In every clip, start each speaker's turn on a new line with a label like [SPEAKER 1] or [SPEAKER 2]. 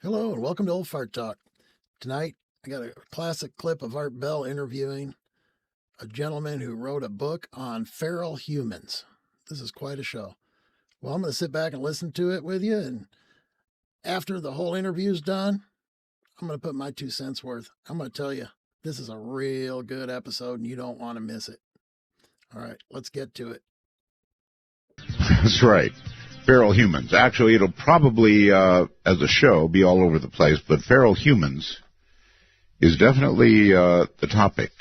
[SPEAKER 1] Hello and welcome to Old Fart Talk. Tonight, I got a classic clip of Art Bell interviewing a gentleman who wrote a book on feral humans. This is quite a show. Well, I'm going to sit back and listen to it with you, and after the whole interview's done, I'm going to put my 2 cents worth. I'm going to tell you, this is a real good episode, and you don't want to miss it. All right, let's get to it.
[SPEAKER 2] That's right. Feral humans. Actually, it'll probably, as a show, be all over the place, but feral humans is definitely the topic.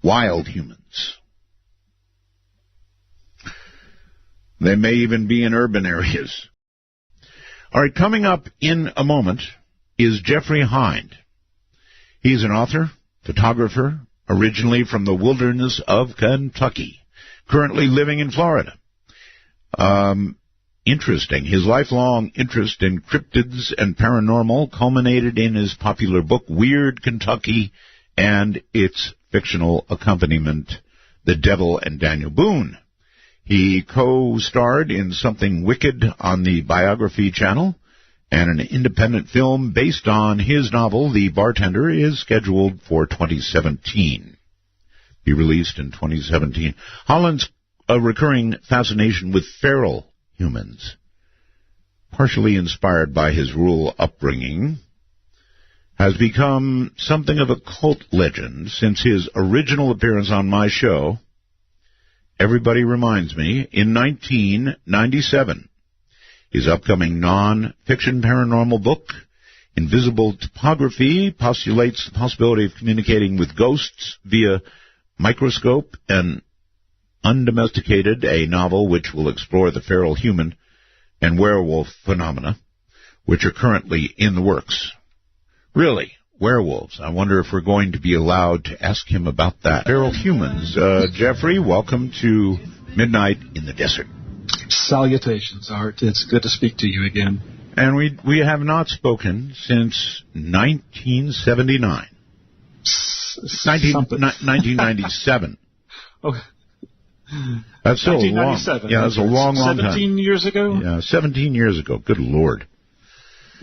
[SPEAKER 2] Wild humans. They may even be in urban areas. All right, coming up in a moment is Jeffrey Hind. He's an author, photographer, originally from the wilderness of Kentucky, currently living in Florida. Interesting. His lifelong interest in cryptids and paranormal culminated in his popular book, Weird Kentucky, and its fictional accompaniment, The Devil and Daniel Boone. He co-starred in Something Wicked on the Biography Channel, and an independent film based on his novel, The Bartender, is scheduled for 2017. Be released in 2017. Holland's a recurring fascination with feral humans, partially inspired by his rural upbringing, has become something of a cult legend since his original appearance on my show, Everybody Reminds Me, in 1997. His upcoming non-fiction paranormal book, Invisible Topography, postulates the possibility of communicating with ghosts via microscope and Undomesticated, a novel which will explore the feral human and werewolf phenomena, which are currently in the works. Really, werewolves. I wonder if we're going to be allowed to ask him about that. Feral humans. Jeffrey, welcome to Midnight in the Desert.
[SPEAKER 3] Salutations, Art. It's good to speak to you again.
[SPEAKER 2] And we have not spoken since 1979. 1997.
[SPEAKER 3] Okay.
[SPEAKER 2] That's still a long, yeah, that's a long
[SPEAKER 3] 17
[SPEAKER 2] time.
[SPEAKER 3] years ago?
[SPEAKER 2] Yeah, 17 years ago. Good Lord.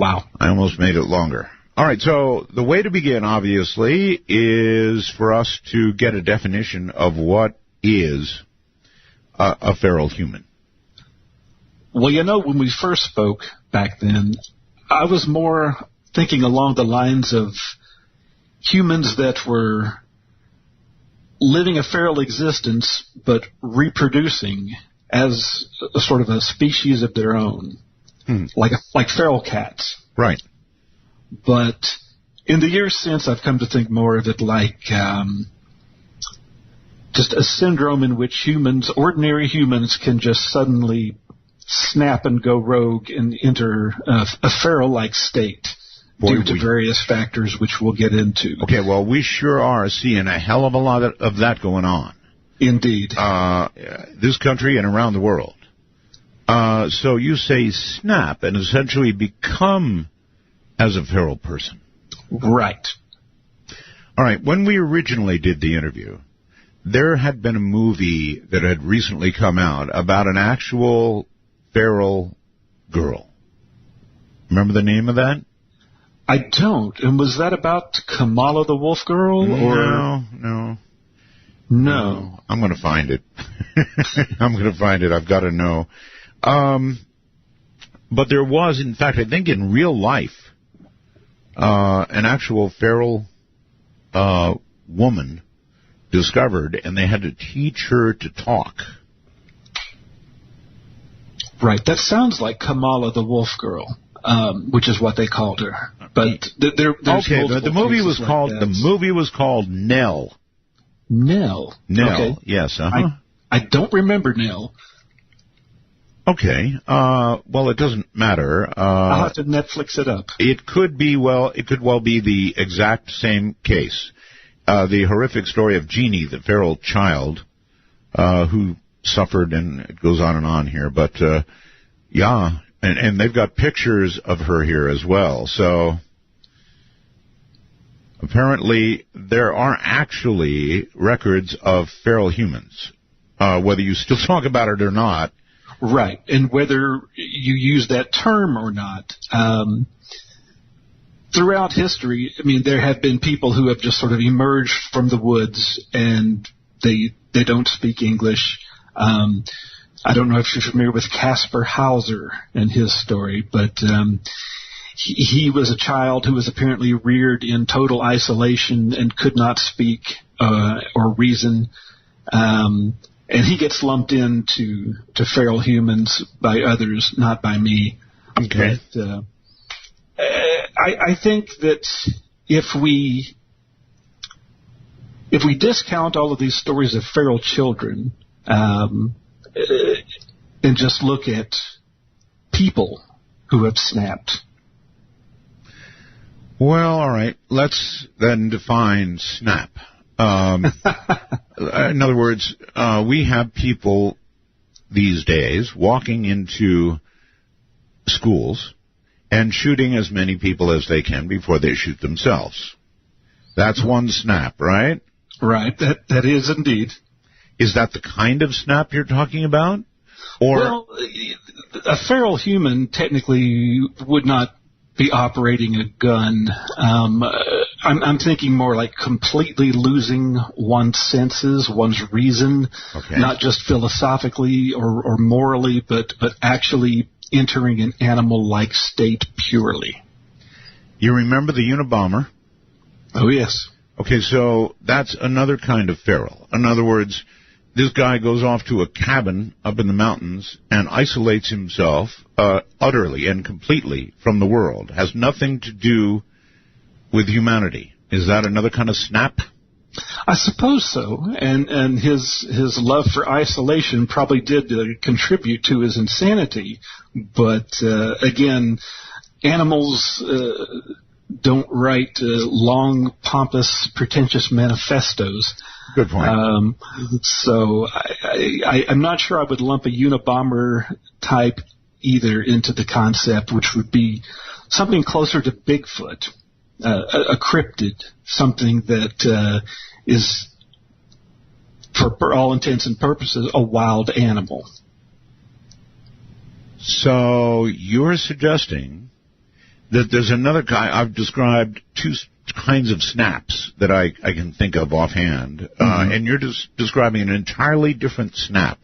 [SPEAKER 3] Wow.
[SPEAKER 2] I almost made it longer. All right, so the way to begin, obviously, is for us to get a definition of what is a feral human.
[SPEAKER 3] Well, you know, when we first spoke back then, I was more thinking along the lines of humans that were living a feral existence, but reproducing as a sort of a species of their own, like feral cats.
[SPEAKER 2] Right.
[SPEAKER 3] But in the years since, I've come to think more of it like just a syndrome in which ordinary humans, can just suddenly snap and go rogue and enter a feral-like state. Due to various factors which we'll get into.
[SPEAKER 2] Okay, well, we sure are seeing a hell of a lot of that going on.
[SPEAKER 3] Indeed.
[SPEAKER 2] This country and around the world. So you say snap and essentially become as a feral person.
[SPEAKER 3] Right.
[SPEAKER 2] All right, when we originally did the interview, there had been a movie that had recently come out about an actual feral girl. Remember the name of that?
[SPEAKER 3] I don't. And was that about Kamala the Wolf Girl? Or?
[SPEAKER 2] No. I'm going to find it. I've got to know. But there was, in fact, I think in real life, an actual feral woman discovered, and they had to teach her to talk.
[SPEAKER 3] Right. That sounds like Kamala the Wolf Girl. Which is what they called her, but there's
[SPEAKER 2] the movie was called Nell.
[SPEAKER 3] Nell.
[SPEAKER 2] Okay. Yes.
[SPEAKER 3] I don't remember Nell.
[SPEAKER 2] Okay. Well, it doesn't matter.
[SPEAKER 3] I'll have to Netflix it up.
[SPEAKER 2] It could well be the exact same case. The horrific story of Jeannie, the feral child, who suffered, and it goes on and on here. But yeah. And they've got pictures of her here as well. So apparently there are actually records of feral humans, whether you still talk about it or not.
[SPEAKER 3] Right. And whether you use that term or not, throughout history, I mean, there have been people who have just sort of emerged from the woods and they don't speak English. I don't know if you're familiar with Caspar Hauser and his story, but he was a child who was apparently reared in total isolation and could not speak or reason. And he gets lumped into feral humans by others, not by me.
[SPEAKER 2] Okay.
[SPEAKER 3] But, I think that if we discount all of these stories of feral children and just look at people who have snapped.
[SPEAKER 2] Well, all right. Let's then define snap. In other words, we have people these days walking into schools and shooting as many people as they can before they shoot themselves. That's one snap, right?
[SPEAKER 3] Right. That is indeed.
[SPEAKER 2] Is that the kind of snap you're talking about? Or
[SPEAKER 3] well, a feral human technically would not be operating a gun. I'm thinking more like completely losing one's senses, one's reason,
[SPEAKER 2] okay.
[SPEAKER 3] Not just philosophically or morally, but actually entering an animal-like state purely.
[SPEAKER 2] You remember the Unabomber?
[SPEAKER 3] Oh, yes.
[SPEAKER 2] Okay, so that's another kind of feral. In other words, this guy goes off to a cabin up in the mountains and isolates himself utterly and completely from the world. Has nothing to do with humanity. Is that another kind of snap?
[SPEAKER 3] I suppose so. And his love for isolation probably did contribute to his insanity. But again, animals don't write long, pompous, pretentious manifestos.
[SPEAKER 2] Good point.
[SPEAKER 3] So I'm not sure I would lump a Unabomber type either into the concept, which would be something closer to Bigfoot, a cryptid, something that is, for all intents and purposes, a wild animal.
[SPEAKER 2] So you're suggesting that there's another guy. I've described two kinds of snaps that I can think of offhand, and you're just describing an entirely different snap.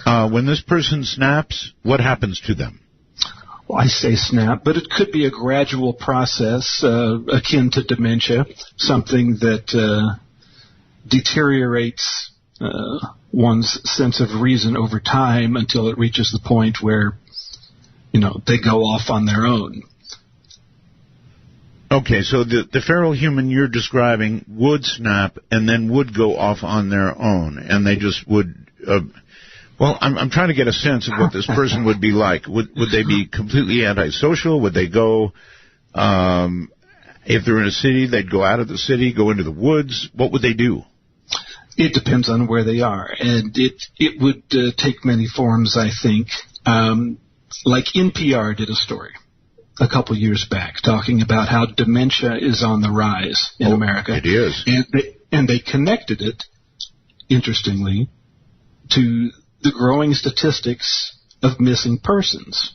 [SPEAKER 2] When this person snaps, what happens to them?
[SPEAKER 3] Well, I say snap, but it could be a gradual process akin to dementia, something that deteriorates one's sense of reason over time until it reaches the point where, they go off on their own.
[SPEAKER 2] Okay, so the feral human you're describing would snap and then would go off on their own, and they just would. Well, I'm trying to get a sense of what this person would be like. Would they be completely antisocial? Would they go, if they're in a city, they'd go out of the city, go into the woods? What would they do?
[SPEAKER 3] It depends on where they are, and it would take many forms, I think. Like NPR did a story a couple years back talking about how dementia is on the rise in America.
[SPEAKER 2] It is.
[SPEAKER 3] And they connected it, interestingly, to the growing statistics of missing persons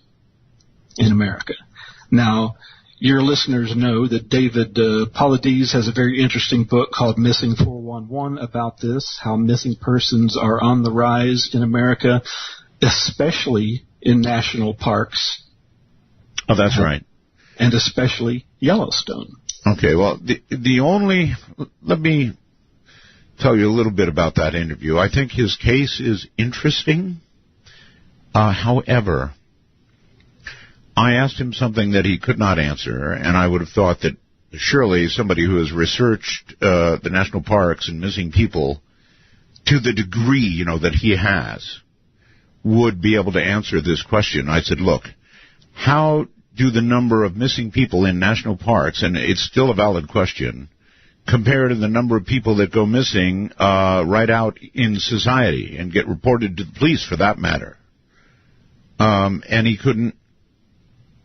[SPEAKER 3] in America. Now, your listeners know that David Paulides has a very interesting book called Missing 411 about this, how missing persons are on the rise in America, especially in national parks.
[SPEAKER 2] Oh, that's right.
[SPEAKER 3] And especially Yellowstone.
[SPEAKER 2] Okay, well, let me tell you a little bit about that interview. I think his case is interesting. However, I asked him something that he could not answer, and I would have thought that surely somebody who has researched the national parks and missing people to the degree, that he has, would be able to answer this question. I said, look, how do the number of missing people in national parks, and it's still a valid question, compare to the number of people that go missing right out in society and get reported to the police, for that matter? And he couldn't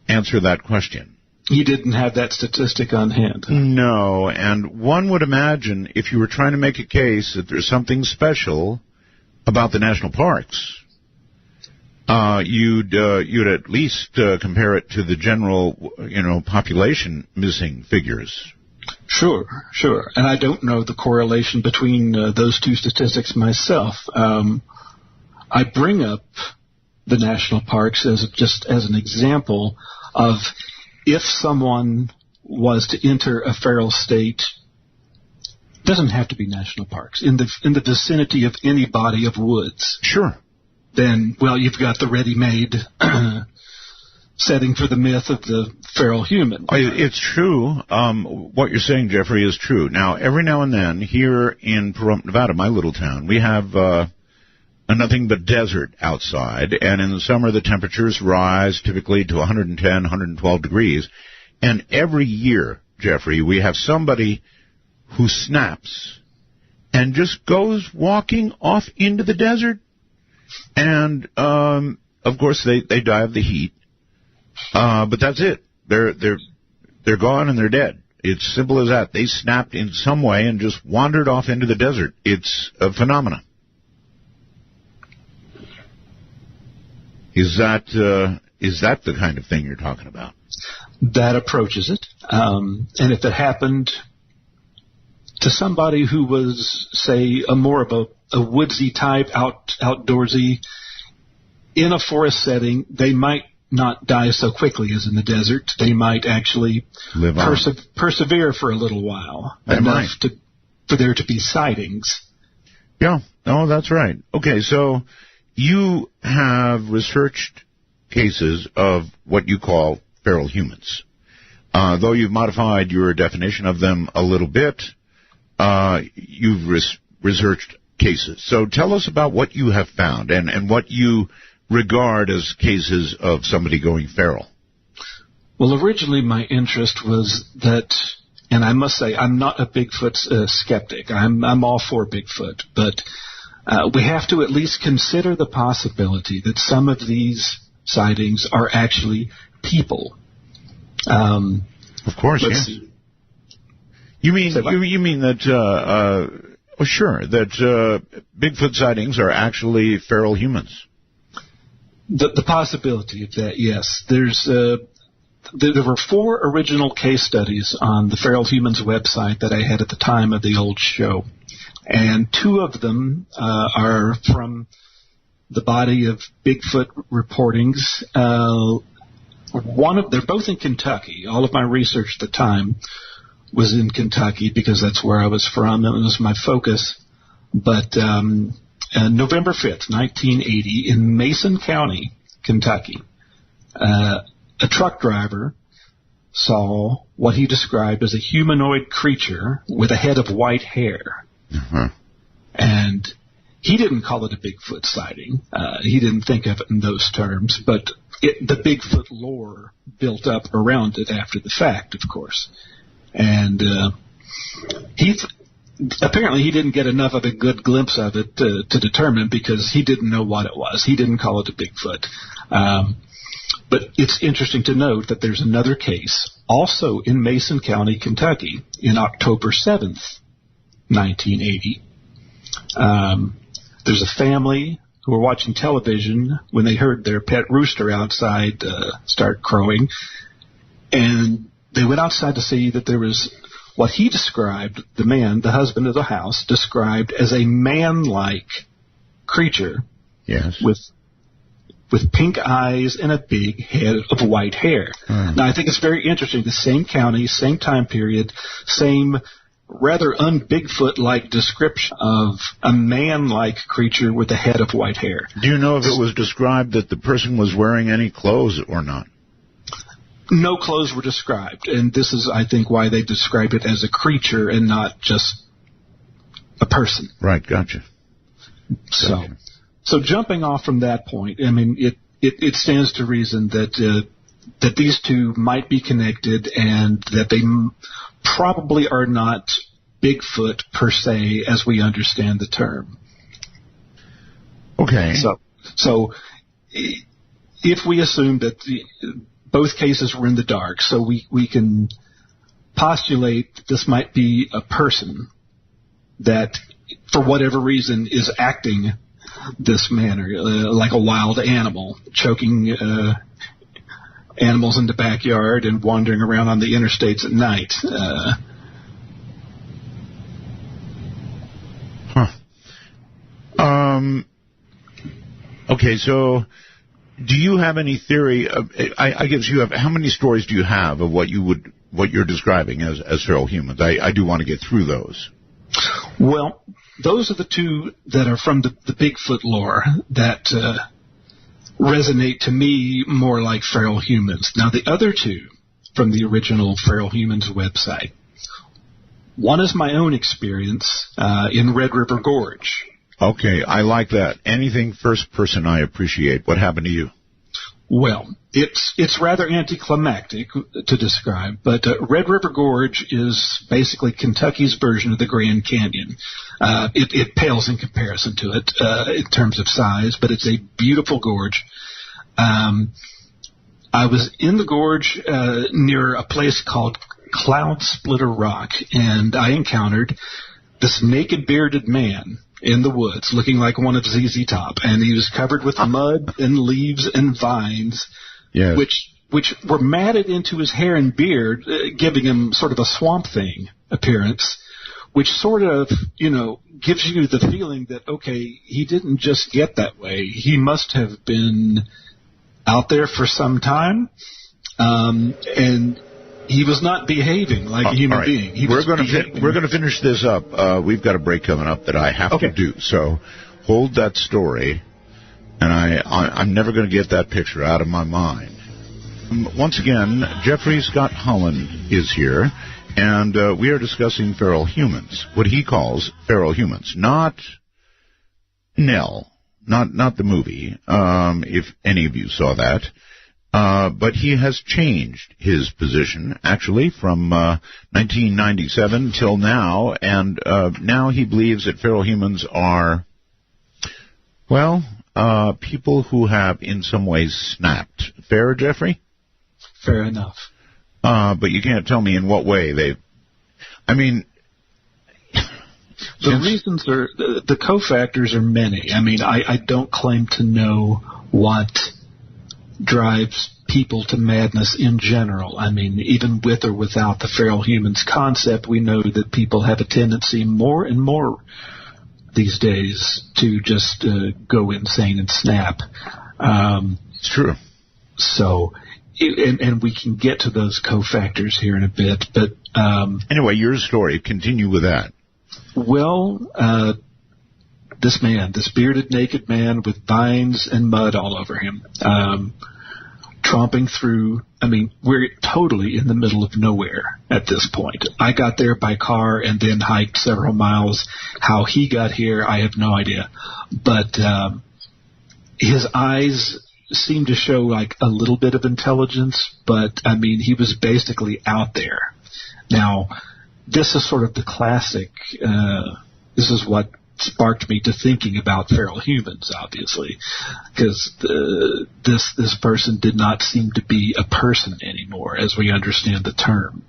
[SPEAKER 2] answer that question.
[SPEAKER 3] He didn't have that statistic on hand.
[SPEAKER 2] No, and one would imagine if you were trying to make a case that there's something special about the national parks, you'd at least compare it to the general, population missing figures.
[SPEAKER 3] Sure. And I don't know the correlation between those two statistics myself. I bring up the national parks just as an example of if someone was to enter a feral state, doesn't have to be national parks, in the vicinity of any body of woods.
[SPEAKER 2] Sure.
[SPEAKER 3] Then, well, you've got the ready-made setting for the myth of the feral human.
[SPEAKER 2] It's true. What you're saying, Jeffrey, is true. Now, every now and then, here in Pahrump, Nevada, my little town, we have nothing but desert outside, and in the summer the temperatures rise typically to 110, 112 degrees. And every year, Jeffrey, we have somebody who snaps and just goes walking off into the desert. And, of course, they die of the heat. But that's it. They're gone and they're dead. It's simple as that. They snapped in some way and just wandered off into the desert. It's a phenomenon. Is that the kind of thing you're talking about?
[SPEAKER 3] That approaches it. And if it happened to somebody who was, say, more of a woodsy type, outdoorsy, in a forest setting, they might not die so quickly as in the desert. They might actually persevere for a little while, enough for there to be sightings.
[SPEAKER 2] Yeah, no, that's right. Okay, so you have researched cases of what you call feral humans. Though you've modified your definition of them a little bit, you've researched cases. So tell us about what you have found and what you regard as cases of somebody going feral.
[SPEAKER 3] Well, originally my interest was that, and I must say I'm not a Bigfoot skeptic. I'm all for Bigfoot, but we have to at least consider the possibility that some of these sightings are actually people.
[SPEAKER 2] Of course, yes.
[SPEAKER 3] See.
[SPEAKER 2] You mean that? Sure, that Bigfoot sightings are actually feral humans.
[SPEAKER 3] The possibility of that, yes. There were 4 original case studies on the Feral Humans website that I had at the time of the old show, and 2 of them are from the body of Bigfoot reportings. They're both in Kentucky. All of my research at the time was in Kentucky because that's where I was from. It was my focus. But November 5th, 1980, in Mason County, Kentucky, a truck driver saw what he described as a humanoid creature with a head of white hair.
[SPEAKER 2] Uh-huh.
[SPEAKER 3] And he didn't call it a Bigfoot sighting. He didn't think of it in those terms, but the Bigfoot lore built up around it after the fact, of course. And apparently he didn't get enough of a good glimpse of it to determine, because he didn't know what it was. He didn't call it a Bigfoot. But it's interesting to note that there's another case, also in Mason County, Kentucky, in October 7th, 1980. There's a family who were watching television when they heard their pet rooster outside start crowing, and they went outside to see that there was what he described, the husband of the house, described as a man-like creature.
[SPEAKER 2] Yes.
[SPEAKER 3] With pink eyes and a big head of white hair. Now, I think it's very interesting. The same county, same time period, same rather un-Bigfoot-like description of a man-like creature with a head of white hair.
[SPEAKER 2] Do you know if it was described that the person was wearing any clothes or not?
[SPEAKER 3] No clothes were described, and this is, I think, why they describe it as a creature and not just a person.
[SPEAKER 2] Right, gotcha.
[SPEAKER 3] So jumping off from that point, I mean, it stands to reason that these two might be connected, and that they probably are not Bigfoot per se, as we understand the term.
[SPEAKER 2] Okay.
[SPEAKER 3] So if we assume that both cases were in the dark, so we can postulate that this might be a person that, for whatever reason, is acting this manner, like a wild animal, choking animals in the backyard and wandering around on the interstates at night.
[SPEAKER 2] Okay, so do you have any theory of, I guess you have, how many stories do you have of what you're describing as feral humans? I do want to get through those.
[SPEAKER 3] Well, those are the two that are from the Bigfoot lore that resonate to me more like feral humans. Now, the other two from the original Feral Humans website, one is my own experience in Red River Gorge.
[SPEAKER 2] Okay, I like that. Anything first person I appreciate. What happened to you?
[SPEAKER 3] Well, it's rather anticlimactic to describe, but Red River Gorge is basically Kentucky's version of the Grand Canyon. It pales in comparison to it in terms of size, but it's a beautiful gorge. I was in the gorge near a place called Cloud Splitter Rock, and I encountered this naked bearded man in the woods, looking like one of ZZ Top, and he was covered with mud and leaves and vines,
[SPEAKER 2] yes,
[SPEAKER 3] which were matted into his hair and beard, giving him sort of a Swamp Thing appearance, which sort of, gives you the feeling that, okay, he didn't just get that way. He must have been out there for some time, and he was not behaving like a human being. We're going
[SPEAKER 2] to finish this up. We've got a break coming up that I have to do. So hold that story, and I'm never going to get that picture out of my mind. Once again, Jeffrey Scott Holland is here, and we are discussing feral humans, what he calls feral humans, not Nell, not the movie, if any of you saw that. But he has changed his position, actually, from 1997 till now, and now he believes that feral humans are, people who have in some ways snapped. Fair, Jeffrey?
[SPEAKER 3] Fair enough.
[SPEAKER 2] But you can't tell me in what way they've...
[SPEAKER 3] The reasons are... The cofactors are many. I don't claim to know what drives people to madness in general. Even with or without the feral humans concept, we know that people have a tendency more and more these days to just go insane and snap.
[SPEAKER 2] It's true.
[SPEAKER 3] So, and we can get to those cofactors here in a bit, but...
[SPEAKER 2] anyway, your story. Continue with that.
[SPEAKER 3] Well, this bearded naked man with vines and mud all over him, tromping through. We're totally in the middle of nowhere at this point. I got there by car and then hiked several miles. How he got here, I have no idea. But his eyes seemed to show like a little bit of intelligence, but he was basically out there. Now, this is sort of the classic, this is what sparked me to thinking about feral humans, obviously, because this person did not seem to be a person anymore, as we understand the term.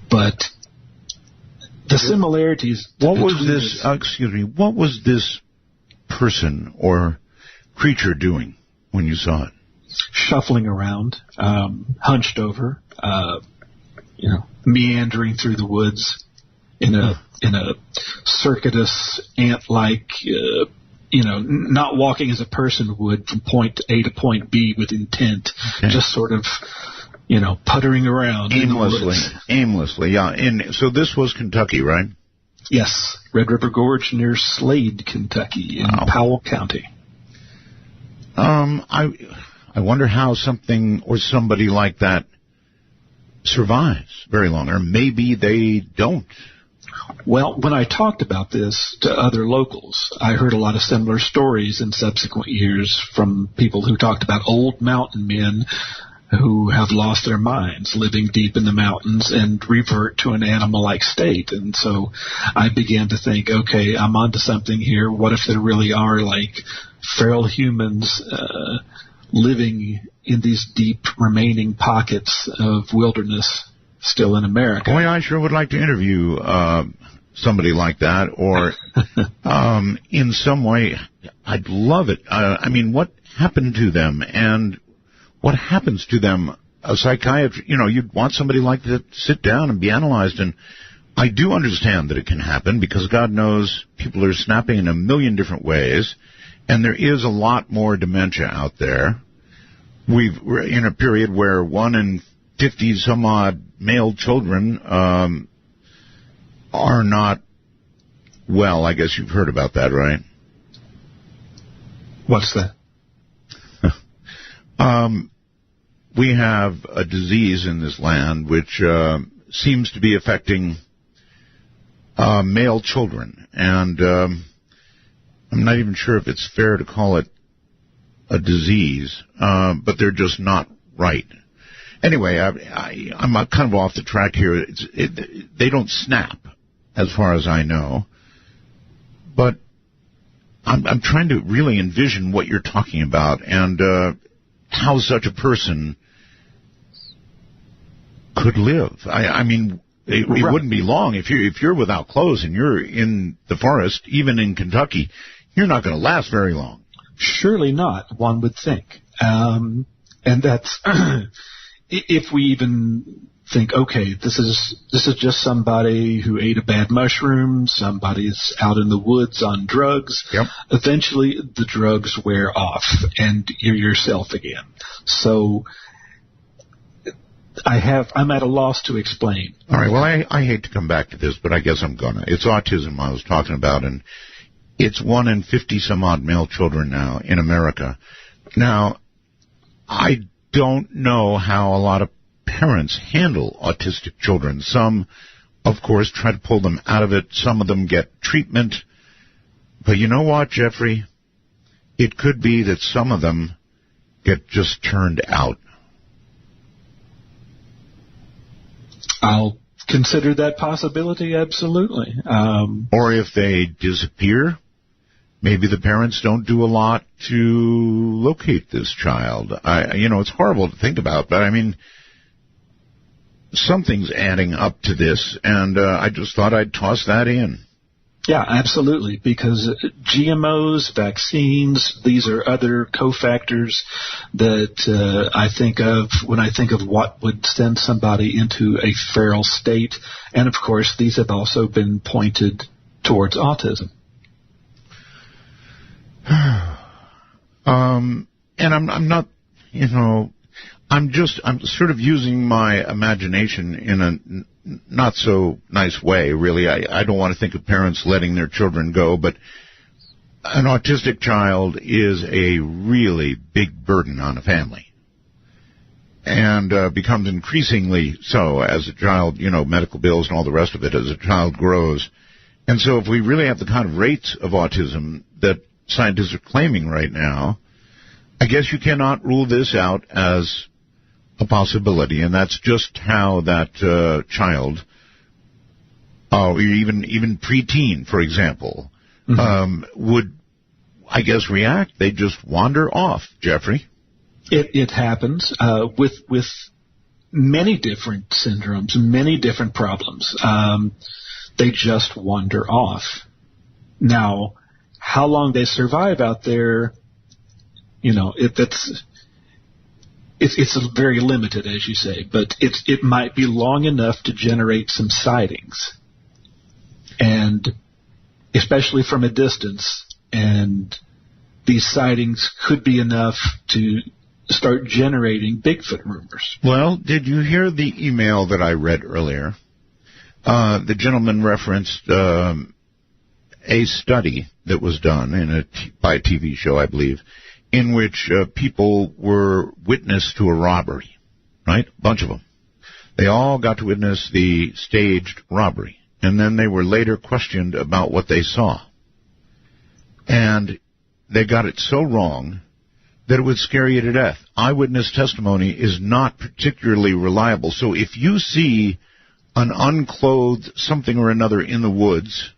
[SPEAKER 3] But the similarities...
[SPEAKER 2] What was this person or creature doing when you saw it?
[SPEAKER 3] Shuffling around, hunched over, meandering through the woods in a circuitous ant-like, not walking as a person would from point A to point B with intent, just sort of, puttering around
[SPEAKER 2] aimlessly. Yeah. And so this was Kentucky, right?
[SPEAKER 3] Yes, Red River Gorge near Slade, Kentucky, in Powell County.
[SPEAKER 2] I wonder how something or somebody like that survives very long, or maybe they don't.
[SPEAKER 3] Well, when I talked about this to other locals, I heard a lot of similar stories in subsequent years from people who talked about old mountain men who have lost their minds living deep in the mountains and revert to an animal-like state. And so I began to think, okay, I'm onto something here. What if there really are like feral humans living in these deep remaining pockets of wilderness still in America?
[SPEAKER 2] Boy, I sure would like to interview somebody like that, or in some way, I'd love it. I mean, what happened to them, and what happens to them? A psychiatrist, you'd want somebody like that to sit down and be analyzed, and I do understand that it can happen because God knows people are snapping in a million different ways, and there is a lot more dementia out there. We're in a period where 1 in 50 some odd male children are not well. I guess you've heard about that, right?
[SPEAKER 3] What's that?
[SPEAKER 2] We have a disease in this land which seems to be affecting male children, and I'm not even sure if it's fair to call it a disease, but they're just not right. Anyway, I'm kind of off the track here. They don't snap, as far as I know, but I'm trying to really envision what you're talking about and how such a person could live. I mean, it wouldn't be long if you're without clothes and you're in the forest, even in Kentucky. You're not going to last very long.
[SPEAKER 3] Surely not, one would think. And that's if we even think, okay, this is just somebody who ate a bad mushroom, somebody's out in the woods on drugs.
[SPEAKER 2] Yep.
[SPEAKER 3] Eventually, the drugs wear off, and you're yourself again. So I'm at a loss to explain.
[SPEAKER 2] All right, well, I hate to come back to this, but I guess I'm gonna. It's autism I was talking about, and it's 1 in 50 some odd male children now in America. Now, I don't know how a lot of parents handle autistic children. Some, of course, try to pull them out of it. Some of them get treatment. But you know what, Jeffrey? It could be that some of them get just turned out.
[SPEAKER 3] I'll consider that possibility, absolutely.
[SPEAKER 2] Or if they disappear, maybe the parents don't do a lot to locate this child. It's horrible to think about, but I mean, something's adding up to this, and I just thought I'd toss that in.
[SPEAKER 3] Yeah, absolutely, because GMOs, vaccines, these are other cofactors that I think of when I think of what would send somebody into a feral state. And, of course, these have also been pointed towards autism.
[SPEAKER 2] And I'm not, I'm sort of using my imagination in a not so nice way, really. I don't want to think of parents letting their children go, but an autistic child is a really big burden on a family, and becomes increasingly so as a child, medical bills and all the rest of it as a child grows. And so if we really have the kind of rates of autism that scientists are claiming right now, I guess you cannot rule this out as a possibility, and that's just how that child, even preteen, for example, would, I guess, react. They just wander off, Jeffrey.
[SPEAKER 3] It happens with many different syndromes, many different problems. They just wander off. Now, how long they survive out there, it's very limited, as you say, but it might be long enough to generate some sightings, and especially from a distance. And these sightings could be enough to start generating Bigfoot rumors.
[SPEAKER 2] Well, did you hear the email that I read earlier? The gentleman referenced a study that was done by a TV show, I believe, in which people were witness to a robbery, right? A bunch of them. They all got to witness the staged robbery, and then they were later questioned about what they saw. And they got it so wrong that it would scare you to death. Eyewitness testimony is not particularly reliable. So if you see an unclothed something or another in the woods,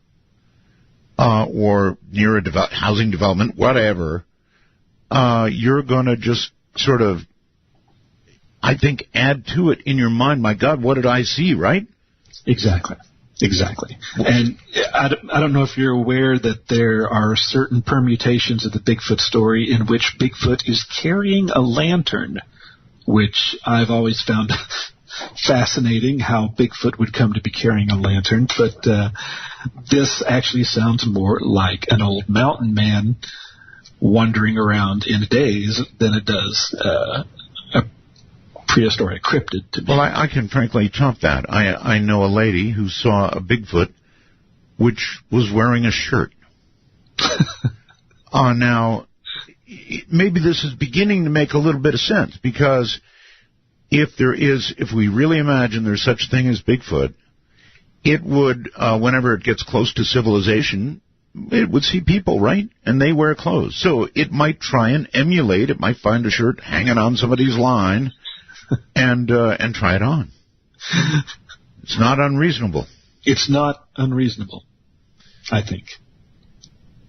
[SPEAKER 2] or near a housing development, whatever, you're going to just sort of, I think, add to it in your mind, my God, what did I see, right?
[SPEAKER 3] Exactly. Exactly. And I don't know if you're aware that there are certain permutations of the Bigfoot story in which Bigfoot is carrying a lantern, which I've always found fascinating, how Bigfoot would come to be carrying a lantern. But this actually sounds more like an old mountain man wandering around in a daze than it does a prehistoric cryptid to me.
[SPEAKER 2] Well, I can frankly top that. I know a lady who saw a Bigfoot which was wearing a shirt. Now, maybe this is beginning to make a little bit of sense, because if we really imagine there's such a thing as Bigfoot, it would, whenever it gets close to civilization, it would see people, right? And they wear clothes. So it might try and emulate, it might find a shirt hanging on somebody's line and try it on. It's not unreasonable.
[SPEAKER 3] It's not unreasonable, I think.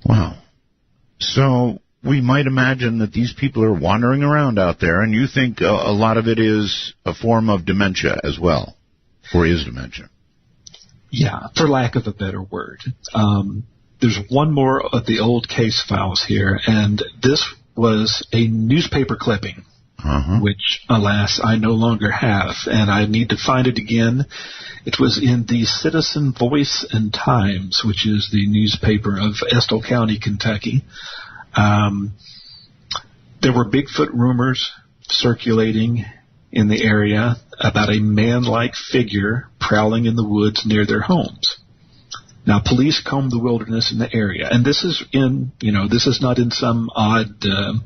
[SPEAKER 2] Wow. So we might imagine that these people are wandering around out there, and you think a lot of it is a form of dementia as well, or is dementia.
[SPEAKER 3] Yeah, for lack of a better word. There's one more of the old case files here, and this was a newspaper clipping, which, alas, I no longer have, and I need to find it again. It was in the Citizen Voice and Times, which is the newspaper of Estill County, Kentucky. There were Bigfoot rumors circulating in the area about a man-like figure prowling in the woods near their homes. Now, police combed the wilderness in the area, and this is this is not in some oddball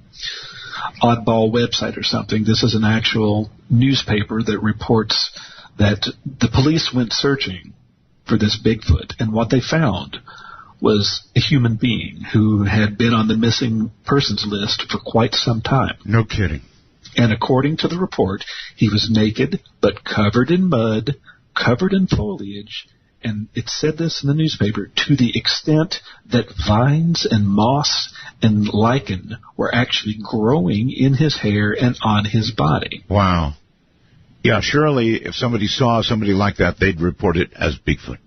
[SPEAKER 3] website or something. This is an actual newspaper that reports that the police went searching for this Bigfoot, and what they found was a human being who had been on the missing persons list for quite some time.
[SPEAKER 2] No kidding.
[SPEAKER 3] And according to the report, he was naked, but covered in mud, covered in foliage, and it said this in the newspaper, to the extent that vines and moss and lichen were actually growing in his hair and on his body.
[SPEAKER 2] Wow. Yeah, surely if somebody saw somebody like that, they'd report it as Bigfoot.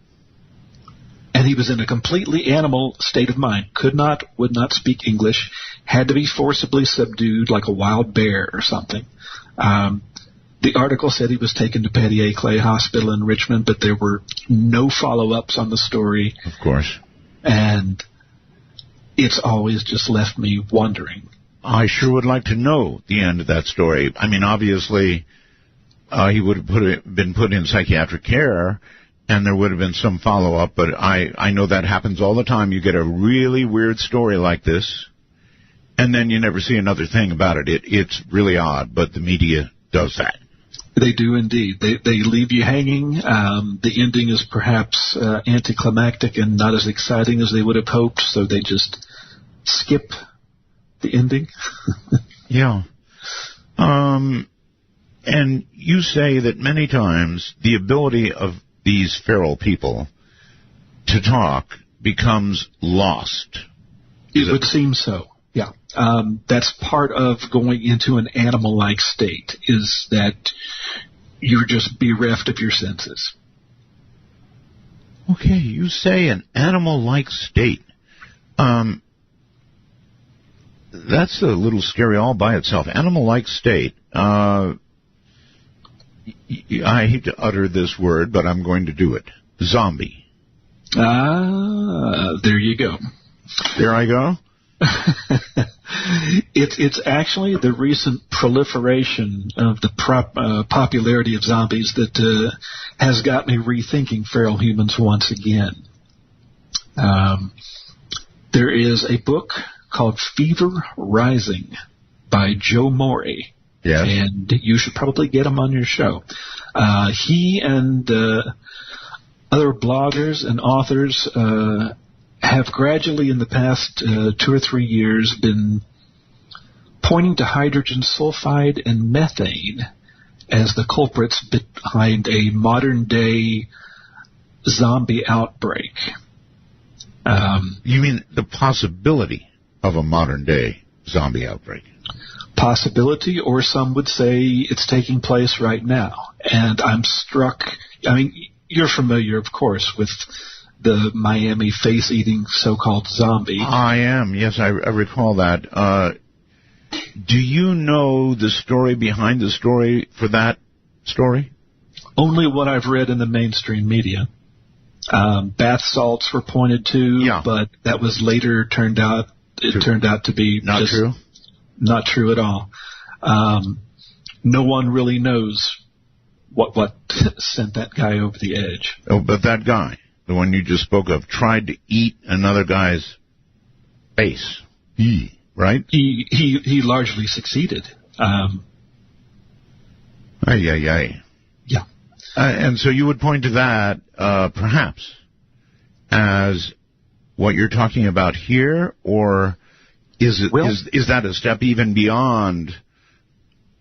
[SPEAKER 3] And he was in a completely animal state of mind, would not speak English, had to be forcibly subdued like a wild bear or something. The article said he was taken to Pettier Clay Hospital in Richmond, but there were no follow-ups on the story.
[SPEAKER 2] Of course.
[SPEAKER 3] And it's always just left me wondering.
[SPEAKER 2] I sure would like to know the end of that story. I mean, obviously, he would have been put in psychiatric care, and there would have been some follow-up, but I know that happens all the time. You get a really weird story like this, and then you never see another thing about it. It's really odd, but the media does that.
[SPEAKER 3] They do indeed. They leave you hanging. The ending is perhaps anticlimactic and not as exciting as they would have hoped, so they just skip the ending.
[SPEAKER 2] Yeah. And you say that many times the ability of these feral people to talk becomes lost.
[SPEAKER 3] It would seem so, yeah. That's part of going into an animal-like state, is that you're just bereft of your senses.
[SPEAKER 2] Okay, you say an animal-like state. That's a little scary all by itself. Animal-like state. I hate to utter this word, but I'm going to do it. Zombie.
[SPEAKER 3] There you go.
[SPEAKER 2] There I go?
[SPEAKER 3] It's actually the recent proliferation of the popularity of zombies that has got me rethinking feral humans once again. There is a book called Fever Rising by Joe Morey.
[SPEAKER 2] Yes.
[SPEAKER 3] And you should probably get him on your show. He and other bloggers and authors have gradually in the past 2 or 3 years been pointing to hydrogen sulfide and methane as the culprits behind a modern-day zombie outbreak.
[SPEAKER 2] You mean the possibility of a modern-day zombie outbreak?
[SPEAKER 3] Possibility, or some would say it's taking place right now. And I'm struck. I mean, you're familiar, of course, with the Miami face-eating so-called zombie.
[SPEAKER 2] I am. Yes, I recall that. Do you know the story behind the story for that story?
[SPEAKER 3] Only what I've read in the mainstream media. Bath salts were pointed to, but that was later turned out to be
[SPEAKER 2] not true.
[SPEAKER 3] Not true at all. No one really knows what sent that guy over the edge.
[SPEAKER 2] Oh, but that guy, the one you just spoke of, tried to eat another guy's face. Right?
[SPEAKER 3] He largely succeeded.
[SPEAKER 2] Yeah. And so you would point to that, perhaps, as what you're talking about here, or is that a step even beyond?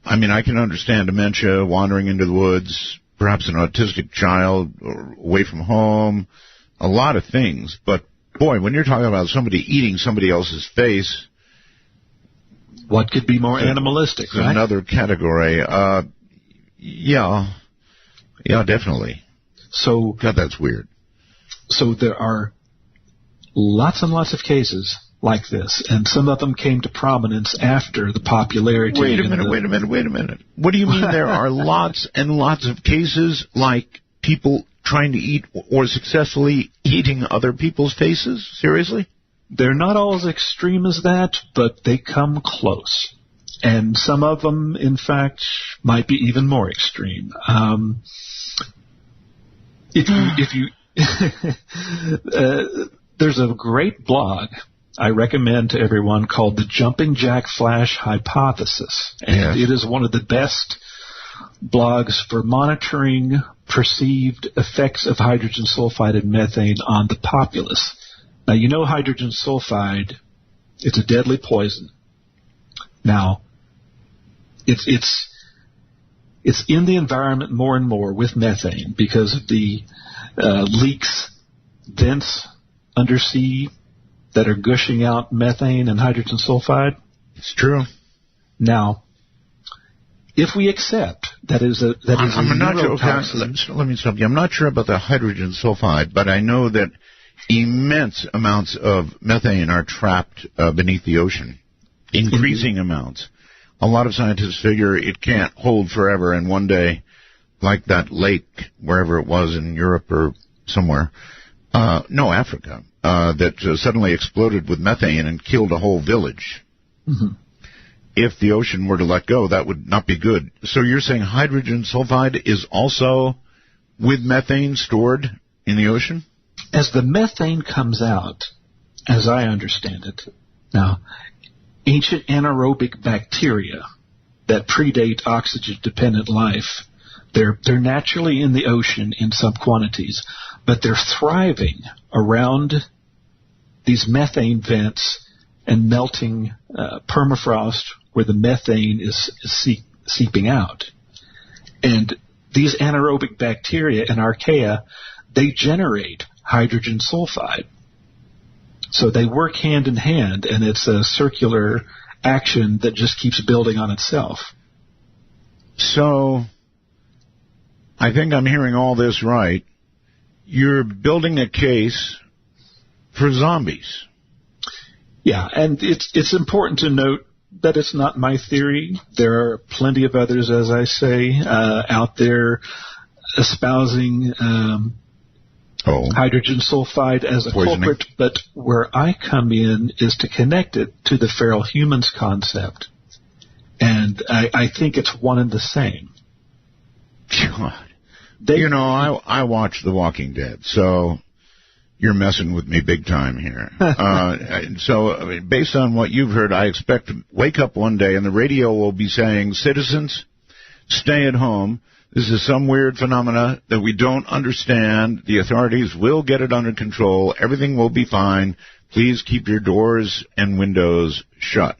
[SPEAKER 2] I mean, I can understand dementia, wandering into the woods, perhaps an autistic child, or away from home, a lot of things. But, boy, when you're talking about somebody eating somebody else's face,
[SPEAKER 3] what could be more animalistic, right?
[SPEAKER 2] Another category. Yeah, definitely.
[SPEAKER 3] So,
[SPEAKER 2] God, that's weird.
[SPEAKER 3] So there are lots and lots of cases like this, and some of them came to prominence after the popularity.
[SPEAKER 2] Wait a minute. What do you mean there are lots and lots of cases like people trying to eat or successfully eating other people's faces? Seriously?
[SPEAKER 3] They're not all as extreme as that, but they come close. And some of them, in fact, might be even more extreme. If you there's a great blog I recommend to everyone called the Jumping Jack Flash Hypothesis. And It is one of the best blogs for monitoring perceived effects of hydrogen sulfide and methane on the populace. Now, you know hydrogen sulfide, it's a deadly poison. Now, it's in the environment more and more with methane because of the leaks, vents undersea that are gushing out methane and hydrogen sulfide.
[SPEAKER 2] It's true.
[SPEAKER 3] Now, if we accept that is a neurotoxin.
[SPEAKER 2] Let me stop you. I'm not sure about the hydrogen sulfide, but I know that immense amounts of methane are trapped beneath the ocean. Increasing amounts. A lot of scientists figure it can't hold forever, and one day, like that lake, wherever it was in Europe or somewhere, Africa, that suddenly exploded with methane and killed a whole village.
[SPEAKER 3] Mm-hmm.
[SPEAKER 2] If the ocean were to let go, that would not be good. So you're saying hydrogen sulfide is also with methane stored in the ocean?
[SPEAKER 3] As the methane comes out, as I understand it, now, ancient anaerobic bacteria that predate oxygen-dependent life, they're naturally in the ocean in some quantities, but they're thriving around these methane vents and melting permafrost where the methane is seeping out. And these anaerobic bacteria and archaea, they generate hydrogen sulfide. So they work hand in hand, and it's a circular action that just keeps building on itself.
[SPEAKER 2] So, I think I'm hearing all this right. You're building a case for zombies.
[SPEAKER 3] Yeah, and it's important to note that it's not my theory. There are plenty of others, as I say, out there espousing hydrogen sulfide as a culprit, but where I come in is to connect it to the feral humans concept. And I think it's one and the same.
[SPEAKER 2] God. I watch The Walking Dead, so you're messing with me big time here. So based on what you've heard, I expect to wake up one day and the radio will be saying, citizens, stay at home. This is some weird phenomena that we don't understand. The authorities will get it under control. Everything will be fine. Please keep your doors and windows shut.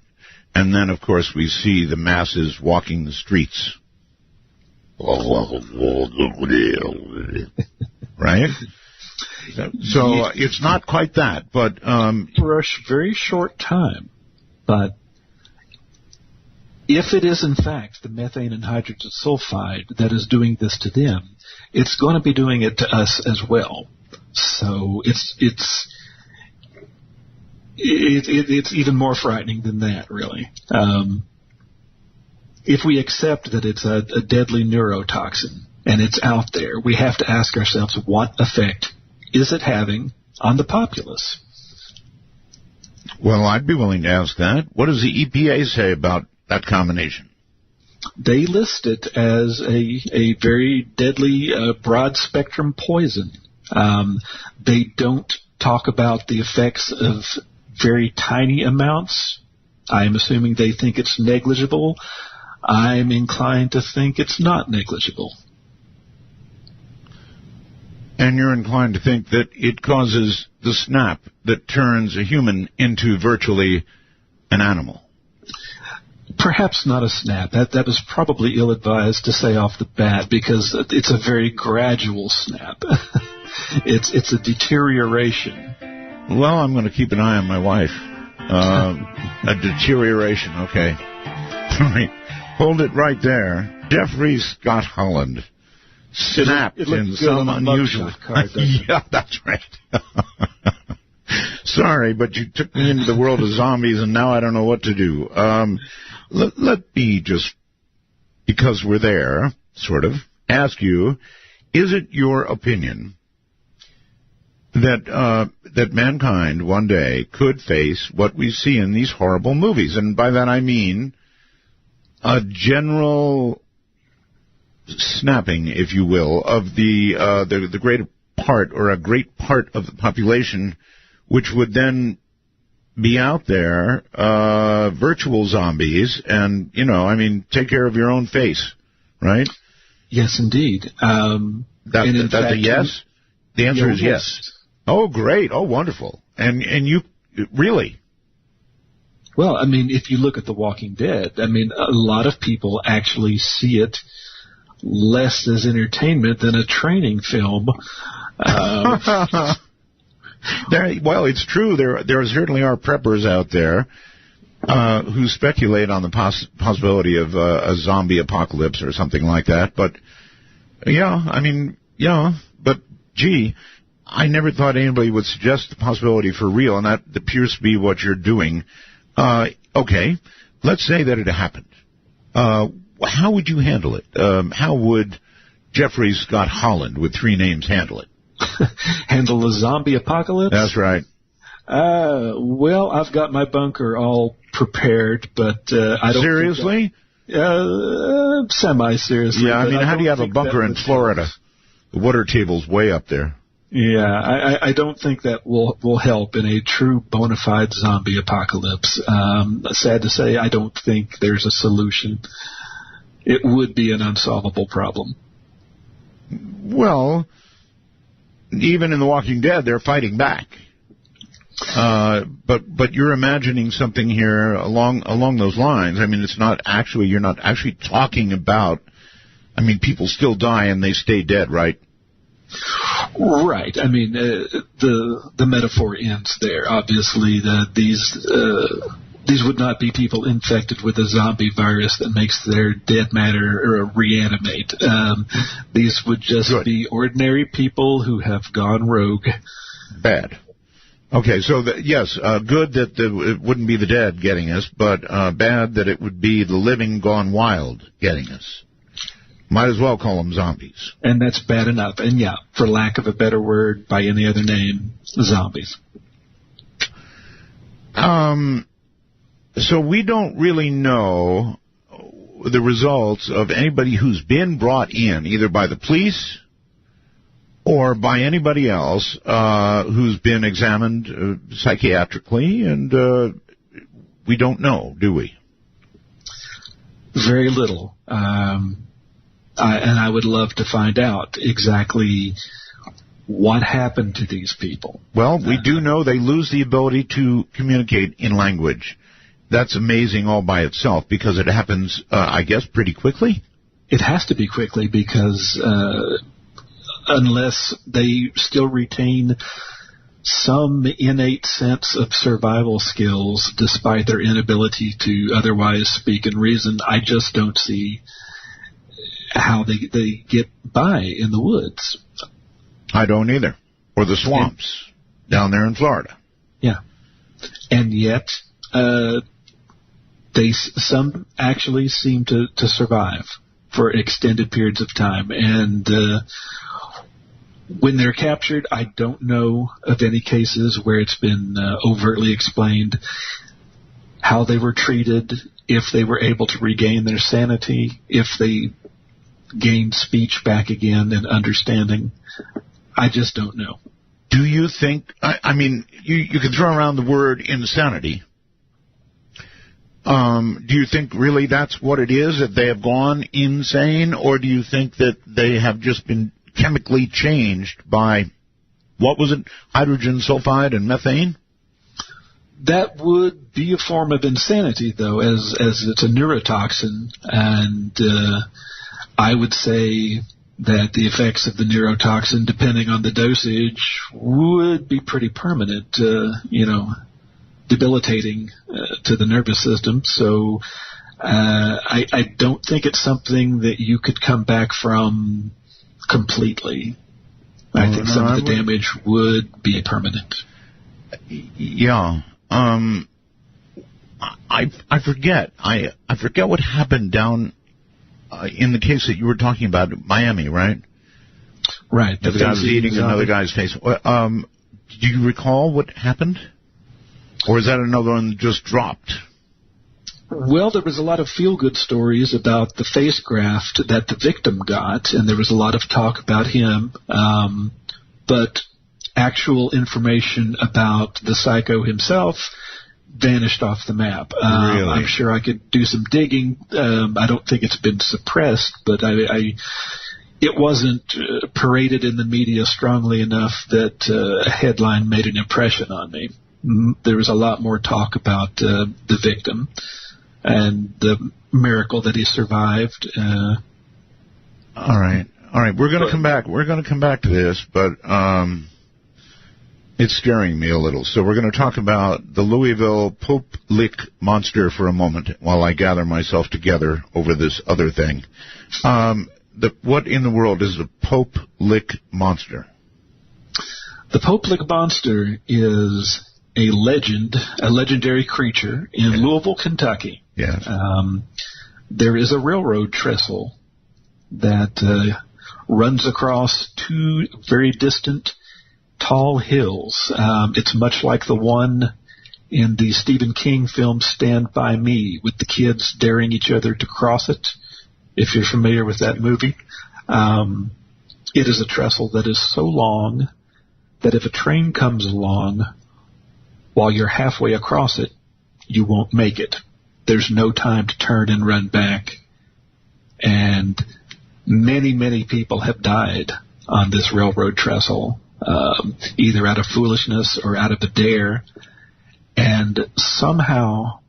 [SPEAKER 2] And then, of course, we see the masses walking the streets. Right? So it's not quite that, but
[SPEAKER 3] for a very short time. But if it is in fact the methane and hydrogen sulfide that is doing this to them, it's going to be doing it to us as well. So it's even more frightening than that, really. If we accept that it's a deadly neurotoxin and it's out there, we have to ask ourselves, what effect is it having on the populace?
[SPEAKER 2] Well, I'd be willing to ask that. What does the EPA say about that combination?
[SPEAKER 3] They list it as a very deadly broad-spectrum poison. They don't talk about the effects of very tiny amounts. I'm assuming they think it's negligible. I'm inclined to think it's not negligible.
[SPEAKER 2] And you're inclined to think that it causes the snap that turns a human into virtually an animal.
[SPEAKER 3] Perhaps not a snap. That was probably ill-advised to say off the bat, because it's a very gradual snap. It's a deterioration.
[SPEAKER 2] Well, I'm going to keep an eye on my wife. A deterioration, okay. All right. Hold it right there. Jeffrey Scott Holland snapped in some unusual... Yeah, that's right. Sorry, but you took me into the world of zombies, and now I don't know what to do. Let me just, because we're there, sort of, ask you, is it your opinion that mankind one day could face what we see in these horrible movies? And by that I mean a general snapping, if you will, of the greater part, or a great part of the population, which would then be out there, virtual zombies, and, take care of your own face, right?
[SPEAKER 3] Yes, indeed.
[SPEAKER 2] That's a yes? The answer is yes. Oh, great. Oh, wonderful. And you, really?
[SPEAKER 3] Well, if you look at The Walking Dead, a lot of people actually see it less as entertainment than a training film.
[SPEAKER 2] Well, it's true. There certainly are preppers out there who speculate on the possibility of a zombie apocalypse or something like that. But, but, gee, I never thought anybody would suggest the possibility for real, and that appears to be what you're doing. Okay, let's say that it happened. How would you handle it? How would Jeffrey Scott Holland, with 3 names, handle it?
[SPEAKER 3] Handle the zombie apocalypse?
[SPEAKER 2] That's right.
[SPEAKER 3] Well, I've got my bunker all prepared, but I don't...
[SPEAKER 2] Seriously?
[SPEAKER 3] Semi-seriously.
[SPEAKER 2] Yeah, how do you have a bunker in Florida? The water table's way up there.
[SPEAKER 3] Yeah, I don't think that will help in a true bona fide zombie apocalypse. Sad to say, I don't think there's a solution. It would be an unsolvable problem.
[SPEAKER 2] Well, even in The Walking Dead, they're fighting back. But you're imagining something here along those lines. It's not actually, you're not actually talking about, people still die and they stay dead, right?
[SPEAKER 3] Right. The metaphor ends there. Obviously, these would not be people infected with a zombie virus that makes their dead matter reanimate. These would just be ordinary people who have gone rogue. Bad.
[SPEAKER 2] Okay, so yes, good that it wouldn't be the dead getting us, but bad that it would be the living gone wild getting us. Might as well call them zombies.
[SPEAKER 3] And that's bad enough. And yeah, for lack of a better word, by any other name, zombies.
[SPEAKER 2] So we don't really know the results of anybody who's been brought in, either by the police or by anybody else who's been examined psychiatrically, and we don't know, do we?
[SPEAKER 3] Very little. And I would love to find out exactly what happened to these people.
[SPEAKER 2] Well, we do know they lose the ability to communicate in language. That's amazing all by itself, because it happens, I guess, pretty quickly.
[SPEAKER 3] It has to be quickly, because unless they still retain some innate sense of survival skills despite their inability to otherwise speak and reason. I just don't see how they get by in the woods.
[SPEAKER 2] I don't either. Or the swamps down there in Florida.
[SPEAKER 3] Yeah. And yet, some actually seem to survive for extended periods of time. And when they're captured, I don't know of any cases where it's been overtly explained how they were treated, if they were able to regain their sanity, if they gained speech back again and understanding. I just don't know.
[SPEAKER 2] Do you think, I mean, you can throw around the word insanity. Do you think really that's what it is, that they have gone insane, or do you think that they have just been chemically changed by, what was it, hydrogen sulfide and methane?
[SPEAKER 3] That would be a form of insanity, though, as it's a neurotoxin, and I would say that the effects of the neurotoxin, depending on the dosage, would be pretty permanent, debilitating to the nervous system. So I don't think it's something that you could come back from completely. I think some of the damage would be permanent.
[SPEAKER 2] Yeah. I forget. I forget what happened down in the case that you were talking about, Miami, right?
[SPEAKER 3] Right.
[SPEAKER 2] The guy was eating another guy's face. Do you recall what happened? Or is that another one that just dropped?
[SPEAKER 3] Well, there was a lot of feel-good stories about the face graft that the victim got, and there was a lot of talk about him. But actual information about the psycho himself vanished off the map.
[SPEAKER 2] Really?
[SPEAKER 3] I'm sure I could do some digging. I don't think it's been suppressed, but it wasn't paraded in the media strongly enough that a headline made an impression on me. There was a lot more talk about the victim and the miracle that he survived.
[SPEAKER 2] All right. We're going to come back. We're going to come back to this, but it's scaring me a little. So we're going to talk about the Louisville Pope Lick monster for a moment while I gather myself together over this other thing. What in the world is the Pope Lick monster?
[SPEAKER 3] The Pope Lick monster is a legendary creature in Louisville, Kentucky.
[SPEAKER 2] Yes.
[SPEAKER 3] There is a railroad trestle that runs across two very distant tall hills. It's much like the one in the Stephen King film Stand By Me, with the kids daring each other to cross it, if you're familiar with that movie. It is a trestle that is so long that if a train comes along while you're halfway across it, you won't make it. There's no time to turn and run back. And many, many people have died on this railroad trestle, either out of foolishness or out of a dare. And somehow,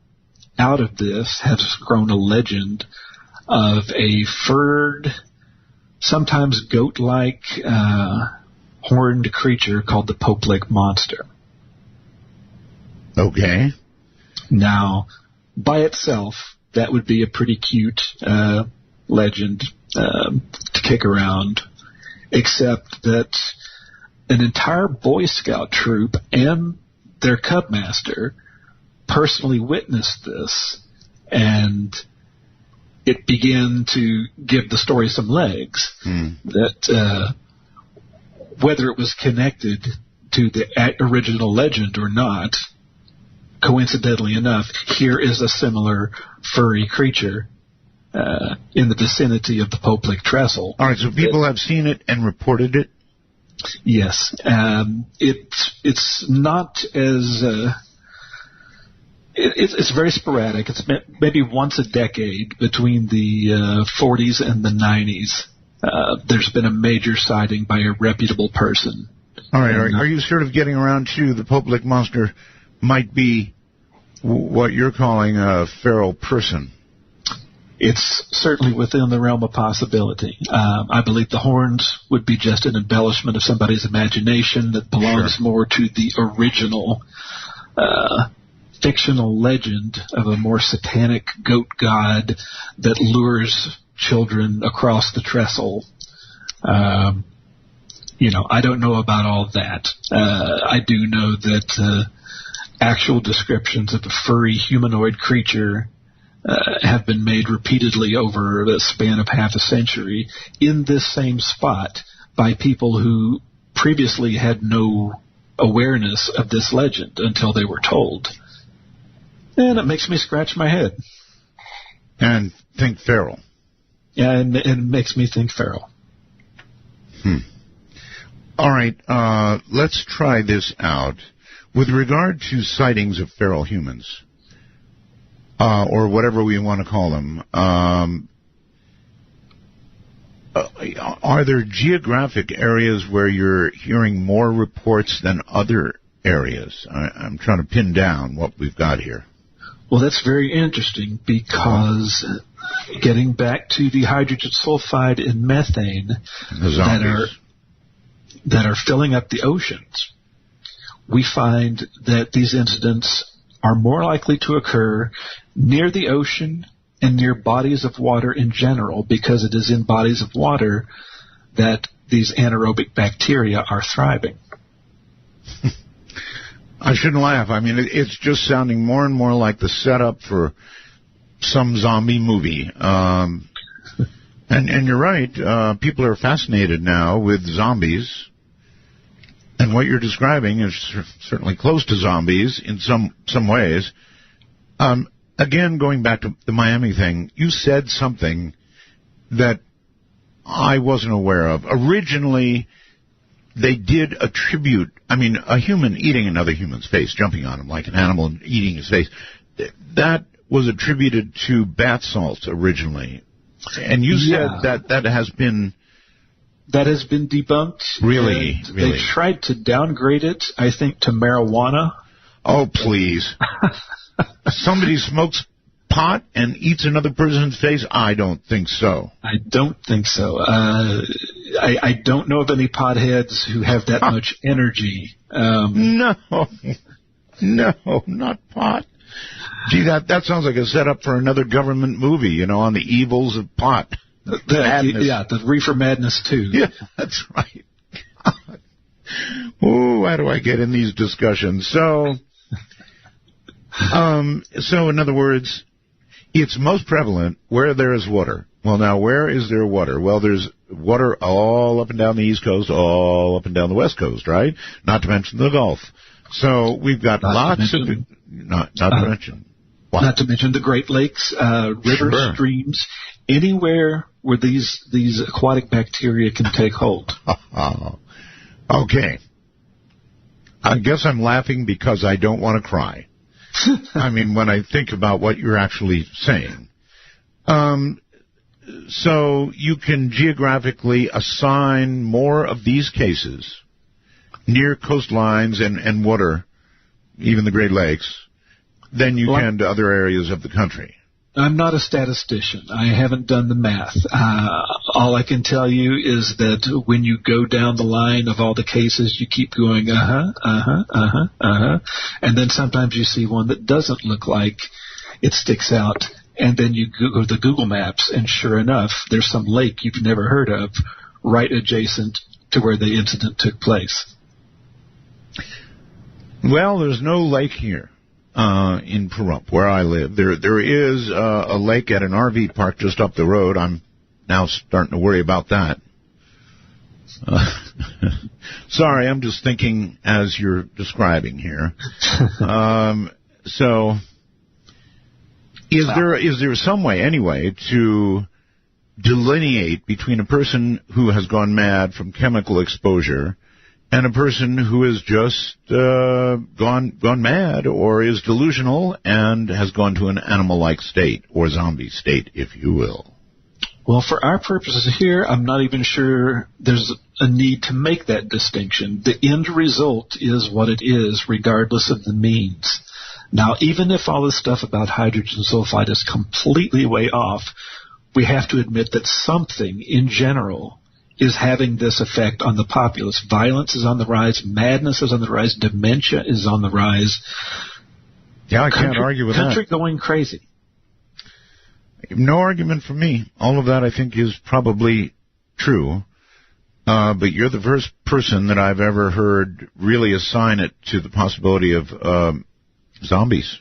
[SPEAKER 3] out of this has grown a legend of a furred, sometimes goat-like, horned creature called the Pope Lick monster.
[SPEAKER 2] Okay.
[SPEAKER 3] Now, by itself, that would be a pretty cute legend to kick around, except that an entire Boy Scout troop and their Cub Master personally witnessed this, and it began to give the story some legs. That whether it was connected to the original legend or not, coincidentally enough, here is a similar furry creature in the vicinity of the Pope Lick trestle.
[SPEAKER 2] All right, so people have seen it and reported it?
[SPEAKER 3] Yes. It's not as... It's very sporadic. It's maybe once a decade between the 40s and the 90s. There's been a major sighting by a reputable person.
[SPEAKER 2] All right. Are you sort of getting around to the Pope Lick monster might be what you're calling a feral person?
[SPEAKER 3] it's certainly within the realm of possibility. I believe the horns would be just an embellishment of somebody's imagination that belongs more to the original fictional legend of a more satanic goat god that lures children across the trestle. I don't know about all of that. I do know that actual descriptions of a furry humanoid creature have been made repeatedly over the span of half a century in this same spot by people who previously had no awareness of this legend until they were told. And it makes me scratch my head.
[SPEAKER 2] And think feral.
[SPEAKER 3] Yeah, and it makes me think feral.
[SPEAKER 2] All right, let's try this out. With regard to sightings of feral humans, or whatever we want to call them, are there geographic areas where you're hearing more reports than other areas? I'm trying to pin down what we've got here.
[SPEAKER 3] Well, that's very interesting because getting back to the hydrogen sulfide and methane that are filling up the oceans, we find that these incidents are more likely to occur near the ocean and near bodies of water in general, because it is in bodies of water that these anaerobic bacteria are thriving.
[SPEAKER 2] I shouldn't laugh. I mean, it's just sounding more and more like the setup for some zombie movie. And you're right. People are fascinated now with zombies. And what you're describing is certainly close to zombies in some ways. Again, going back to the Miami thing, you said something that I wasn't aware of. Originally, they did attribute, a human eating another human's face, jumping on him like an animal and eating his face, that was attributed to bath salts originally. And you said that has been...
[SPEAKER 3] That has been debunked.
[SPEAKER 2] Really?
[SPEAKER 3] They tried to downgrade it, I think, to marijuana.
[SPEAKER 2] Oh, please. Somebody smokes pot and eats another person's face? I don't think so.
[SPEAKER 3] I don't think so. I don't know of any potheads who have that much energy.
[SPEAKER 2] No, not pot. Gee, that sounds like a setup for another government movie, on the evils of pot.
[SPEAKER 3] The Reefer Madness 2.
[SPEAKER 2] Yeah, that's right. Oh, how do I get in these discussions? So in other words, it's most prevalent where there is water. Well, now, where is there water? Well, there's water all up and down the East Coast, all up and down the West Coast, right? Not to mention the Gulf. So we've got lots of... Not to mention... What?
[SPEAKER 3] Not to mention the Great Lakes, rivers, streams, anywhere where these aquatic bacteria can take hold.
[SPEAKER 2] Okay. I guess I'm laughing because I don't want to cry. When I think about what you're actually saying. So you can geographically assign more of these cases near coastlines and water, even the Great Lakes, than you can to other areas of the country.
[SPEAKER 3] I'm not a statistician. I haven't done the math. All I can tell you is that when you go down the line of all the cases, you keep going, and then sometimes you see one that doesn't look like it sticks out, and then you go to the Google Maps, and sure enough, there's some lake you've never heard of right adjacent to where the incident took place.
[SPEAKER 2] Well, there's no lake here. In Pahrump, where I live. There is a lake at an RV park just up the road. I'm now starting to worry about that. Sorry, I'm just thinking as you're describing here. So, is there some way, anyway, to delineate between a person who has gone mad from chemical exposure and a person who has just gone mad or is delusional and has gone to an animal-like state or zombie state, if you will?
[SPEAKER 3] Well, for our purposes here, I'm not even sure there's a need to make that distinction. The end result is what it is, regardless of the means. Now, even if all this stuff about hydrogen sulfide is completely way off, we have to admit that something in general is having this effect on the populace. Violence is on the rise, madness is on the rise, dementia is on the rise.
[SPEAKER 2] Yeah, I can't argue with that.
[SPEAKER 3] Country going crazy.
[SPEAKER 2] No argument from me. All of that, I think, is probably true. But you're the first person that I've ever heard really assign it to the possibility of zombies.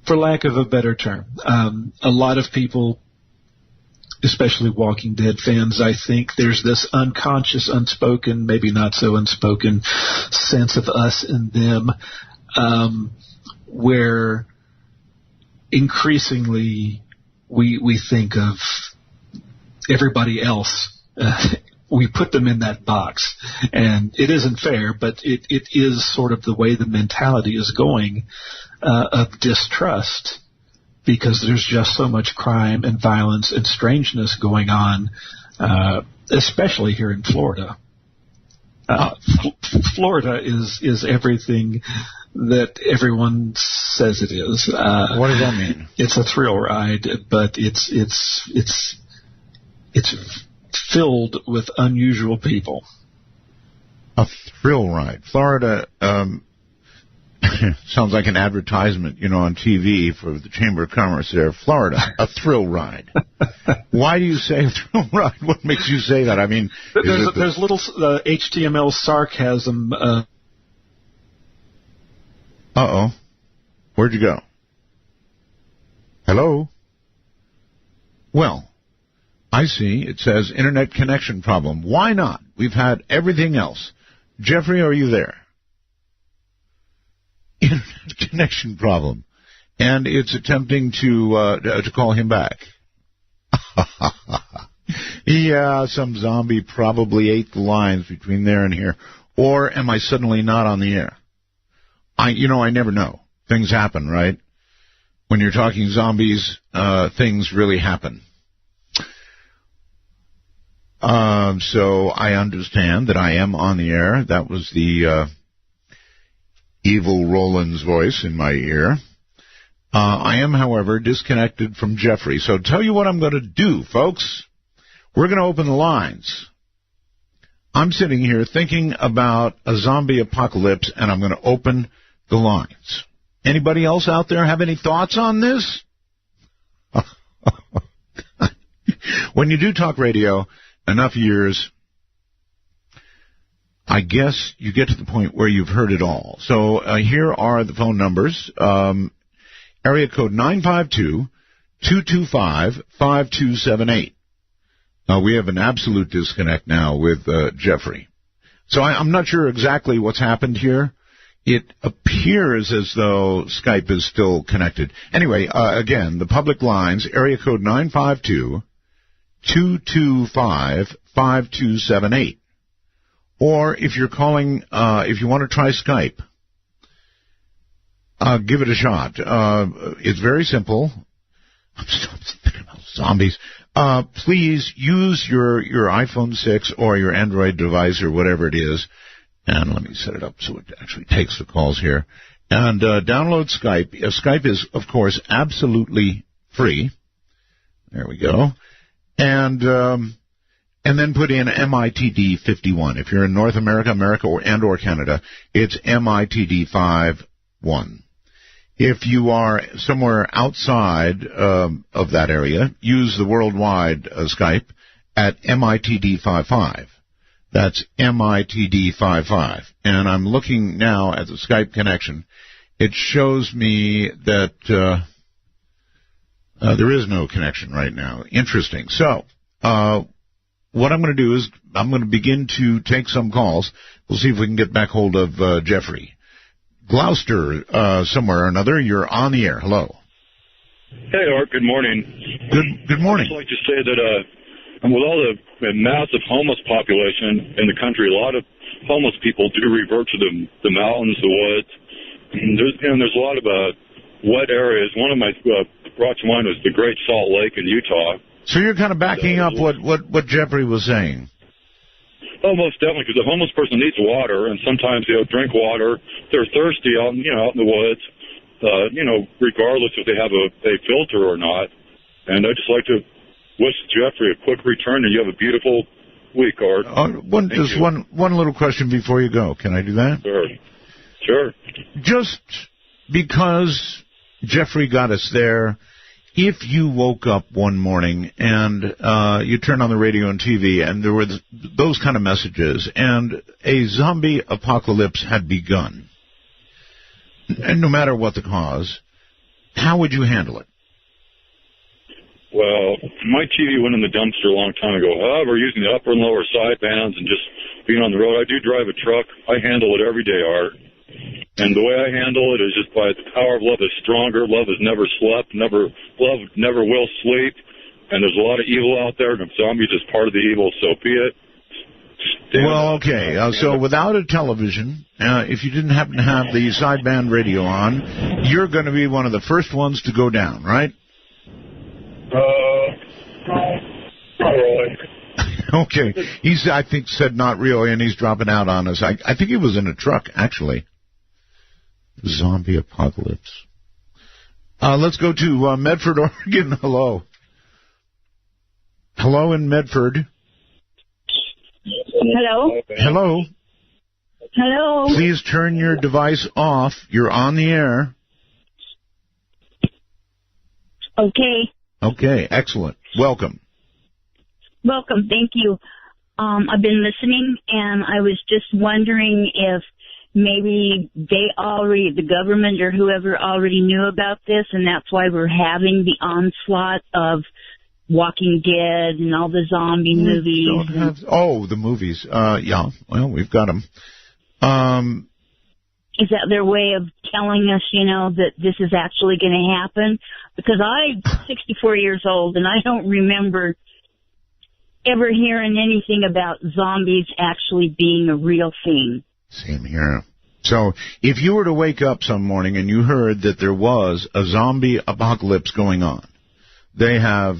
[SPEAKER 3] For lack of a better term. A lot of people, especially Walking Dead fans, I think there's this unconscious, unspoken, maybe not so unspoken sense of us and them, where increasingly we think of everybody else. We put them in that box, and it isn't fair, but it is sort of the way the mentality is going, of distrust, because there's just so much crime and violence and strangeness going on, especially here in Florida. Florida is everything that everyone says it is.
[SPEAKER 2] What does that mean?
[SPEAKER 3] It's a thrill ride, but it's filled with unusual people.
[SPEAKER 2] A thrill ride. Florida sounds like an advertisement, on TV for the Chamber of Commerce there. Florida, a thrill ride. Why do you say a thrill ride? What makes you say that? I mean,
[SPEAKER 3] there's little HTML sarcasm.
[SPEAKER 2] Uh-oh. Where'd you go? Hello? Well, I see. It says internet connection problem. Why not? We've had everything else. Jeffrey, are you there? Internet connection problem. And it's attempting to call him back. Yeah, some zombie probably ate the lines between there and here. Or am I suddenly not on the air? I never know. Things happen, right? When you're talking zombies, things really happen. So I understand that I am on the air. That was the evil Roland's voice in my ear. I am, however, disconnected from Jeffrey. So tell you what I'm going to do, folks. We're going to open the lines. I'm sitting here thinking about a zombie apocalypse, and I'm going to open the lines. Anybody else out there have any thoughts on this? When you do talk radio enough years, I guess you get to the point where you've heard it all. So here are the phone numbers. Area code 952-225-5278. We have an absolute disconnect now with Jeffrey. So I'm not sure exactly what's happened here. It appears as though Skype is still connected. Anyway, again, the public lines, area code 952-225-5278. Or if you're calling, if you want to try Skype, give it a shot. It's very simple. I'm still thinking about zombies. Please use your iPhone 6 or your Android device or whatever it is. And let me set it up so it actually takes the calls here. And download Skype. Skype is, of course, absolutely free. There we go. And then put in MITD 51. If you're in North America, or Canada, it's MITD 51. If you are somewhere outside of that area, use the worldwide Skype at MITD 55. That's MITD 55. And I'm looking now at the Skype connection. It shows me that there is no connection right now. Interesting. So, what I'm going to do is I'm going to begin to take some calls. We'll see if we can get back hold of Jeffrey. Gloucester, somewhere or another, you're on the air. Hello.
[SPEAKER 4] Hey, Art. Good morning.
[SPEAKER 2] Good morning.
[SPEAKER 4] I'd just like to say that with all the massive homeless population in the country, a lot of homeless people do revert to the mountains, the woods. And there's a lot of wet areas. One of my brought to mind was the Great Salt Lake in Utah.
[SPEAKER 2] So you're kind of backing up what Jeffrey was saying.
[SPEAKER 4] Oh, most definitely, because a homeless person needs water, and sometimes they'll drink water. They're thirsty out in the woods, regardless if they have a filter or not. And I'd just like to wish Jeffrey a quick return, and you have a beautiful week, Art.
[SPEAKER 2] One little question before you go. Can I do that?
[SPEAKER 4] Sure.
[SPEAKER 2] Just because Jeffrey got us there, if you woke up one morning and you turned on the radio and TV and there were those kind of messages and a zombie apocalypse had begun, and no matter what the cause, how would you handle it?
[SPEAKER 4] Well, my TV went in the dumpster a long time ago. However, using the upper and lower sidebands and just being on the road, I do drive a truck. I handle it every day, Art. And the way I handle it is just by the power of love is stronger. Love has never slept. Love never will sleep. And there's a lot of evil out there, and zombies is part of the evil, so be it.
[SPEAKER 2] Well, okay. So without a television, if you didn't happen to have the sideband radio on, you're going to be one of the first ones to go down, right?
[SPEAKER 4] Not really.
[SPEAKER 2] Okay. I think, said not really, and he's dropping out on us. I think he was in a truck, actually. Zombie apocalypse. Let's go to Medford, Oregon. Hello. Hello in Medford.
[SPEAKER 5] Hello?
[SPEAKER 2] Hello.
[SPEAKER 5] Hello?
[SPEAKER 2] Please turn your device off. You're on the air.
[SPEAKER 5] Okay.
[SPEAKER 2] Okay, excellent. Welcome.
[SPEAKER 5] Welcome. Thank you. I've been listening, and I was just wondering if maybe the government or whoever already knew about this, and that's why we're having the onslaught of Walking Dead and all the zombie movies.
[SPEAKER 2] The movies. Yeah, well, we've got them.
[SPEAKER 5] Is that their way of telling us, that this is actually going to happen? Because I'm 64 years old, and I don't remember ever hearing anything about zombies actually being a real thing.
[SPEAKER 2] Same here. So if you were to wake up some morning and you heard that there was a zombie apocalypse going on, they have,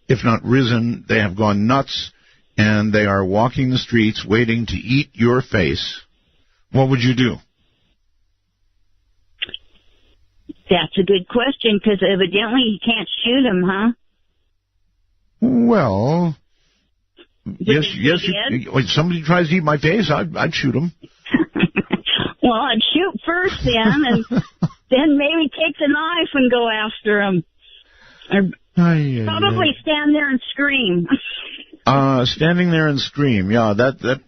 [SPEAKER 2] if not risen, they have gone nuts, and they are walking the streets waiting to eat your face, what would you do?
[SPEAKER 5] That's a good question, because evidently you can't shoot them, huh?
[SPEAKER 2] Well, yes. If somebody tries to eat my face, I'd shoot them.
[SPEAKER 5] Well, I'd shoot first then, and then maybe take the knife and go after them. Or probably stand there and scream.
[SPEAKER 2] Standing there and scream, yeah, that.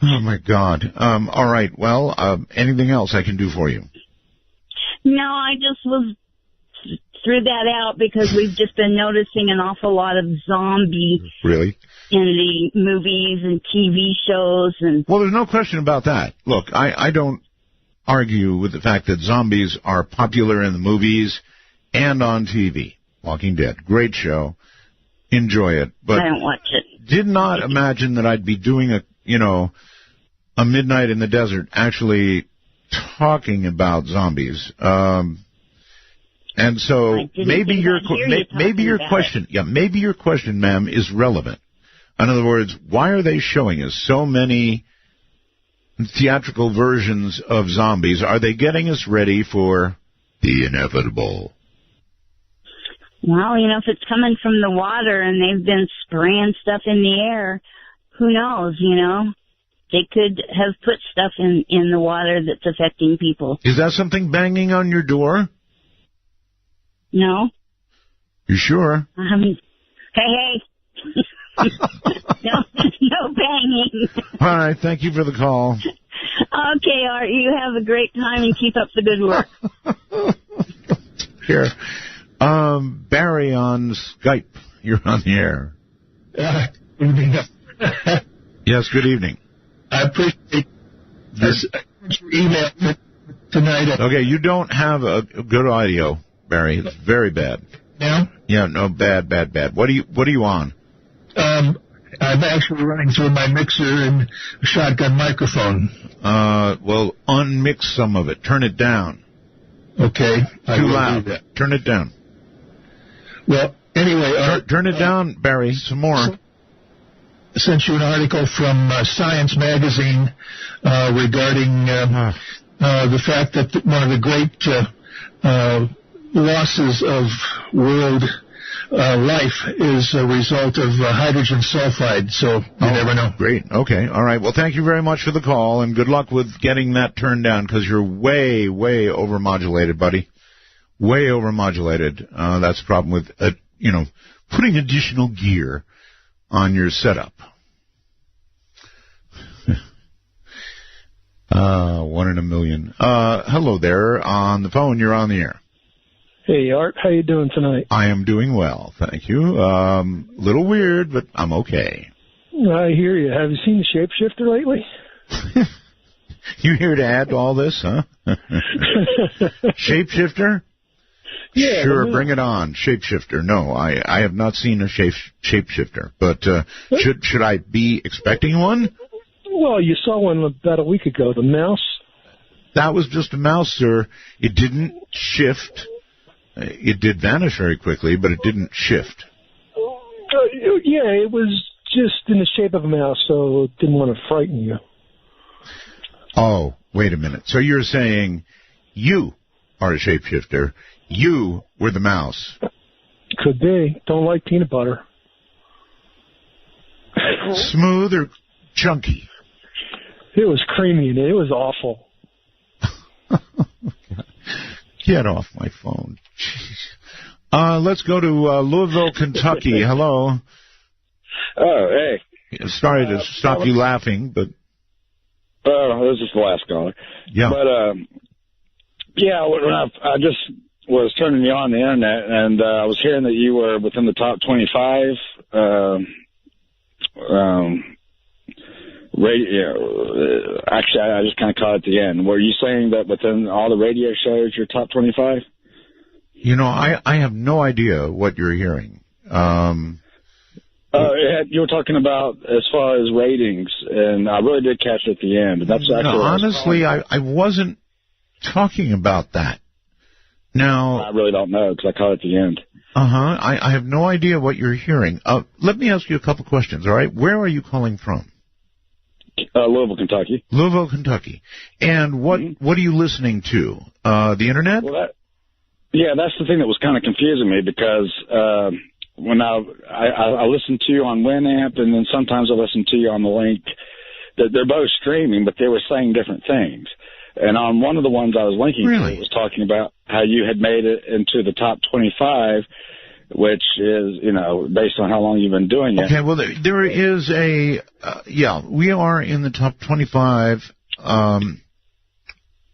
[SPEAKER 2] Oh, my God. All right, well, anything else I can do for you?
[SPEAKER 5] No, I just threw that out because we've just been noticing an awful lot of zombie
[SPEAKER 2] really
[SPEAKER 5] in the movies and TV shows.
[SPEAKER 2] Well, there's no question about that. Look, I don't argue with the fact that zombies are popular in the movies and on TV. Walking Dead, great show. Enjoy it. But
[SPEAKER 5] I don't watch it.
[SPEAKER 2] Did not imagine that I'd be doing a Midnight in the Desert actually talking about zombies. And so maybe your question, ma'am, is relevant. In other words, why are they showing us so many theatrical versions of zombies? Are they getting us ready for the inevitable?
[SPEAKER 5] Well, if it's coming from the water and they've been spraying stuff in the air, who knows, They could have put stuff in the water that's affecting people.
[SPEAKER 2] Is that something banging on your door?
[SPEAKER 5] No.
[SPEAKER 2] You sure?
[SPEAKER 5] Hey. No banging.
[SPEAKER 2] All right, thank you for the call.
[SPEAKER 5] Okay, Art, you have a great time and keep up the good work.
[SPEAKER 2] Here. Barry on Skype. You're on the air.
[SPEAKER 6] Good evening.
[SPEAKER 2] Yes, good evening.
[SPEAKER 6] I appreciate this email tonight.
[SPEAKER 2] Okay, you don't have a good audio, Barry. It's very bad.
[SPEAKER 6] Now?
[SPEAKER 2] Yeah, no, bad. What are you on?
[SPEAKER 6] I'm actually running through my mixer and a shotgun microphone.
[SPEAKER 2] Well, unmix some of it. Turn it down.
[SPEAKER 6] Okay.
[SPEAKER 2] Too loud. Turn it down.
[SPEAKER 6] Well, anyway.
[SPEAKER 2] Turn it down, Barry, some more.
[SPEAKER 6] sent you an article from Science magazine regarding the fact that one of the great losses of world life is a result of hydrogen sulfide, so you never know.
[SPEAKER 2] Great. Okay. All right. Well, thank you very much for the call, and good luck with getting that turned down, because you're way, way overmodulated, buddy. Way overmodulated. That's the problem with, putting additional gear on your setup. 1 in a million. Hello there on the phone. You're on the air.
[SPEAKER 7] Hey, Art. How you doing tonight?
[SPEAKER 2] I am doing well, thank you. Little weird, but I'm okay.
[SPEAKER 7] I hear you. Have you seen the Shapeshifter lately?
[SPEAKER 2] You here to add to all this, huh? Shapeshifter?
[SPEAKER 7] Yeah.
[SPEAKER 2] Sure, bring it on. Shapeshifter. No, I have not seen a shapeshifter, but should I be expecting one?
[SPEAKER 7] Well, you saw one about a week ago, the mouse.
[SPEAKER 2] That was just a mouse, sir. It didn't shift. It did vanish very quickly, but it didn't shift.
[SPEAKER 7] Yeah, it was just in the shape of a mouse, so it didn't want to frighten you.
[SPEAKER 2] Oh, wait a minute. So you're saying you are a shapeshifter. You were the mouse.
[SPEAKER 7] Could be. Don't like peanut butter.
[SPEAKER 2] Smooth or chunky?
[SPEAKER 7] It was creamy and it was awful.
[SPEAKER 2] Get off my phone. Let's go to Louisville, Kentucky. Hello.
[SPEAKER 8] Oh, hey.
[SPEAKER 2] Sorry to stop you laughing, but...
[SPEAKER 8] this is the last caller.
[SPEAKER 2] Yeah.
[SPEAKER 8] But, yeah, when I just was turning you on the internet, and I was hearing that you were within the top 25 radio. Actually, I just kind of caught it at the end. Were you saying that within all the radio shows, you're top 25?
[SPEAKER 2] I have no idea what you're hearing.
[SPEAKER 8] You were talking about as far as ratings, and I really did catch it at the end. That's actually
[SPEAKER 2] honestly, I wasn't talking about that. Now,
[SPEAKER 8] I really don't know because I caught it at the end.
[SPEAKER 2] I have no idea what you're hearing. Let me ask you a couple questions, all right? Where are you calling from?
[SPEAKER 8] Louisville, Kentucky.
[SPEAKER 2] Louisville, Kentucky. And what are you listening to? The internet?
[SPEAKER 8] Well, that's the thing that was kind of confusing me because when I listen to you on Winamp, and then sometimes I listen to you on the link. They're both streaming, but they were saying different things. And on one of the ones I was linking to, it was talking about how you had made it into the top 25, which is, based on how long you've been doing it.
[SPEAKER 2] Okay, well, there is we are in the top 25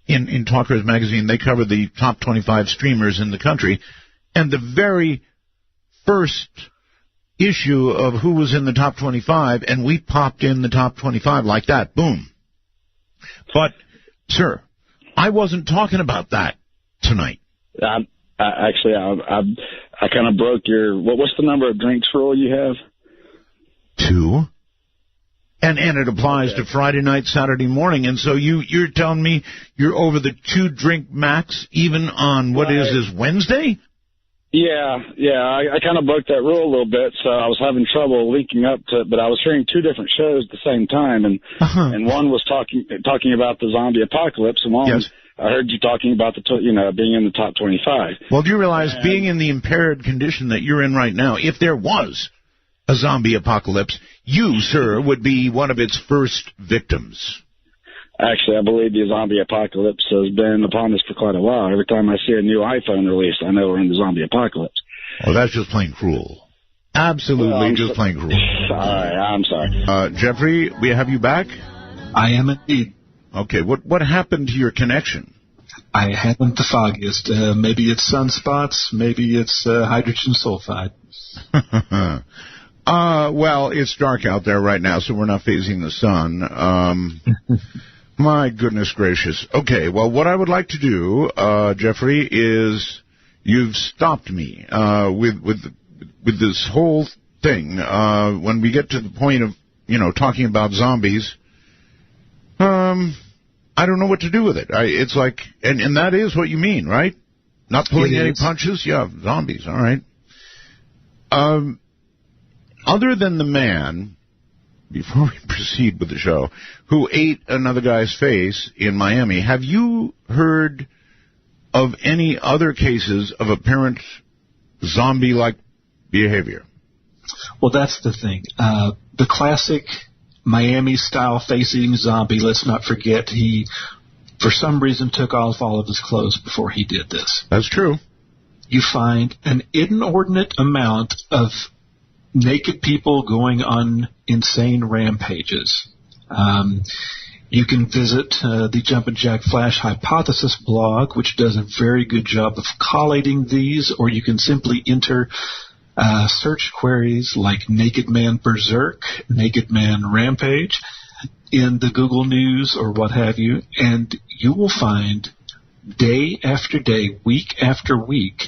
[SPEAKER 2] in Talkers Magazine. They cover the top 25 streamers in the country. And the very first issue of who was in the top 25, and we popped in the top 25 like that. Boom. But, sir, I wasn't talking about that tonight.
[SPEAKER 8] I kind of broke your... What's the number of drinks rule you have?
[SPEAKER 2] 2. And it applies to Friday night, Saturday morning. And so you're telling me you're over the 2-drink max even on what is Wednesday?
[SPEAKER 8] Yeah, I kind of broke that rule a little bit, so I was having trouble linking up to it, but I was hearing 2 different shows at the same time, and and one was talking about the zombie apocalypse, and one I heard you talking about being in the top 25.
[SPEAKER 2] Well, do you realize being in the impaired condition that you're in right now, if there was a zombie apocalypse, you, sir, would be one of its first victims?
[SPEAKER 8] Actually, I believe the zombie apocalypse has been upon us for quite a while. Every time I see a new iPhone released, I know we're in the zombie apocalypse.
[SPEAKER 2] Oh, that's just plain cruel. Absolutely just plain cruel.
[SPEAKER 8] Sorry, I'm sorry.
[SPEAKER 2] Jeffrey, we have you back?
[SPEAKER 3] I am indeed.
[SPEAKER 2] Okay, what happened to your connection?
[SPEAKER 3] I haven't the foggiest. Maybe it's sunspots, maybe it's hydrogen sulfide.
[SPEAKER 2] Well, it's dark out there right now, so we're not facing the sun. My goodness gracious. Okay, well, what I would like to do, Jeffrey, is you've stopped me with this whole thing. When we get to the point of, talking about zombies, I don't know what to do with it. It's like, and that is what you mean, right? Not pulling any punches? Yeah, zombies, all right. Other than the man before we proceed with the show, who ate another guy's face in Miami. Have you heard of any other cases of apparent zombie-like behavior?
[SPEAKER 3] Well, that's the thing. The classic Miami-style face-eating zombie, let's not forget, he, for some reason, took off all of his clothes before he did this.
[SPEAKER 2] That's true.
[SPEAKER 3] You find an inordinate amount of naked people going on insane rampages. You can visit the Jumpin' Jack Flash Hypothesis blog, which does a very good job of collating these, or you can simply enter search queries like Naked Man Berserk, Naked Man Rampage in the Google News or what have you, and you will find day after day, week after week,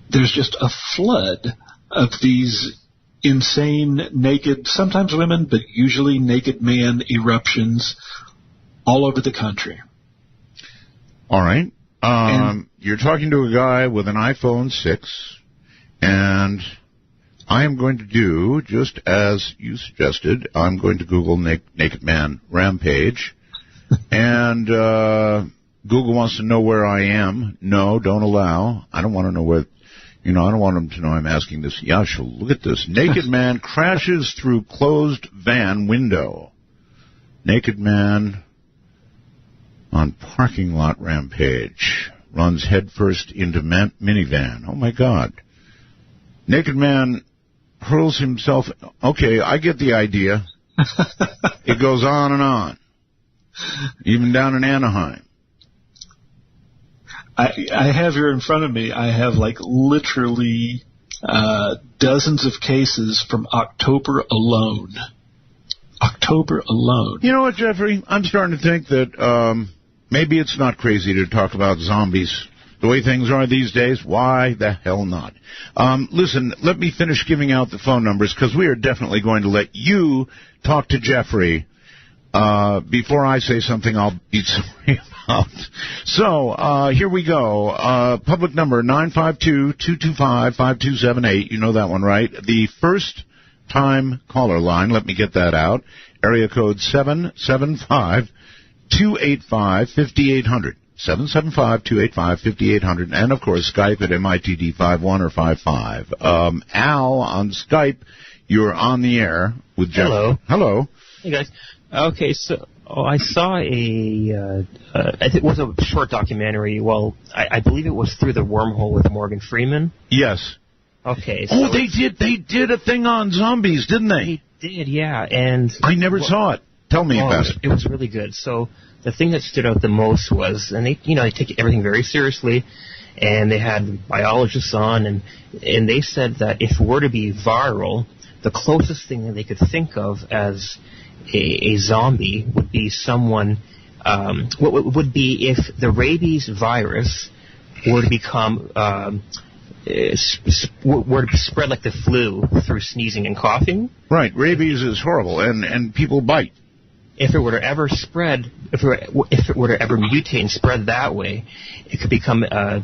[SPEAKER 3] there's just a flood of these insane, naked, sometimes women, but usually naked man eruptions all over the country.
[SPEAKER 2] All right. You're talking to a guy with an iPhone 6, and I am going to do, just as you suggested, I'm going to Google Naked Man Rampage, and Google wants to know where I am. No, don't allow. I don't want to know where... I don't want them to know I'm asking this. Yasha, look at this. Naked man crashes through closed van window. Naked man on parking lot rampage. Runs headfirst into minivan. Oh, my God. Naked man hurls himself. Okay, I get the idea. It goes on and on. Even down in Anaheim.
[SPEAKER 3] I have here in front of me, I have like literally dozens of cases from October alone. October alone.
[SPEAKER 2] You know what, Jeffrey? I'm starting to think that maybe it's not crazy to talk about zombies. The way things are these days, why the hell not? Listen, let me finish giving out the phone numbers, because we are definitely going to let you talk to Jeffrey before I say something I'll be sorry about. So, here we go. Public number, 952-225-5278. You know that one, right? The first-time caller line, let me get that out. Area code 775-285-5800. 775-285-5800. And, of course, Skype at MITD51 or 55. Al, on Skype, you're on the air with Jeff.
[SPEAKER 9] Hello.
[SPEAKER 2] Hello.
[SPEAKER 9] Hey, guys. Okay, so I saw it was a short documentary. Well, I believe it was Through the Wormhole with Morgan Freeman.
[SPEAKER 2] Yes.
[SPEAKER 9] Okay. So
[SPEAKER 2] they did a thing on zombies, didn't they?
[SPEAKER 9] They did, yeah. And
[SPEAKER 2] I never saw it. Tell me about it.
[SPEAKER 9] It was really good. So the thing that stood out the most was, and they take everything very seriously, and they had biologists on, and they said that if it were to be viral, the closest thing that they could think of as a zombie would be someone. What would be if the rabies virus were to become were to spread like the flu through sneezing and coughing?
[SPEAKER 2] Right, rabies is horrible, and people bite.
[SPEAKER 9] If it were to ever spread, if it were to ever mutate and spread that way, it could become a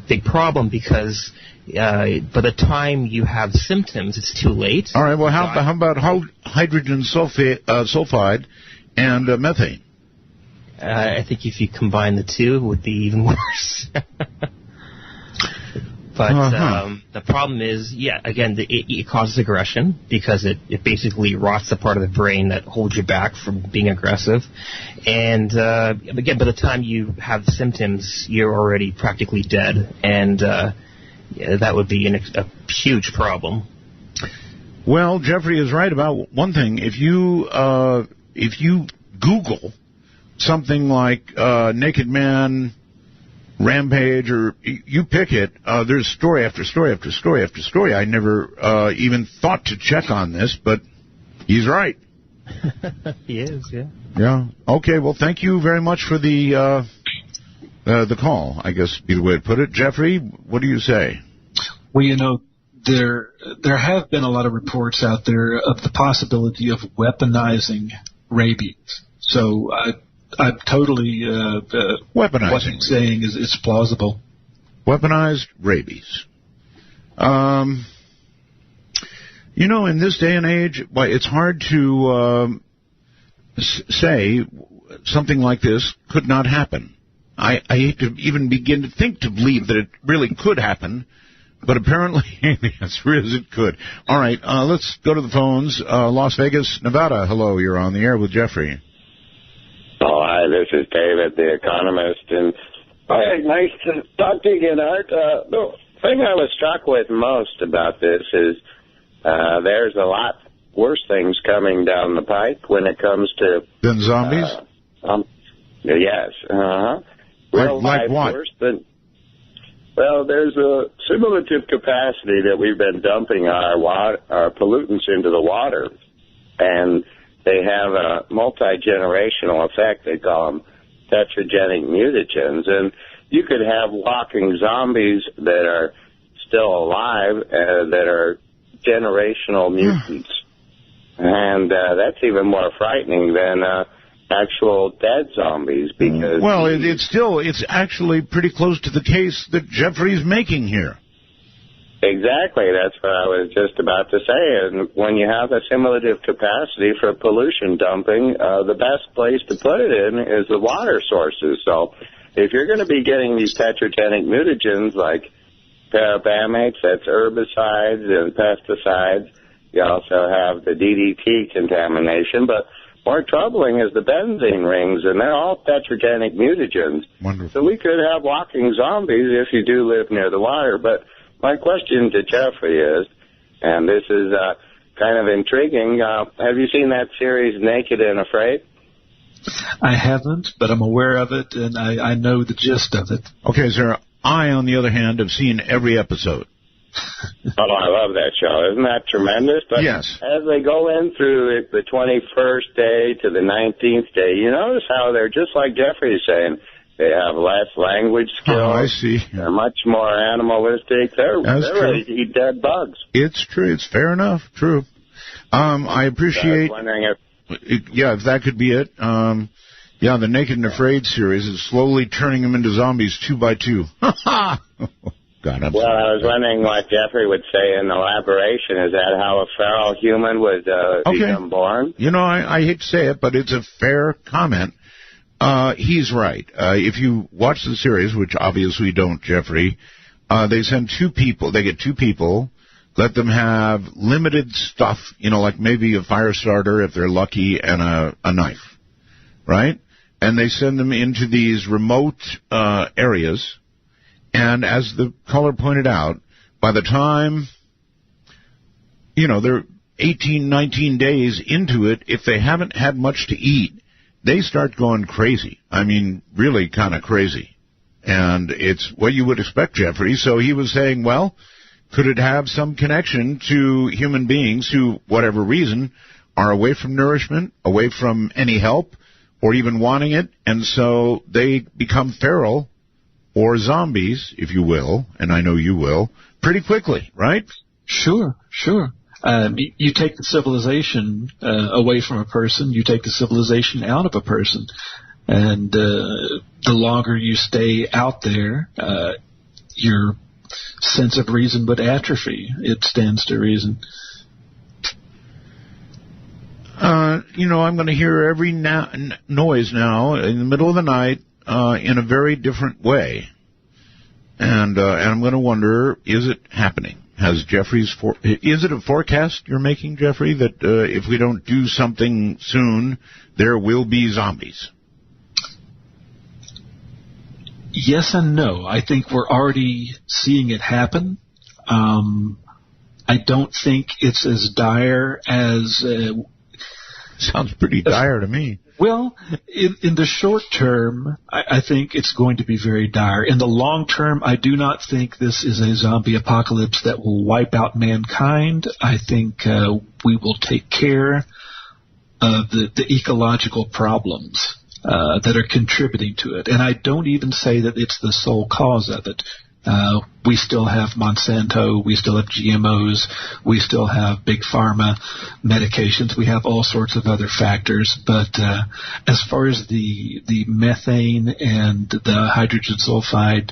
[SPEAKER 9] big problem, because by the time you have symptoms, it's too late.
[SPEAKER 2] All right. Well, how about hydrogen sulfide and methane?
[SPEAKER 9] I think if you combine the two, it would be even worse. But the problem is, again, it causes aggression, because it basically rots the part of the brain that holds you back from being aggressive. And again, by the time you have the symptoms, you're already practically dead, and that would be a huge problem.
[SPEAKER 2] Well, Jeffrey is right about one thing. If you Google something like Naked Man Rampage, or you pick it, there's story after story after story after story. I never even thought to check on this, but he's right.
[SPEAKER 9] He is, yeah.
[SPEAKER 2] Yeah. Okay, well, thank you very much for the call, I guess be the way to put it. Jeffrey, what do you say?
[SPEAKER 3] Well, there have been a lot of reports out there of the possibility of weaponizing rabies. So I'm totally
[SPEAKER 2] weaponizing.
[SPEAKER 3] What you're saying is it's plausible.
[SPEAKER 2] Weaponized rabies. You know, in this day and age, it's hard to say something like this could not happen. I hate to even begin to believe that it really could happen, but apparently the answer is it could. All right, let's go to the phones. Las Vegas, Nevada. Hello, you're on the air with Jeffrey.
[SPEAKER 10] Oh, hi, this is David, the economist, and nice to talk to you again, Art. The thing I was struck with most about this is there's a lot worse things coming down the pike when it comes to...
[SPEAKER 2] Than zombies?
[SPEAKER 10] Yes.
[SPEAKER 2] Like what?
[SPEAKER 10] Worse than... Well, there's a cumulative capacity that we've been dumping our pollutants into the water, and they have a multi-generational effect. They call them tetragenic mutagens, and you could have walking zombies that are still alive that are generational mutants, and that's even more frightening than actual dead zombies, because...
[SPEAKER 2] Well, it's actually pretty close to the case that Jeffrey's making here.
[SPEAKER 10] Exactly, that's what I was just about to say. And when you have a simulative capacity for pollution dumping, the best place to put it in is the water sources. So if you're going to be getting these tetragenic mutagens like parabamates, that's herbicides and pesticides, you also have the DDT contamination, but more troubling is the benzene rings, and they're all tetragenic mutagens.
[SPEAKER 2] Wonderful.
[SPEAKER 10] So we could have walking zombies if you do live near the water. But my question to Jeffrey is, and this is kind of intriguing, have you seen that series Naked and Afraid?
[SPEAKER 3] I haven't, but I'm aware of it, and I know the gist of it.
[SPEAKER 2] Okay, sir. I, on the other hand, have seen every episode.
[SPEAKER 10] Oh, I love that show. Isn't that tremendous? But
[SPEAKER 2] yes.
[SPEAKER 10] As they go in through the 21st day to the 19th day, you notice how they're just like Jeffrey is saying. They have less language skills.
[SPEAKER 2] Oh, I see.
[SPEAKER 10] They're much more animalistic. They're ready to eat dead bugs.
[SPEAKER 2] It's true. It's fair enough. True. I appreciate...
[SPEAKER 10] I was wondering
[SPEAKER 2] if that could be it. The Naked and Afraid series is slowly turning them into zombies 2 by 2. God, I
[SPEAKER 10] was wondering what Jeffrey would say in elaboration. Is that how a feral human would become born?
[SPEAKER 2] You know, I hate to say it, but it's a fair comment. He's right. If you watch the series, which obviously you don't, Jeffrey, they send 2 people. They get 2 people, let them have limited stuff, like maybe a fire starter if they're lucky and a knife, right? And they send them into these remote areas. And as the caller pointed out, by the time, they're 18, 19 days into it, if they haven't had much to eat, they start going crazy. I mean, really kind of crazy. And it's what you would expect, Jeffrey. So he was saying, well, could it have some connection to human beings who, whatever reason, are away from nourishment, away from any help, or even wanting it, and so they become feral or zombies, if you will, and I know you will, pretty quickly, right?
[SPEAKER 3] Sure. You take the civilization away from a person, you take the civilization out of a person, and the longer you stay out there, your sense of reason would atrophy. It stands to reason. I'm going to hear every noise now in the middle of the night in a very different way. And I'm going to wonder, is it happening? Is it a forecast you're making, Jeffrey, that if we don't do something soon, there will be zombies? Yes and no. I think we're already seeing it happen. I don't think it's as dire as...
[SPEAKER 2] Sounds pretty dire to me.
[SPEAKER 3] Well, in the short term, I think it's going to be very dire. In the long term, I do not think this is a zombie apocalypse that will wipe out mankind. I think we will take care of the ecological problems that are contributing to it. And I don't even say that it's the sole cause of it. We still have Monsanto, we still have GMOs, we still have big pharma medications, we have all sorts of other factors, but as far as the methane and the hydrogen sulfide,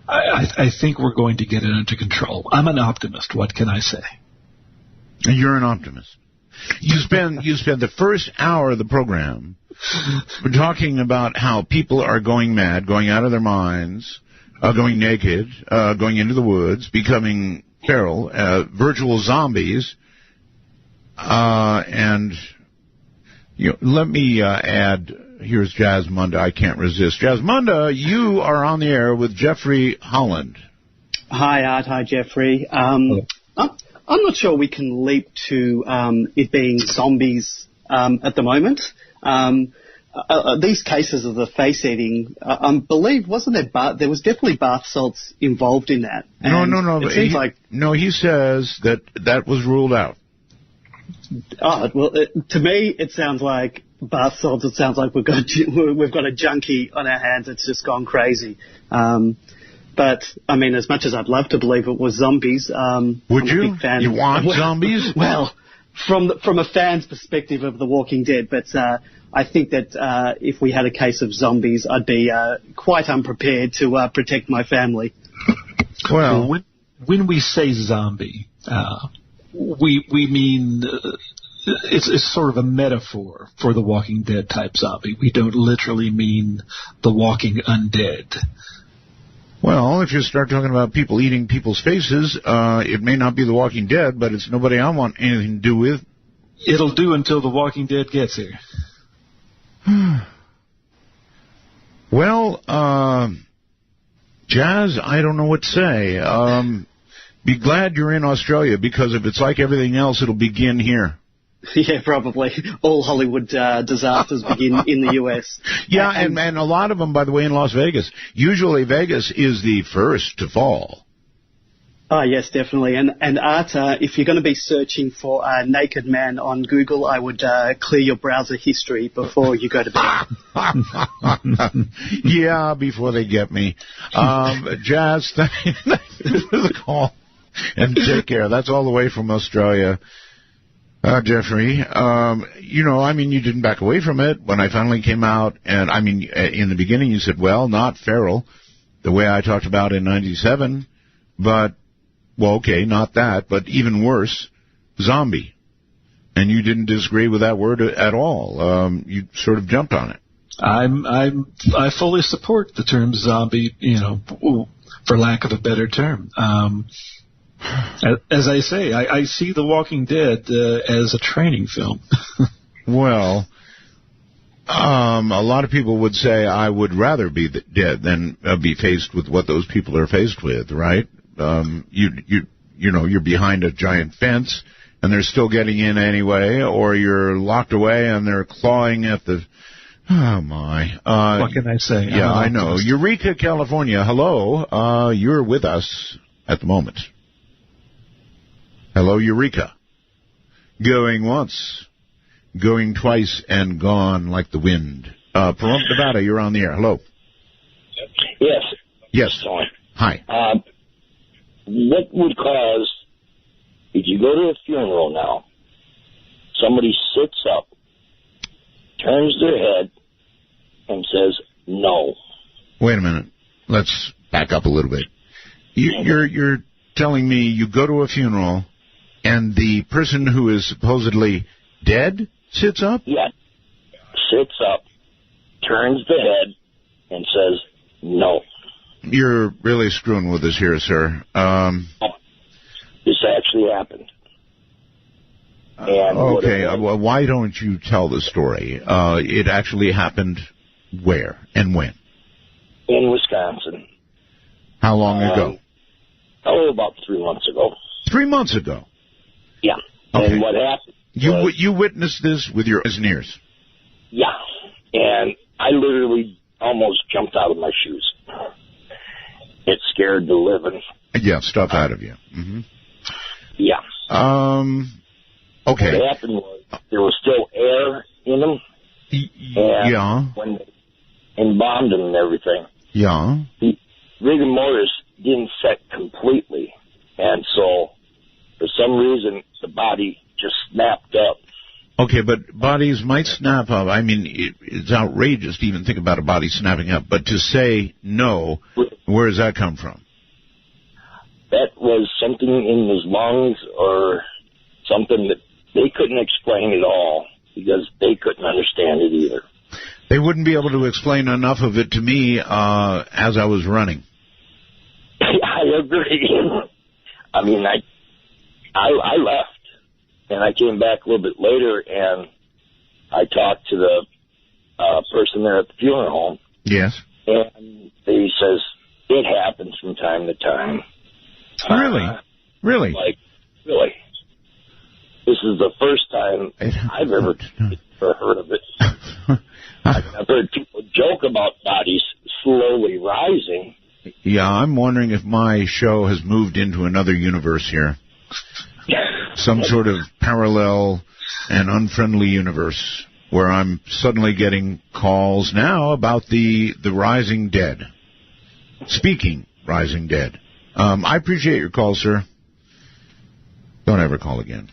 [SPEAKER 3] I think we're going to get it under control. I'm an optimist, what can I say?
[SPEAKER 2] You're an optimist. You spend the first hour of the program talking about how people are going mad, going out of their minds, going naked, going into the woods, becoming feral, virtual zombies, and let me add. Here's Jasmunda. I can't resist. Jasmunda, you are on the air with Jeffrey Holland.
[SPEAKER 11] Hi, Art. Hi, Jeffrey. I'm not sure we can leap to it being zombies at the moment. These cases of the face eating, I believe, wasn't there? There was definitely bath salts involved in that.
[SPEAKER 2] No.
[SPEAKER 11] It seems
[SPEAKER 2] he says that was ruled out.
[SPEAKER 11] Oh well, to me, it sounds like bath salts. It sounds like we've got a junkie on our hands that's just gone crazy. But I mean, as much as I'd love to believe it was zombies,
[SPEAKER 2] would
[SPEAKER 11] I'm
[SPEAKER 2] you?
[SPEAKER 11] A big fan.
[SPEAKER 2] You want zombies?
[SPEAKER 11] Well, from a fan's perspective of The Walking Dead, but I think that if we had a case of zombies, I'd be quite unprepared to protect my family.
[SPEAKER 3] Well, when we say zombie, we mean it's sort of a metaphor for the Walking Dead type zombie. We don't literally mean the walking undead.
[SPEAKER 2] Well, if you start talking about people eating people's faces, it may not be the Walking Dead, but it's nobody I want anything to do with.
[SPEAKER 3] It'll do until the Walking Dead gets here.
[SPEAKER 2] Well, Jazz, I don't know what to say. Be glad you're in Australia, because if it's like everything else, it'll begin here.
[SPEAKER 11] Yeah, probably. All Hollywood disasters begin in the U.S.
[SPEAKER 2] Yeah, and a lot of them, by the way, in Las Vegas. Usually Vegas is the first to fall.
[SPEAKER 11] Oh, yes, definitely. And Art, if you're going to be searching for a naked man on Google, I would clear your browser history before you go to bed.
[SPEAKER 2] Yeah, before they get me. Jazz, thanks for the call. And take care. That's all the way from Australia. Jeffrey, you didn't back away from it when I finally came out. And, in the beginning you said, well, not feral, the way I talked about in 97. But, well, okay, not that, but even worse, zombie. And you didn't disagree with that word at all. You sort of jumped on it.
[SPEAKER 3] I fully support the term zombie, for lack of a better term. As I say, I see The Walking Dead as a training film.
[SPEAKER 2] Well, a lot of people would say I would rather be dead than be faced with what those people are faced with, right? You're behind a giant fence and they're still getting in anyway, or you're locked away and they're clawing at the... Oh, my.
[SPEAKER 3] What can I say?
[SPEAKER 2] Yeah, I know. Eureka, California. Hello. You're with us at the moment. Hello, Eureka. Going once, going twice, and gone like the wind. Pahrump, Nevada, you're on the air. Hello.
[SPEAKER 12] Yes.
[SPEAKER 2] Yes.
[SPEAKER 12] Sorry.
[SPEAKER 2] Hi.
[SPEAKER 12] What would cause, if you go to a funeral now, somebody sits up, turns their head, and says no?
[SPEAKER 2] Wait a minute. Let's back up a little bit. You're telling me you go to a funeral and the person who is supposedly dead sits up?
[SPEAKER 12] Yeah. Sits up, turns the head, and says no.
[SPEAKER 2] You're really screwing with us here, sir.
[SPEAKER 12] This actually happened. And
[SPEAKER 2] okay, well, why don't you tell the story? It actually happened where and when?
[SPEAKER 12] In Wisconsin.
[SPEAKER 2] How long ago?
[SPEAKER 12] About 3 months ago.
[SPEAKER 2] 3 months ago?
[SPEAKER 12] Yeah.
[SPEAKER 2] Okay.
[SPEAKER 12] And what happened was,
[SPEAKER 2] you witnessed this with your eyes and ears?
[SPEAKER 12] Yeah. And I literally almost jumped out of my shoes. It scared the living.
[SPEAKER 2] Yeah, stuff out of you. Mm-hmm.
[SPEAKER 12] Yeah.
[SPEAKER 2] Okay.
[SPEAKER 12] What happened was there was still air in them. And
[SPEAKER 2] yeah.
[SPEAKER 12] When they embalmed them and everything.
[SPEAKER 2] Yeah.
[SPEAKER 12] The rigor mortis didn't set completely. And so, for some reason, the body just snapped up.
[SPEAKER 2] Okay, but bodies might snap up. I mean, it's outrageous to even think about a body snapping up. But to say no, where does that come from?
[SPEAKER 12] That was something in his lungs or something that they couldn't explain at all because they couldn't understand it either.
[SPEAKER 2] They wouldn't be able to explain enough of it to me as I was running.
[SPEAKER 12] I agree. I mean, I left, and I came back a little bit later, and I talked to the person there at the funeral home.
[SPEAKER 2] Yes.
[SPEAKER 12] And he says, it happens from time to time.
[SPEAKER 2] Really? Really?
[SPEAKER 12] Like, really. This is the first time I've ever heard of it. I've heard people joke about bodies slowly rising.
[SPEAKER 2] Yeah, I'm wondering if my show has moved into another universe here. Some sort of parallel and unfriendly universe where I'm suddenly getting calls now about the rising dead. Speaking rising dead. I appreciate your call, sir. Don't ever call again.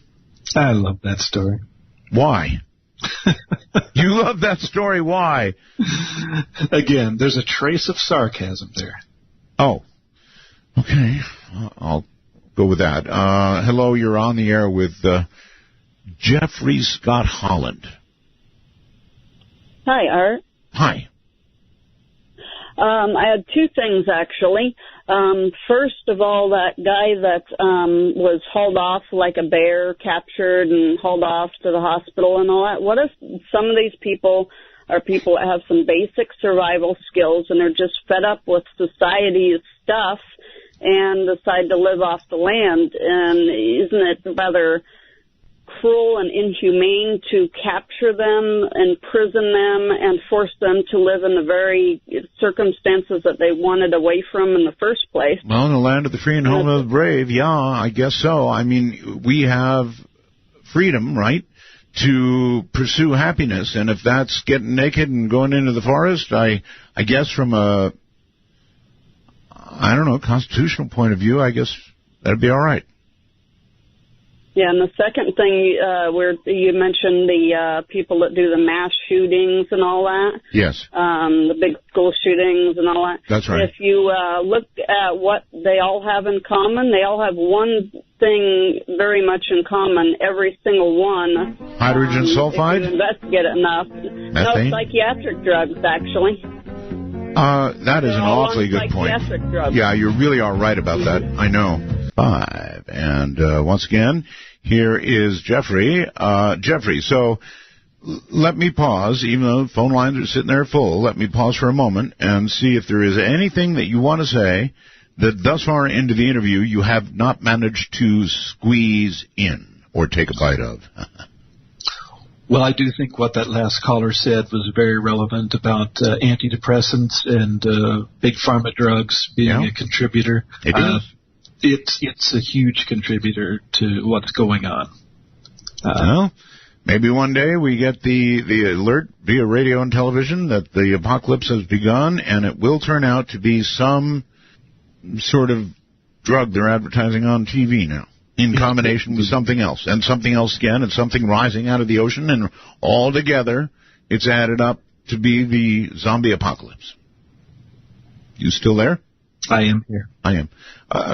[SPEAKER 3] I love that story.
[SPEAKER 2] Why? You love that story. Why?
[SPEAKER 3] Again, there's a trace of sarcasm there.
[SPEAKER 2] Oh, okay. I'll go with that. Hello, you're on the air with Jeffrey Scott Holland.
[SPEAKER 13] Hi, Art.
[SPEAKER 2] Hi.
[SPEAKER 13] I had two things, actually. First of all, that guy that was hauled off like a bear, captured and hauled off to the hospital and all that, what if some of these people are people that have some basic survival skills and are just fed up with society's stuff and decide to live off the land? And isn't it rather cruel and inhumane to capture them, imprison them, and force them to live in the very circumstances that they wanted away from in the first place?
[SPEAKER 2] Well, in the land of the free and home of the brave, yeah, I guess so. I mean, we have freedom, right, to pursue happiness, and if that's getting naked and going into the forest, I guess from a, I don't know, constitutional point of view, I guess that'd be all right.
[SPEAKER 13] Yeah, and the second thing, where you mentioned the people that do the mass shootings and all that.
[SPEAKER 2] Yes.
[SPEAKER 13] The big school shootings and all that.
[SPEAKER 2] That's right.
[SPEAKER 13] If you look at what they all have in common, they all have one thing very much in common, every single one.
[SPEAKER 2] Hydrogen sulfide?
[SPEAKER 13] If you investigate it enough.
[SPEAKER 2] Methane?
[SPEAKER 13] No, psychiatric drugs, actually.
[SPEAKER 2] That is an awfully good point.
[SPEAKER 13] Drugs.
[SPEAKER 2] Yeah, you really are right about that. I know. 5. And once again, here is Jeffrey. Jeffrey, so let me pause, even though phone lines are sitting there full, let me pause for a moment and see if there is anything that you want to say that thus far into the interview you have not managed to squeeze in or take a bite of.
[SPEAKER 3] Well, I do think what that last caller said was very relevant about antidepressants and big pharma drugs being a contributor.
[SPEAKER 2] It is.
[SPEAKER 3] It's a huge contributor to what's going on.
[SPEAKER 2] Well, maybe one day we get the alert via radio and television that the apocalypse has begun, and it will turn out to be some sort of drug they're advertising on TV now, in combination with something else, and something else again, and something rising out of the ocean, and all together it's added up to be the zombie apocalypse. You still there?
[SPEAKER 3] I am here.
[SPEAKER 2] I am.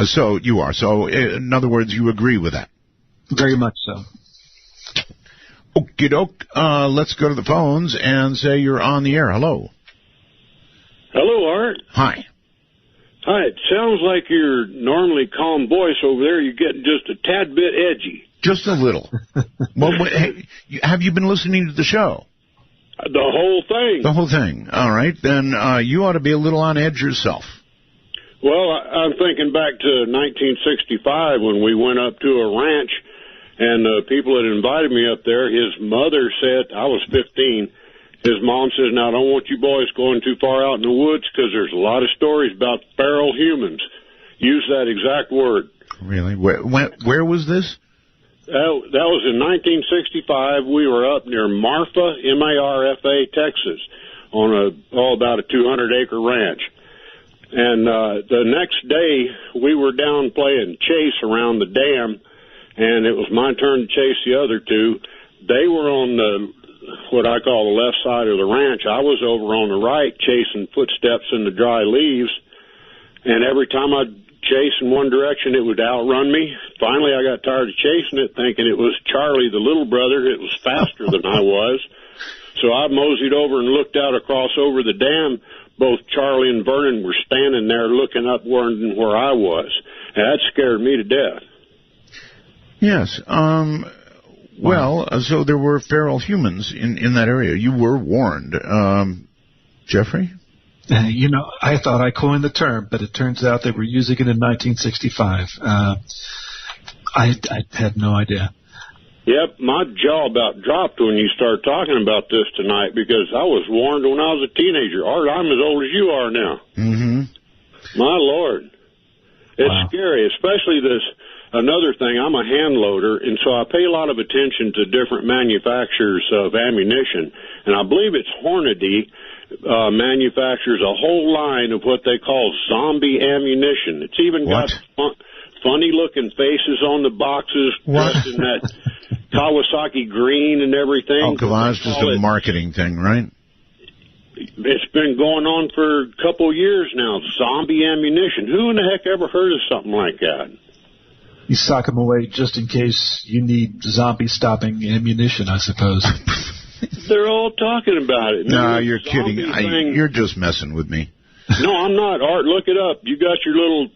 [SPEAKER 2] So you are. So in other words, you agree with that?
[SPEAKER 3] Very much so.
[SPEAKER 2] Okie doke. Let's go to the phones and say you're on the air. Hello.
[SPEAKER 14] Hello, Art.
[SPEAKER 2] Hi.
[SPEAKER 14] Hi. It sounds like your normally calm voice over there, you're getting just a tad bit edgy.
[SPEAKER 2] Just a little. Well, hey, have you been listening to the show?
[SPEAKER 14] The whole thing.
[SPEAKER 2] The whole thing. All right. Then you ought to be a little on edge yourself.
[SPEAKER 14] Well, I'm thinking back to 1965 when we went up to a ranch, and the people that invited me up there, his mother said, I was 15, his mom says, now, I don't want you boys going too far out in the woods because there's a lot of stories about feral humans. Use that exact word.
[SPEAKER 2] Really? Where was this?
[SPEAKER 14] That was in 1965. We were up near Marfa, M-A-R-F-A, Texas, on about a 200-acre ranch. And the next day, we were down playing chase around the dam, and it was my turn to chase the other two. They were on what I call the left side of the ranch. I was over on the right chasing footsteps in the dry leaves, and every time I'd chase in one direction, it would outrun me. Finally, I got tired of chasing it, thinking it was Charlie, the little brother. It was faster than I was. So I moseyed over and looked out across over the dam. Both Charlie and Vernon were standing there looking up where I was. And that scared me to death.
[SPEAKER 2] Yes. Well, so there were feral humans in that area. You were warned. Jeffrey?
[SPEAKER 3] I thought I coined the term, but it turns out they were using it in 1965. I had no idea.
[SPEAKER 14] Yep, my jaw about dropped when you started talking about this tonight because I was warned when I was a teenager. Art, I'm as old as you are now.
[SPEAKER 2] Mm-hmm.
[SPEAKER 14] My Lord. It's scary, especially this. Another thing, I'm a hand loader, and so I pay a lot of attention to different manufacturers of ammunition. And I believe it's Hornady manufactures a whole line of what they call zombie ammunition. It's even got funny-looking faces on the boxes dressed in that Kawasaki green and everything.
[SPEAKER 2] Oh, come on, it's just a marketing thing, right?
[SPEAKER 14] It's been going on for a couple years now, zombie ammunition. Who in the heck ever heard of something like that?
[SPEAKER 3] You sock them away just in case you need zombie-stopping ammunition, I suppose.
[SPEAKER 14] They're all talking about it.
[SPEAKER 2] No, you're kidding. You're just messing with me.
[SPEAKER 14] No, I'm not. Art, look it up. You got your little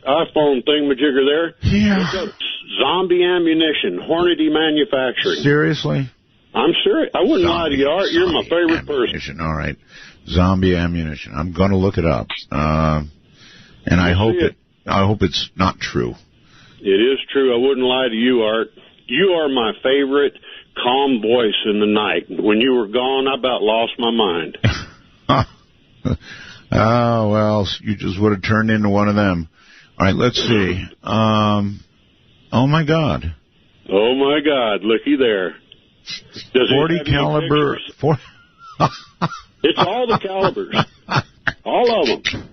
[SPEAKER 14] iPhone thingamajigger there?
[SPEAKER 2] Yeah.
[SPEAKER 14] Look up zombie ammunition, Hornady Manufacturing.
[SPEAKER 2] Seriously?
[SPEAKER 14] I'm serious. I wouldn't lie to you, Art. You're my favorite person.
[SPEAKER 2] All right. Zombie ammunition. I'm going to look it up. And I hope it's not true.
[SPEAKER 14] It is true. I wouldn't lie to you, Art. You are my favorite calm voice in the night. When you were gone, I about lost my mind.
[SPEAKER 2] Oh, well, you just would have turned into one of them. All right, let's see. Oh, my God.
[SPEAKER 14] Oh, my God. Looky there.
[SPEAKER 2] 40 caliber.
[SPEAKER 14] It's all the calibers. All of them.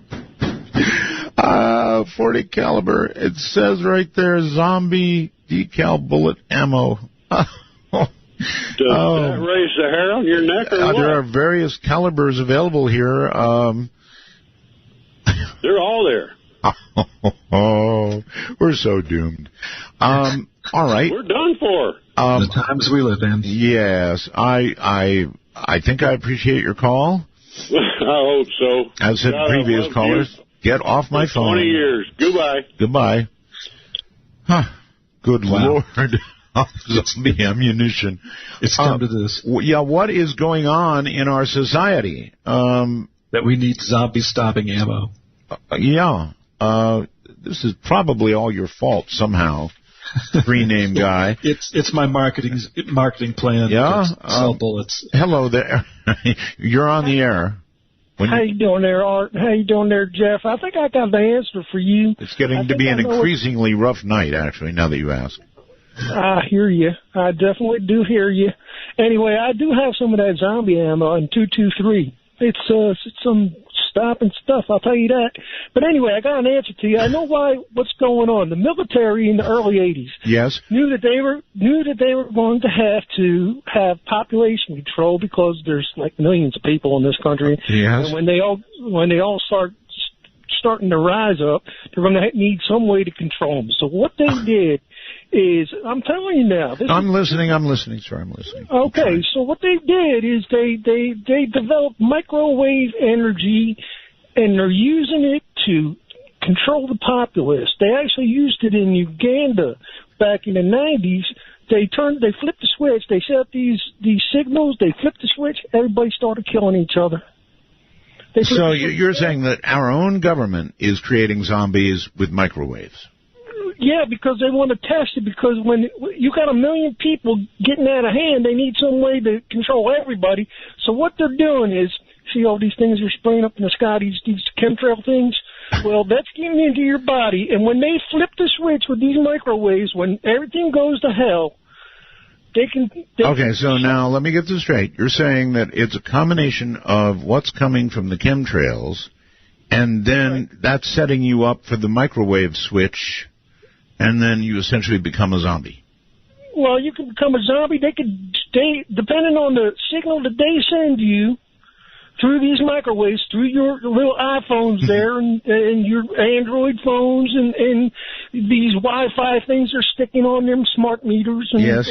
[SPEAKER 2] 40 caliber. It says right there, zombie decal bullet ammo.
[SPEAKER 14] Does that raise the hair on your neck or what?
[SPEAKER 2] There are various calibers available here.
[SPEAKER 14] They're all there.
[SPEAKER 2] Oh, we're so doomed. All right.
[SPEAKER 14] We're done for.
[SPEAKER 3] The times we live in.
[SPEAKER 2] Yes. I think I appreciate your call.
[SPEAKER 14] I hope so.
[SPEAKER 2] As said previous callers, get off my phone.
[SPEAKER 14] 20 years. Goodbye.
[SPEAKER 2] Goodbye. Huh. Good Lord. Zombie ammunition.
[SPEAKER 3] It's come to this.
[SPEAKER 2] Yeah, what is going on in our society?
[SPEAKER 3] That we need zombie-stopping ammo.
[SPEAKER 2] Yeah. This is probably all your fault somehow. Green-name guy.
[SPEAKER 3] It's my marketing plan.
[SPEAKER 2] Yeah?
[SPEAKER 3] Sell bullets.
[SPEAKER 2] Hello there. You're on the air.
[SPEAKER 7] How you doing there, Art? How you doing there, Jeff? I think I got the answer for you.
[SPEAKER 2] It's getting to be an increasingly rough night, actually, now that you ask.
[SPEAKER 7] I hear you. I definitely do hear you. Anyway, I do have some of that zombie ammo in 223. It's some stopping stuff, I'll tell you that. But anyway, I got an answer to you. I know what's going on. The military in the early 80s knew that they were going to have population control because there's like millions of people in this country.
[SPEAKER 2] Yes.
[SPEAKER 7] And when they all starting to rise up, they're going to need some way to control them. So what they did is, I'm telling you now.
[SPEAKER 2] I'm listening, sir. I'm listening.
[SPEAKER 7] Okay, so what they did is they developed microwave energy, and they're using it to control the populace. They actually used it in Uganda back in the 90s. They flipped the switch. They set up these signals. They flipped the switch. Everybody started killing each other.
[SPEAKER 2] So you're saying that our own government is creating zombies with microwaves?
[SPEAKER 7] Yeah, because they want to test it, because when you got 1 million people getting out of hand, they need some way to control everybody. So what they're doing is, see all these things are spraying up in the sky, these chemtrail things? Well, that's getting into your body, and when they flip the switch with these microwaves, when everything goes to hell,
[SPEAKER 2] Okay, so now let me get this straight. You're saying that it's a combination of what's coming from the chemtrails, and then that's setting you up for the microwave switch, and then you essentially become a zombie.
[SPEAKER 7] Well, you can become a zombie. They could stay, depending on the signal that they send you, through these microwaves, through your little iPhones there and your Android phones and these Wi-Fi things are sticking on them smart meters. And,
[SPEAKER 2] yes.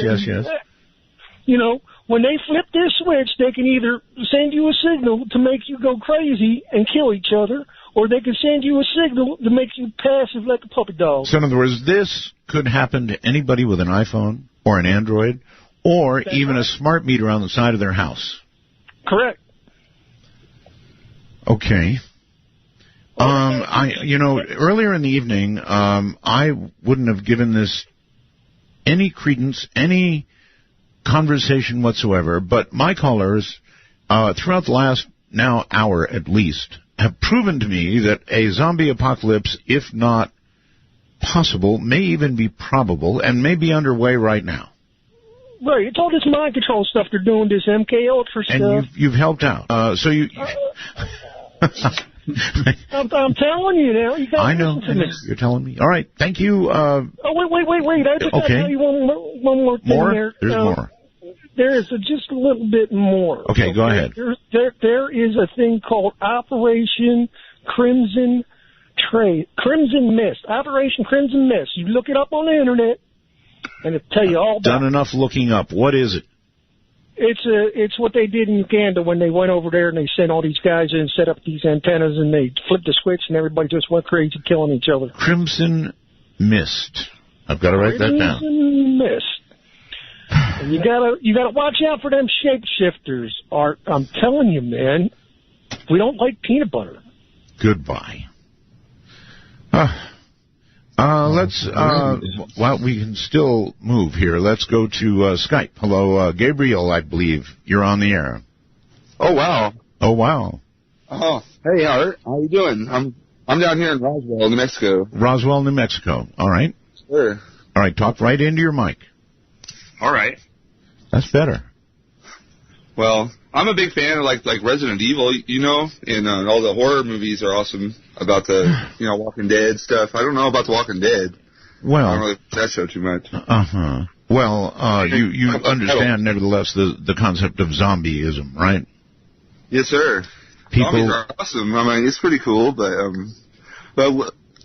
[SPEAKER 7] You know, when they flip this switch, they can either send you a signal to make you go crazy and kill each other, or they can send you a signal to make you passive like a puppy dog.
[SPEAKER 2] So in other words, this could happen to anybody with an iPhone or an Android or even a smart meter on the side of their house.
[SPEAKER 7] Correct.
[SPEAKER 2] Okay. Earlier in the evening, I wouldn't have given this any credence, any conversation whatsoever, but my callers, throughout the last now hour at least, have proven to me that a zombie apocalypse, if not possible, may even be probable and may be underway right now.
[SPEAKER 7] Right, it's all this mind control stuff they're doing, this MK Ultra stuff.
[SPEAKER 2] And you've helped out. I'm
[SPEAKER 7] telling you now. You gotta
[SPEAKER 2] I know.
[SPEAKER 7] listen to me.
[SPEAKER 2] You're telling me. All right. Thank you.
[SPEAKER 7] Wait. I just got to tell you one more thing there.
[SPEAKER 2] There's more.
[SPEAKER 7] There is just a little bit more.
[SPEAKER 2] Okay, go ahead.
[SPEAKER 7] There is a thing called Operation Crimson Mist. Operation Crimson Mist. You look it up on the internet, and it'll tell you all about it.
[SPEAKER 2] Done enough looking up. What is it?
[SPEAKER 7] It's what they did in Uganda when they went over there and they sent all these guys in and set up these antennas and they flipped the switch and everybody just went crazy killing each other.
[SPEAKER 2] Crimson Mist. I've got to write that down.
[SPEAKER 7] Crimson Mist. And you gotta watch out for them shapeshifters, Art. I'm telling you, man. We don't like peanut butter.
[SPEAKER 2] Goodbye. We can still move here. Let's go to Skype. Hello, Gabriel, I believe. You're on the air.
[SPEAKER 15] Oh, wow.
[SPEAKER 2] Oh,
[SPEAKER 15] hey, Art. How you doing? I'm down here in Roswell, New Mexico.
[SPEAKER 2] Roswell, New Mexico. All right.
[SPEAKER 15] Sure.
[SPEAKER 2] All right, talk right into your mic.
[SPEAKER 15] All right.
[SPEAKER 2] That's better.
[SPEAKER 15] Well, I'm a big fan of like Resident Evil, and all the horror movies are awesome about the, Walking Dead stuff. I don't know about The Walking Dead.
[SPEAKER 2] Well,
[SPEAKER 15] I don't really like that show too much.
[SPEAKER 2] Well, you understand, nevertheless, the concept of zombieism, right?
[SPEAKER 15] Yes, sir. Zombies are awesome. I mean, it's pretty cool, but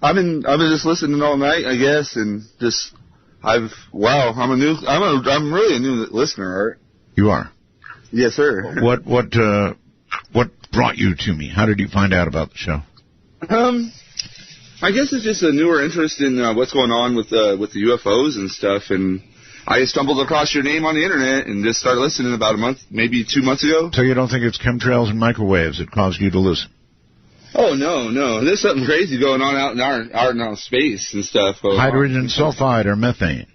[SPEAKER 15] I've been just listening all night, I guess, and just I'm really a new listener, Art.
[SPEAKER 2] You are.
[SPEAKER 15] Yes, sir.
[SPEAKER 2] What brought you to me? How did you find out about the show?
[SPEAKER 15] I guess it's just a newer interest in what's going on with the UFOs and stuff, and I stumbled across your name on the internet and just started listening about a month, maybe 2 months ago.
[SPEAKER 2] So you don't think it's chemtrails and microwaves that caused you to listen?
[SPEAKER 15] Oh, no. There's something crazy going on out in our space and stuff.
[SPEAKER 2] Hydrogen sulfide or methane?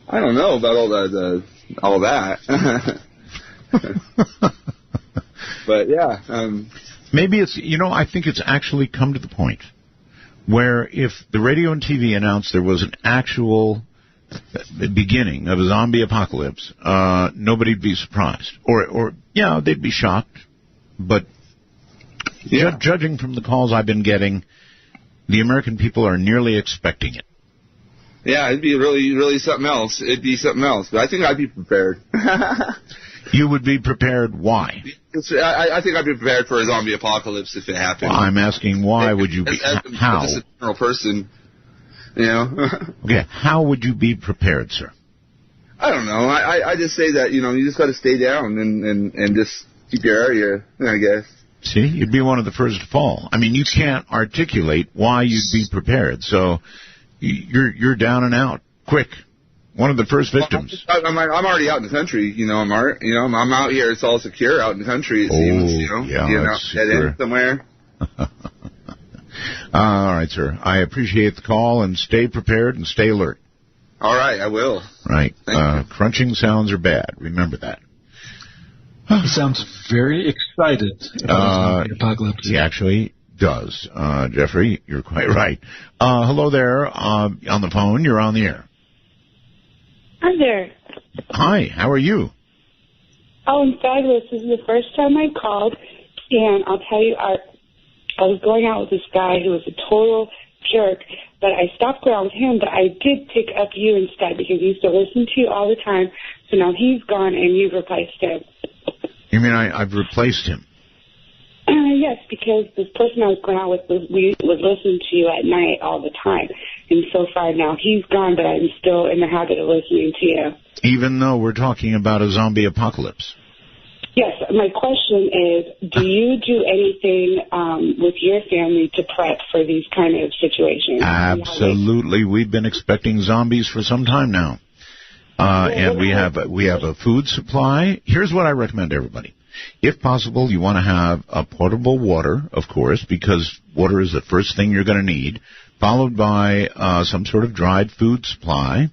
[SPEAKER 15] I don't know about all that. But, yeah.
[SPEAKER 2] Maybe it's, I think it's actually come to the point where if the radio and TV announced there was an actual beginning of a zombie apocalypse, nobody'd be surprised. Or they'd be shocked. But judging from the calls I've been getting, the American people are nearly expecting it.
[SPEAKER 15] Yeah, it'd be really, really something else. But I think I'd be prepared.
[SPEAKER 2] You would be prepared. Why?
[SPEAKER 15] I think I'd be prepared for a zombie apocalypse if it happened.
[SPEAKER 2] Well, I'm asking why would you be? How?
[SPEAKER 15] As a general person,
[SPEAKER 2] Okay, how would you be prepared, sir?
[SPEAKER 15] I don't know. I just say that, you just got to stay down and just keep your area, I guess.
[SPEAKER 2] See, you'd be one of the first to fall. I mean, you can't articulate why you'd be prepared, so you're down and out quick. One of the first victims.
[SPEAKER 15] I'm already out in the country, I'm out here. It's all secure out in the country. It seems, head in somewhere.
[SPEAKER 2] All right, sir. I appreciate the call, and stay prepared and stay alert.
[SPEAKER 15] All right, I will.
[SPEAKER 2] Right. Crunching sounds are bad. Remember that.
[SPEAKER 3] He sounds very excited about the apocalypse.
[SPEAKER 2] He actually does. Jeffrey, you're quite right. Hello there. On the phone. You're on the air.
[SPEAKER 16] Hi there.
[SPEAKER 2] Hi. How are you?
[SPEAKER 16] Oh, I'm fabulous. This is the first time I called, and I'll tell you, I was going out with this guy who was a total jerk, but I stopped going out with him, but I did pick up you instead because he used to listen to you all the time, so now he's gone and you've replaced him.
[SPEAKER 2] You mean I've replaced him?
[SPEAKER 16] Yes, because this person I was going out with was listening to you at night all the time. And so far now he's gone, but I'm still in the habit of listening to you.
[SPEAKER 2] Even though we're talking about a zombie apocalypse.
[SPEAKER 16] Yes, my question is, do you do anything with your family to prep for these kind of situations?
[SPEAKER 2] Absolutely. We've been expecting zombies for some time now. And we have a food supply. Here's what I recommend everybody. If possible, you want to have a potable water, of course, because water is the first thing you're going to need, followed by some sort of dried food supply.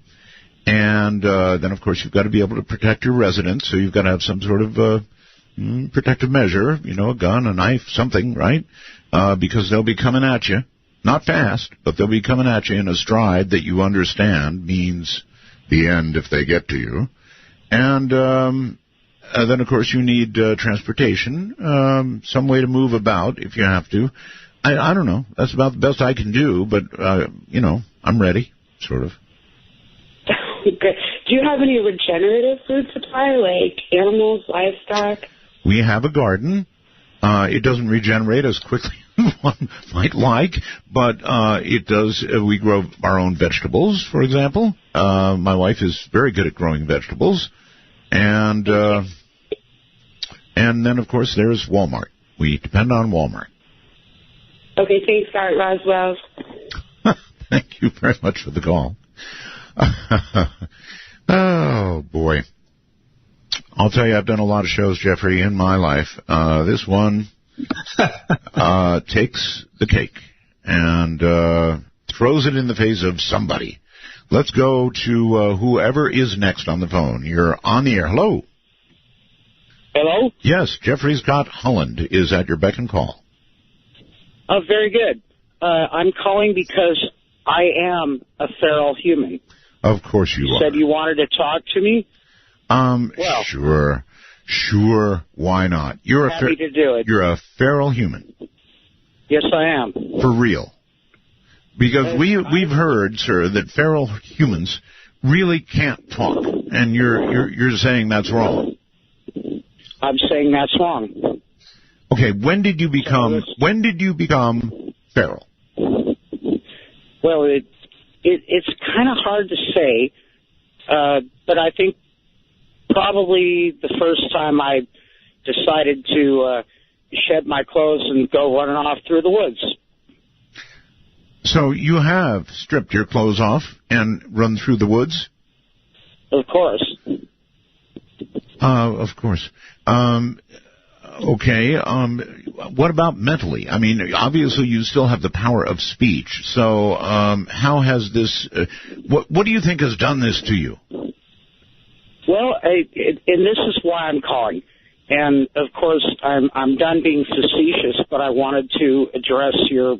[SPEAKER 2] And then, of course, you've got to be able to protect your residents, so you've got to have some sort of protective measure, you know, a gun, a knife, something, right? Because they'll be coming at you. Not fast, but they'll be coming at you in a stride that you understand means the end if they get to you. And then, of course, you need transportation, some way to move about if you have to. I don't know. That's about the best I can do, but, you know, I'm ready, sort of.
[SPEAKER 16] Okay. Do you have any regenerative food supply, like animals, livestock?
[SPEAKER 2] We have a garden. It doesn't regenerate as quickly as one might like, but it does. We grow our own vegetables, for example. My wife is very good at growing vegetables. And then, of course, there's Walmart. We depend on Walmart.
[SPEAKER 16] Okay, thanks, Art Roswell.
[SPEAKER 2] Thank you very much for the call. Oh, boy. I'll tell you, I've done a lot of shows, Jeffrey, in my life. This one takes the cake and throws it in the face of somebody. Let's go to whoever is next on the phone. You're on the air. Hello.
[SPEAKER 17] Hello?
[SPEAKER 2] Yes, Jeffrey Scott Holland is at your beck and call.
[SPEAKER 17] Oh, very good. I'm calling because I am a feral human.
[SPEAKER 2] Of course you are.
[SPEAKER 17] You said you wanted to talk to me?
[SPEAKER 2] Well, sure. Why not? You're
[SPEAKER 17] happy to do it.
[SPEAKER 2] You're a feral human.
[SPEAKER 17] Yes, I am.
[SPEAKER 2] For real. Because we've heard, sir, that feral humans really can't talk, and you're saying that's wrong.
[SPEAKER 17] I'm saying that's wrong.
[SPEAKER 2] Okay, when did you become feral?
[SPEAKER 17] Well, it's kind of hard to say, but I think probably the first time I decided to shed my clothes and go running off through the woods.
[SPEAKER 2] So you have stripped your clothes off and run through the woods?
[SPEAKER 17] Of course.
[SPEAKER 2] Of course. Okay. What about mentally? I mean, obviously you still have the power of speech. So how has this... what do you think has done this to you?
[SPEAKER 17] Well, and this is why I'm calling. And, of course, I'm done being facetious, but I wanted to address your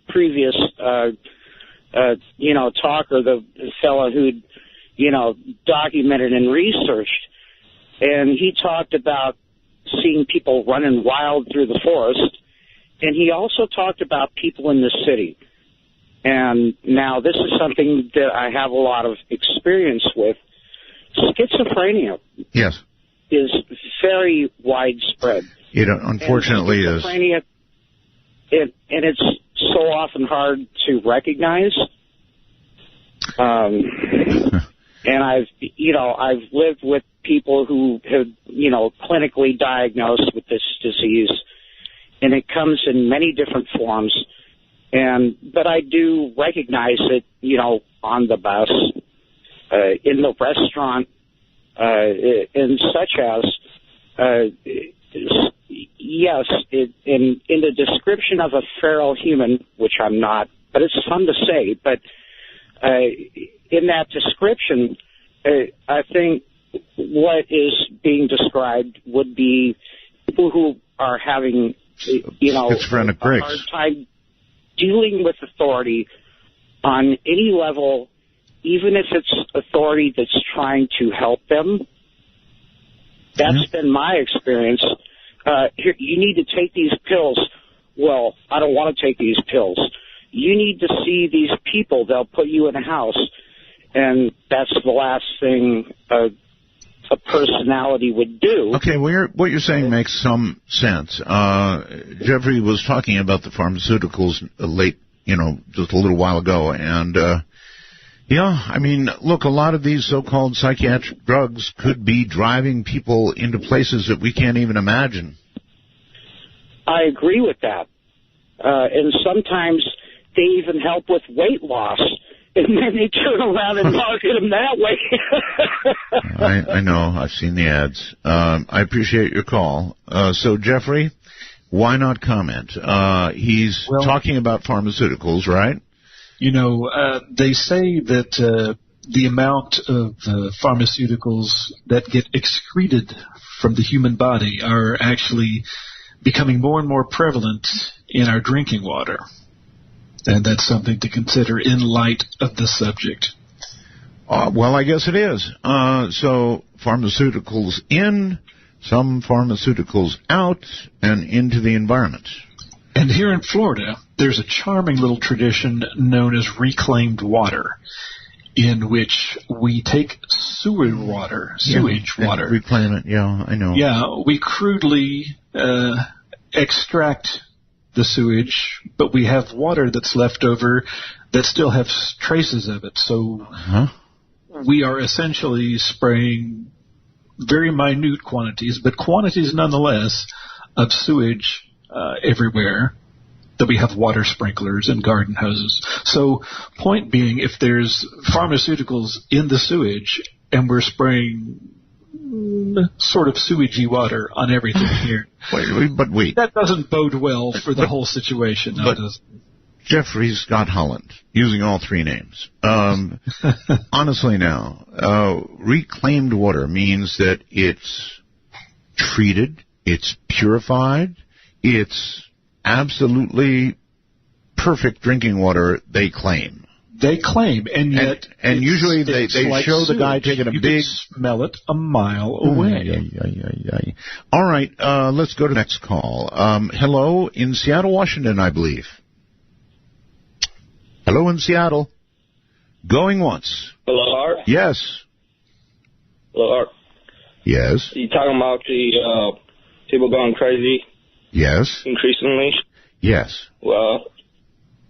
[SPEAKER 17] previous, talker, the fellow who'd, documented and researched. And he talked about seeing people running wild through the forest. And he also talked about people in the city. And now this is something that I have a lot of experience with. Schizophrenia.
[SPEAKER 2] Yes.
[SPEAKER 17] Is very widespread.
[SPEAKER 2] It unfortunately is.
[SPEAKER 17] And it's so often hard to recognize. And I've lived with people who have, clinically diagnosed with this disease, and it comes in many different forms. But I do recognize it, on the bus, in the restaurant, and such as, yes, in the description of a feral human, which I'm not, but it's fun to say, but in that description, I think what is being described would be people who are having,
[SPEAKER 2] schizophrenic
[SPEAKER 17] a hard time dealing with authority on any level, even if it's authority that's trying to help them. That's been my experience. Here, you need to take these pills. Well, I don't want to take these pills. You need to see these people. They'll put you in a house. And that's the last thing a a personality would do.
[SPEAKER 2] Okay, well, what you're saying makes some sense. Jeffrey was talking about the pharmaceuticals just a little while ago, and I mean, look, a lot of these so-called psychiatric drugs could be driving people into places that we can't even imagine.
[SPEAKER 17] I agree with that. And sometimes they even help with weight loss. And then they turn around and market them that way.
[SPEAKER 2] I know. I've seen the ads. I appreciate your call. So, Jeffrey, why not comment? He's talking about pharmaceuticals, right?
[SPEAKER 3] They say that the amount of pharmaceuticals that get excreted from the human body are actually becoming more and more prevalent in our drinking water. And that's something to consider in light of the subject.
[SPEAKER 2] Well, I guess it is. So pharmaceuticals in, some pharmaceuticals out, and into the environment.
[SPEAKER 3] And here in Florida, there's a charming little tradition known as reclaimed water, in which we take sewage water,
[SPEAKER 2] reclaim it, I know.
[SPEAKER 3] Yeah, we crudely extract the sewage, but we have water that's left over that still has traces of it. So we are essentially spraying very minute quantities, but quantities nonetheless, of sewage everywhere, that we have water sprinklers and garden hoses. So point being, if there's pharmaceuticals in the sewage and we're spraying sort of sewagey water on everything here.
[SPEAKER 2] Wait.
[SPEAKER 3] That doesn't bode well for the whole situation.
[SPEAKER 2] But Jeffrey Scott Holland, using all three names. Honestly now, reclaimed water means that it's treated, it's purified, it's absolutely perfect drinking water, they claim.
[SPEAKER 3] They claim, and yet...
[SPEAKER 2] And usually they
[SPEAKER 3] like
[SPEAKER 2] show
[SPEAKER 3] sewage.
[SPEAKER 2] The guy taking a
[SPEAKER 3] you
[SPEAKER 2] big...
[SPEAKER 3] can smell it a mile away.
[SPEAKER 2] All right, let's go to the next call. Hello, in Seattle, Washington, I believe. Hello in Seattle. Going once.
[SPEAKER 18] Hello, Art?
[SPEAKER 2] Yes.
[SPEAKER 18] Hello, Art?
[SPEAKER 2] Yes.
[SPEAKER 18] You talking about the people going crazy?
[SPEAKER 2] Yes.
[SPEAKER 18] Increasingly?
[SPEAKER 2] Yes.
[SPEAKER 18] Well...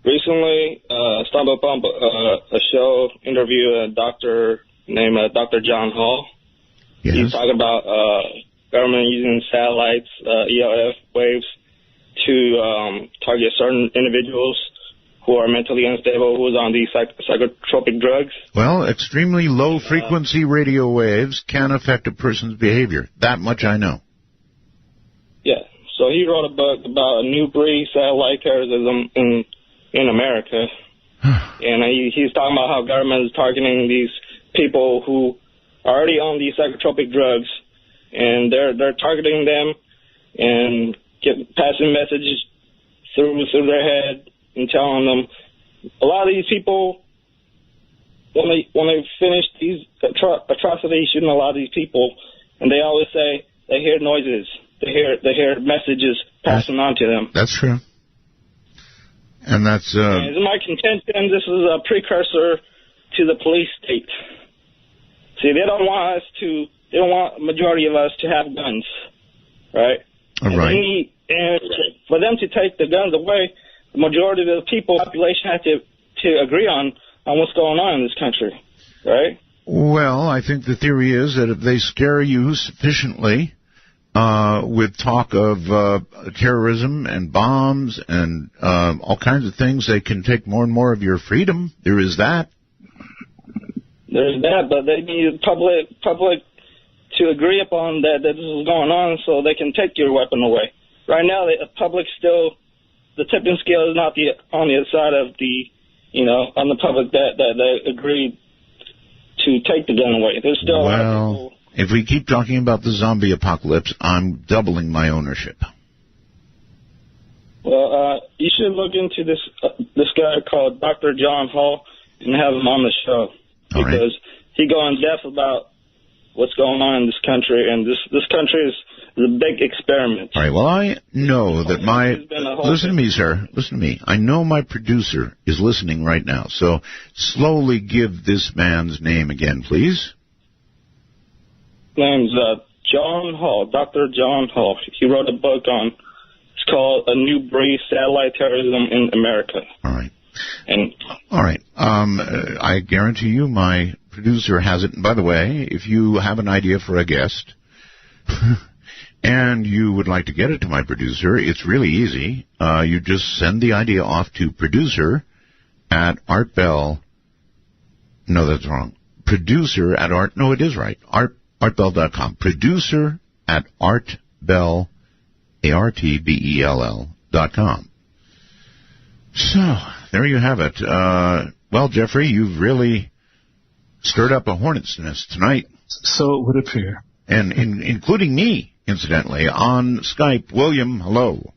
[SPEAKER 18] Recently, I stumbled upon a show interview a doctor named Dr. John Hall.
[SPEAKER 2] Yes.
[SPEAKER 18] He's talking about government using satellites, ELF waves, to target certain individuals who are mentally unstable, who's on these psychotropic drugs.
[SPEAKER 2] Well, extremely low-frequency radio waves can affect a person's behavior. That much I know.
[SPEAKER 18] Yeah. So he wrote a book about a new breed satellite terrorism in America, and he's talking about how government is targeting these people who are already on these psychotropic drugs, and they're targeting them and passing messages through their head and telling them a lot of these people, when they finish these atrocities, shooting a lot of these people, and they always say they hear noises, they hear messages passing on to them.
[SPEAKER 2] That's true. And that's...
[SPEAKER 18] And my contention, this is a precursor to the police state. See, they don't want a majority of us to have guns, right?
[SPEAKER 2] All right.
[SPEAKER 18] And for them to take the guns away, the majority of the population have to agree on what's going on in this country, right?
[SPEAKER 2] Well, I think the theory is that if they scare you sufficiently... with talk of terrorism and bombs and all kinds of things, they can take more and more of your freedom. There is that.
[SPEAKER 18] There's that, but they need public to agree upon that this is going on so they can take your weapon away. Right now, the public still, the tipping scale is not on the side of on the public that they agreed to take the gun away. There's still
[SPEAKER 2] people. If we keep talking about the zombie apocalypse, I'm doubling my ownership.
[SPEAKER 18] Well, you should look into this guy called Dr. John Hall and have him on the show because he go in depth about what's going on in this country, and this country is a big experiment.
[SPEAKER 2] All right. Well, I know that listen to me, sir. Listen to me. I know my producer is listening right now. So slowly give this man's name again, please.
[SPEAKER 18] name's John Hall, Dr. John Hall. He wrote a book on, it's called A New Breed, Satellite Terrorism in America.
[SPEAKER 2] All right. I guarantee you my producer has it. And by the way, if you have an idea for a guest and you would like to get it to my producer, it's really easy. You just send the idea off to producer at artbell. No, that's wrong. Producer at art. No, it is right. Artbell.com. Producer at artbell, ARTBELL.com. So, there you have it. Well, Jeffrey, you've really stirred up a hornet's nest tonight.
[SPEAKER 3] So it would appear.
[SPEAKER 2] And including me, incidentally, on Skype. William, hello.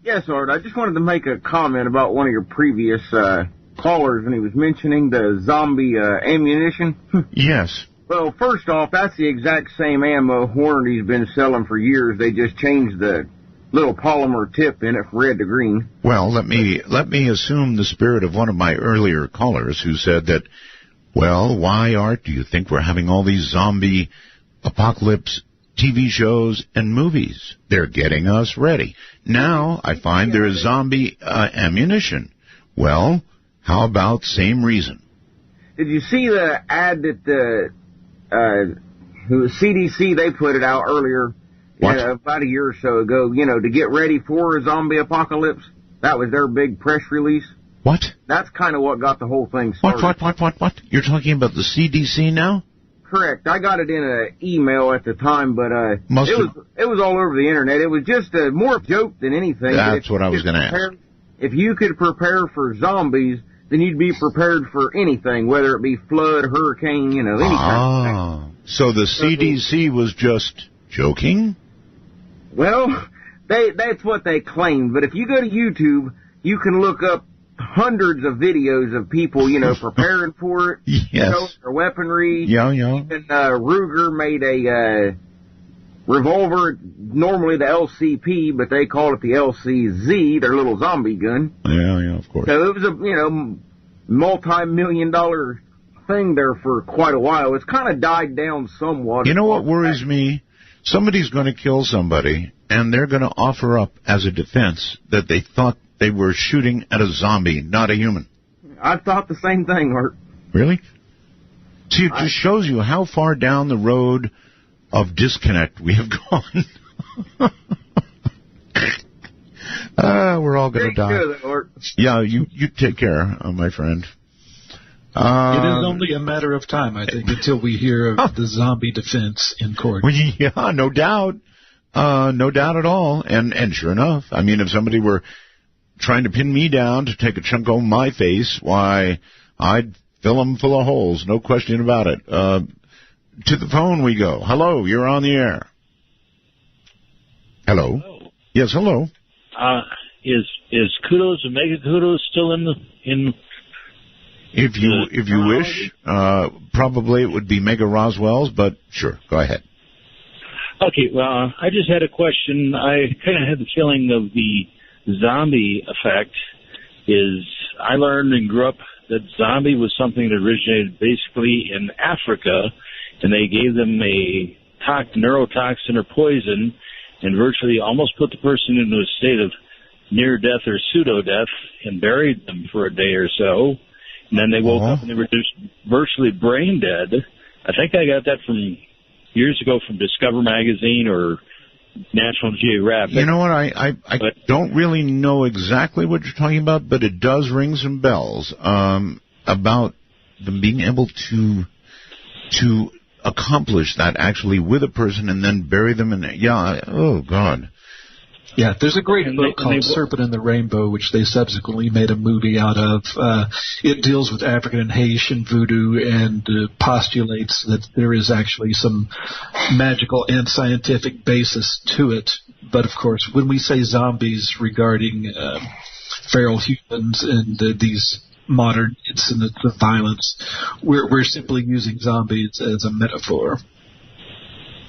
[SPEAKER 19] Yes, Art. I just wanted to make a comment about one of your previous callers when he was mentioning the zombie ammunition.
[SPEAKER 2] Yes.
[SPEAKER 19] Well, first off, that's the exact same ammo Hornady's been selling for years. They just changed the little polymer tip in it from red to green.
[SPEAKER 2] Well, let me assume the spirit of one of my earlier callers who said that, well, why, Art, do you think we're having all these zombie apocalypse TV shows and movies? They're getting us ready. Now I find there is zombie ammunition. Well, how about same reason?
[SPEAKER 19] Did you see the ad that the CDC, they put it out earlier, about a year or so ago, to get ready for a zombie apocalypse? That was their big press release.
[SPEAKER 2] What?
[SPEAKER 19] That's kind of what got the whole thing started.
[SPEAKER 2] What? You're talking about the CDC now?
[SPEAKER 19] Correct. I got it in an email at the time, but it was all over the internet. It was just more joke than anything.
[SPEAKER 2] That's what I was going to ask.
[SPEAKER 19] If you could prepare for zombies, then you'd be prepared for anything, whether it be flood, hurricane, any kind of thing.
[SPEAKER 2] So the CDC was just joking?
[SPEAKER 19] Well, that's what they claimed. But if you go to YouTube, you can look up hundreds of videos of people, preparing for it.
[SPEAKER 2] Yes.
[SPEAKER 19] Their weaponry.
[SPEAKER 2] Yeah.
[SPEAKER 19] Even Ruger made a revolver, normally the LCP, but they call it the LCZ, their little zombie gun.
[SPEAKER 2] Yeah, of course.
[SPEAKER 19] So it was a, multi-million-dollar thing there for quite a while. It's kind of died down somewhat.
[SPEAKER 2] You know what worries me? Somebody's going to kill somebody, and they're going to offer up as a defense that they thought they were shooting at a zombie, not a human.
[SPEAKER 19] I thought the same thing, Art.
[SPEAKER 2] Really? See, it just shows you how far down the road of disconnect we have gone. We're all going to die. Yeah, you take care, my friend.
[SPEAKER 3] It is only a matter of time, I think, until we hear of the zombie defense in court.
[SPEAKER 2] Yeah, no doubt. No doubt at all. And sure enough, I mean, if somebody were trying to pin me down to take a chunk of my face, why, I'd fill them full of holes, no question about it. To the phone we go. Hello, you're on the air. Hello. Yes, hello.
[SPEAKER 20] Is Kudos and Mega Kudos still in?
[SPEAKER 2] If you wish, probably it would be Mega Roswell's, but sure, go ahead.
[SPEAKER 20] Okay, well, I just had a question. I kind of had the feeling of the zombie effect is I learned and grew up that zombie was something that originated basically in Africa, and they gave them a neurotoxin or poison and virtually almost put the person into a state of near death or pseudo-death and buried them for a day or so. And then they woke up and they were just virtually brain dead. I think I got that from years ago from Discover Magazine or National Geographic.
[SPEAKER 2] You know what? I don't really know exactly what you're talking about, but it does ring some bells about them being able to accomplish that actually with a person and then bury them in. Yeah. Oh God.
[SPEAKER 3] Yeah, there's a great book called Serpent and the Rainbow, which they subsequently made a movie out of. It deals with African and Haitian voodoo and postulates that there is actually some magical and scientific basis to it. But, of course, when we say zombies regarding feral humans and these modern incidents of violence, we're simply using zombies as a metaphor.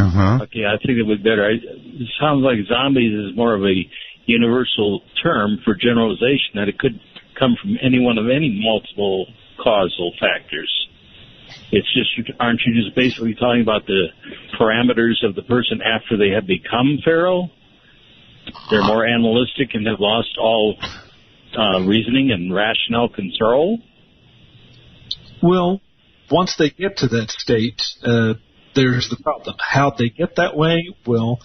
[SPEAKER 20] Okay, I think it would be better. It sounds like zombies is more of a universal term for generalization, that it could come from any one of any multiple causal factors. It's just, aren't you just basically talking about the parameters of the person after they have become feral? They're more animalistic and have lost all reasoning and rational control?
[SPEAKER 3] Well, once they get to that state, there's the problem. How they get that way, well,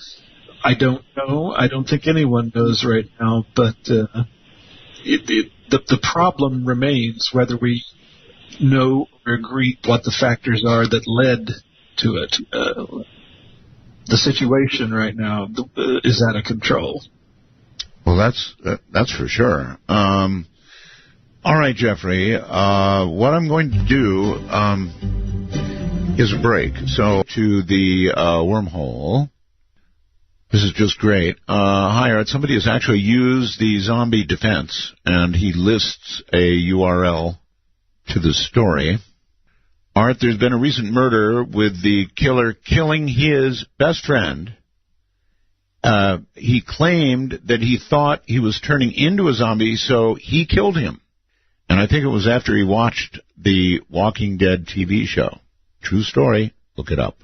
[SPEAKER 3] I don't know. I don't think anyone knows right now, but the problem remains whether we know or agree what the factors are that led to it. The situation right now is out of control.
[SPEAKER 2] Well, that's for sure. All right, Jeffrey. What I'm going to do is a break. So to the wormhole. This is just great. Hi, Art. Somebody has actually used the zombie defense, and he lists a URL to the story. Art, there's been a recent murder with the killer killing his best friend. He claimed that he thought he was turning into a zombie, so he killed him. And I think it was after he watched the Walking Dead TV show. True story. Look it up.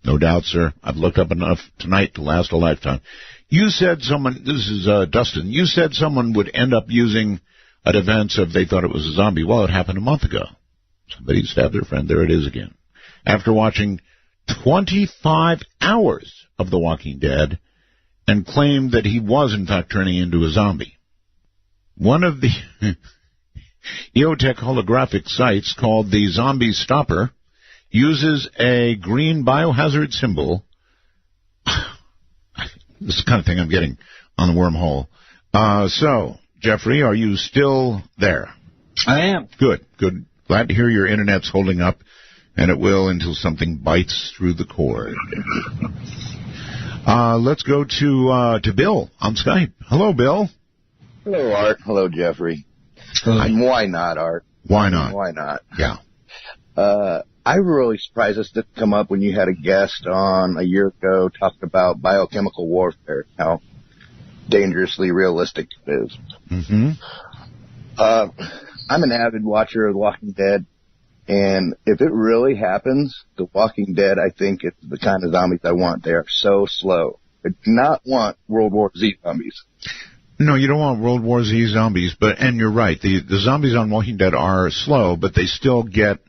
[SPEAKER 2] No doubt, sir. I've looked up enough tonight to last a lifetime. You said someone, this is Dustin, you said someone would end up using a defense if they thought it was a zombie. Well, it happened a month ago. Somebody stabbed their friend. There it is again. After watching 25 hours of The Walking Dead and claimed that he was, in fact, turning into a zombie. One of the EOTech holographic sites called the Zombie Stopper uses a green biohazard symbol. This is the kind of thing I'm getting on the wormhole. So, Jeffrey, are you still there?
[SPEAKER 3] I am.
[SPEAKER 2] Good. Glad to hear your internet's holding up, and it will until something bites through the cord. Let's go to Bill on Skype. Hello, Bill.
[SPEAKER 21] Hello, Art. Hello, Jeffrey. Why not, Art?
[SPEAKER 2] Why not?
[SPEAKER 21] Why not?
[SPEAKER 2] Yeah.
[SPEAKER 21] I'm really surprised this didn't come up when you had a guest on a year ago talking about biochemical warfare, how dangerously realistic it is.
[SPEAKER 2] Mm-hmm.
[SPEAKER 21] I'm an avid watcher of The Walking Dead, and if it really happens, The Walking Dead, I think it's the kind of zombies I want. They are so slow. I do not want World War Z zombies.
[SPEAKER 2] No, you don't want World War Z zombies, and you're right. The zombies on Walking Dead are slow, but they still get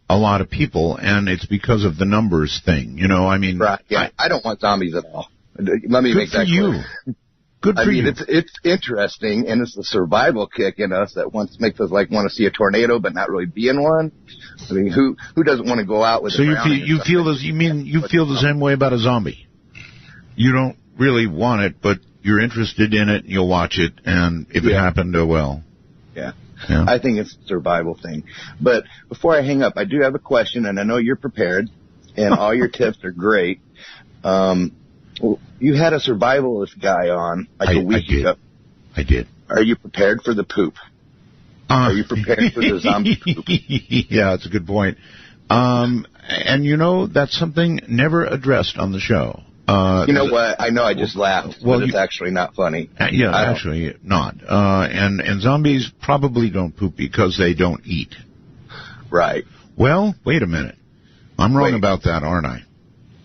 [SPEAKER 2] a lot of people, and it's because of the numbers thing. You know, I mean...
[SPEAKER 21] Right, yeah, I don't want zombies at all. Let me make that clear.
[SPEAKER 2] Good for you.
[SPEAKER 21] It's interesting, and it's the survival kick in us that makes us want to see a tornado but not really be in one. I mean, who doesn't want to go out with
[SPEAKER 2] so you feel the same way about a zombie? You don't really want it, but you're interested in it, and you'll watch it, and if it happened, oh well.
[SPEAKER 21] Yeah. I think it's a survival thing. But before I hang up, I do have a question, and I know you're prepared, and all your tips are great. You had a survivalist guy on a week ago.
[SPEAKER 2] I did.
[SPEAKER 21] Are you prepared for the poop? Are you prepared for the zombie poop?
[SPEAKER 2] Yeah, that's a good point. And you know, that's something never addressed on the show.
[SPEAKER 21] You know what? I know I just laughed, but it's actually not funny.
[SPEAKER 2] Actually not. And zombies probably don't poop because they don't eat.
[SPEAKER 21] Right.
[SPEAKER 2] Well, wait a minute. I'm wrong about that, aren't I?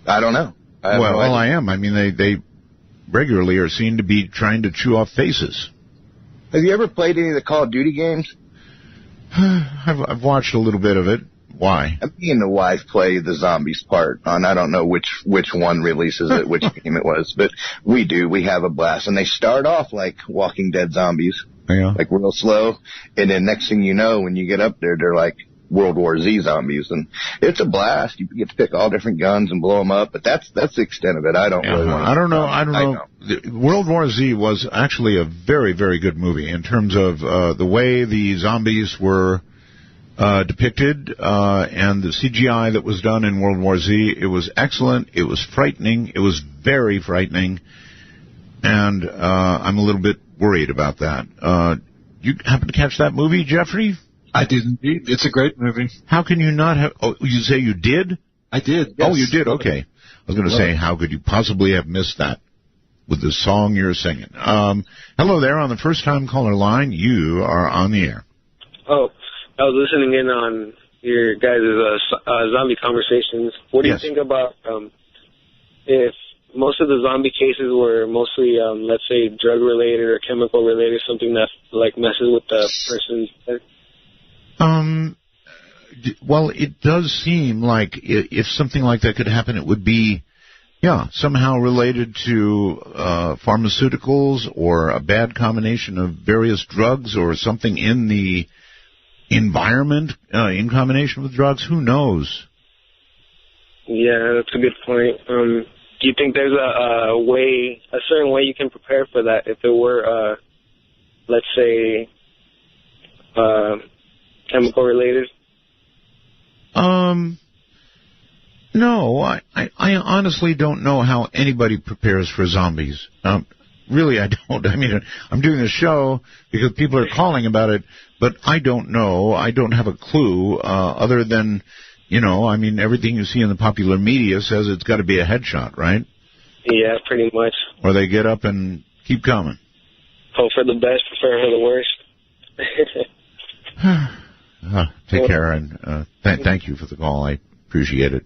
[SPEAKER 21] I don't know.
[SPEAKER 2] Well, I am. I mean, they regularly are seen to be trying to chew off faces.
[SPEAKER 21] Have you ever played any of the Call of Duty games?
[SPEAKER 2] I've watched a little bit of it. Why?
[SPEAKER 21] Me and the wife play the zombies part on, I don't know which one releases it, which game it was, but we do. We have a blast. And they start off like Walking Dead zombies, like real slow. And then next thing you know, when you get up there, they're like World War Z zombies. And it's a blast. You get to pick all different guns and blow them up, but that's the extent of it. I don't really want to.
[SPEAKER 2] I don't know. World War Z was actually a very, very good movie in terms of the way the zombies were depicted, and the CGI that was done in World War Z. It was excellent. It was frightening. It was very frightening. And I'm a little bit worried about that. You happen to catch that movie, Jeffrey?
[SPEAKER 3] I did indeed. It's a great movie.
[SPEAKER 2] How can you not have... Oh, you say you did?
[SPEAKER 3] I did, yes.
[SPEAKER 2] Oh, you did? Okay. I was going to say, how could you possibly have missed that with the song you're singing? Hello there on the first-time caller line. You are on the air.
[SPEAKER 22] Oh, I was listening in on your guys' zombie conversations. What do you think about if most of the zombie cases were mostly, let's say, drug-related or chemical-related, something that, like, messes with the person's head?
[SPEAKER 2] Well, it does seem like if something like that could happen, it would be, somehow related to pharmaceuticals or a bad combination of various drugs or something in the environment in combination with drugs. Who knows?
[SPEAKER 22] Yeah, that's a good point. Do you think there's a certain way you can prepare for that if it were, let's say, chemical related?
[SPEAKER 2] No, I honestly don't know how anybody prepares for zombies. Really, I don't. I mean, I'm doing this show because people are calling about it, but I don't know. I don't have a clue other than, everything you see in the popular media says it's got to be a headshot, right?
[SPEAKER 22] Yeah, pretty much.
[SPEAKER 2] Or they get up and keep coming.
[SPEAKER 22] Hope for the best, prepare for the worst.
[SPEAKER 2] Take care, and thank you for the call. I appreciate it.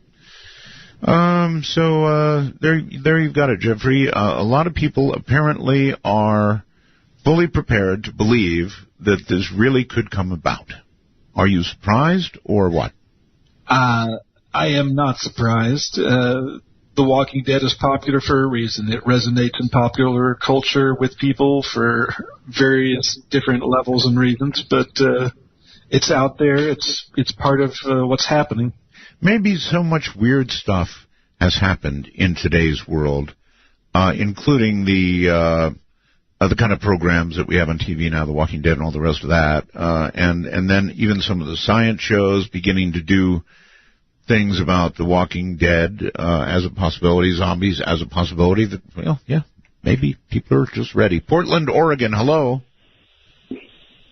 [SPEAKER 2] So there you've got it, Jeffrey. A lot of people apparently are fully prepared to believe that this really could come about. Are you surprised, or what?
[SPEAKER 3] I am not surprised. The Walking Dead is popular for a reason. It resonates in popular culture with people for various different levels and reasons, but it's out there. It's part of what's happening.
[SPEAKER 2] Maybe so much weird stuff has happened in today's world, including the kind of programs that we have on TV now, The Walking Dead and all the rest of that, and then even some of the science shows beginning to do things about The Walking Dead as a possibility, zombies as a possibility. That, well, yeah, maybe people are just ready. Portland, Oregon, hello.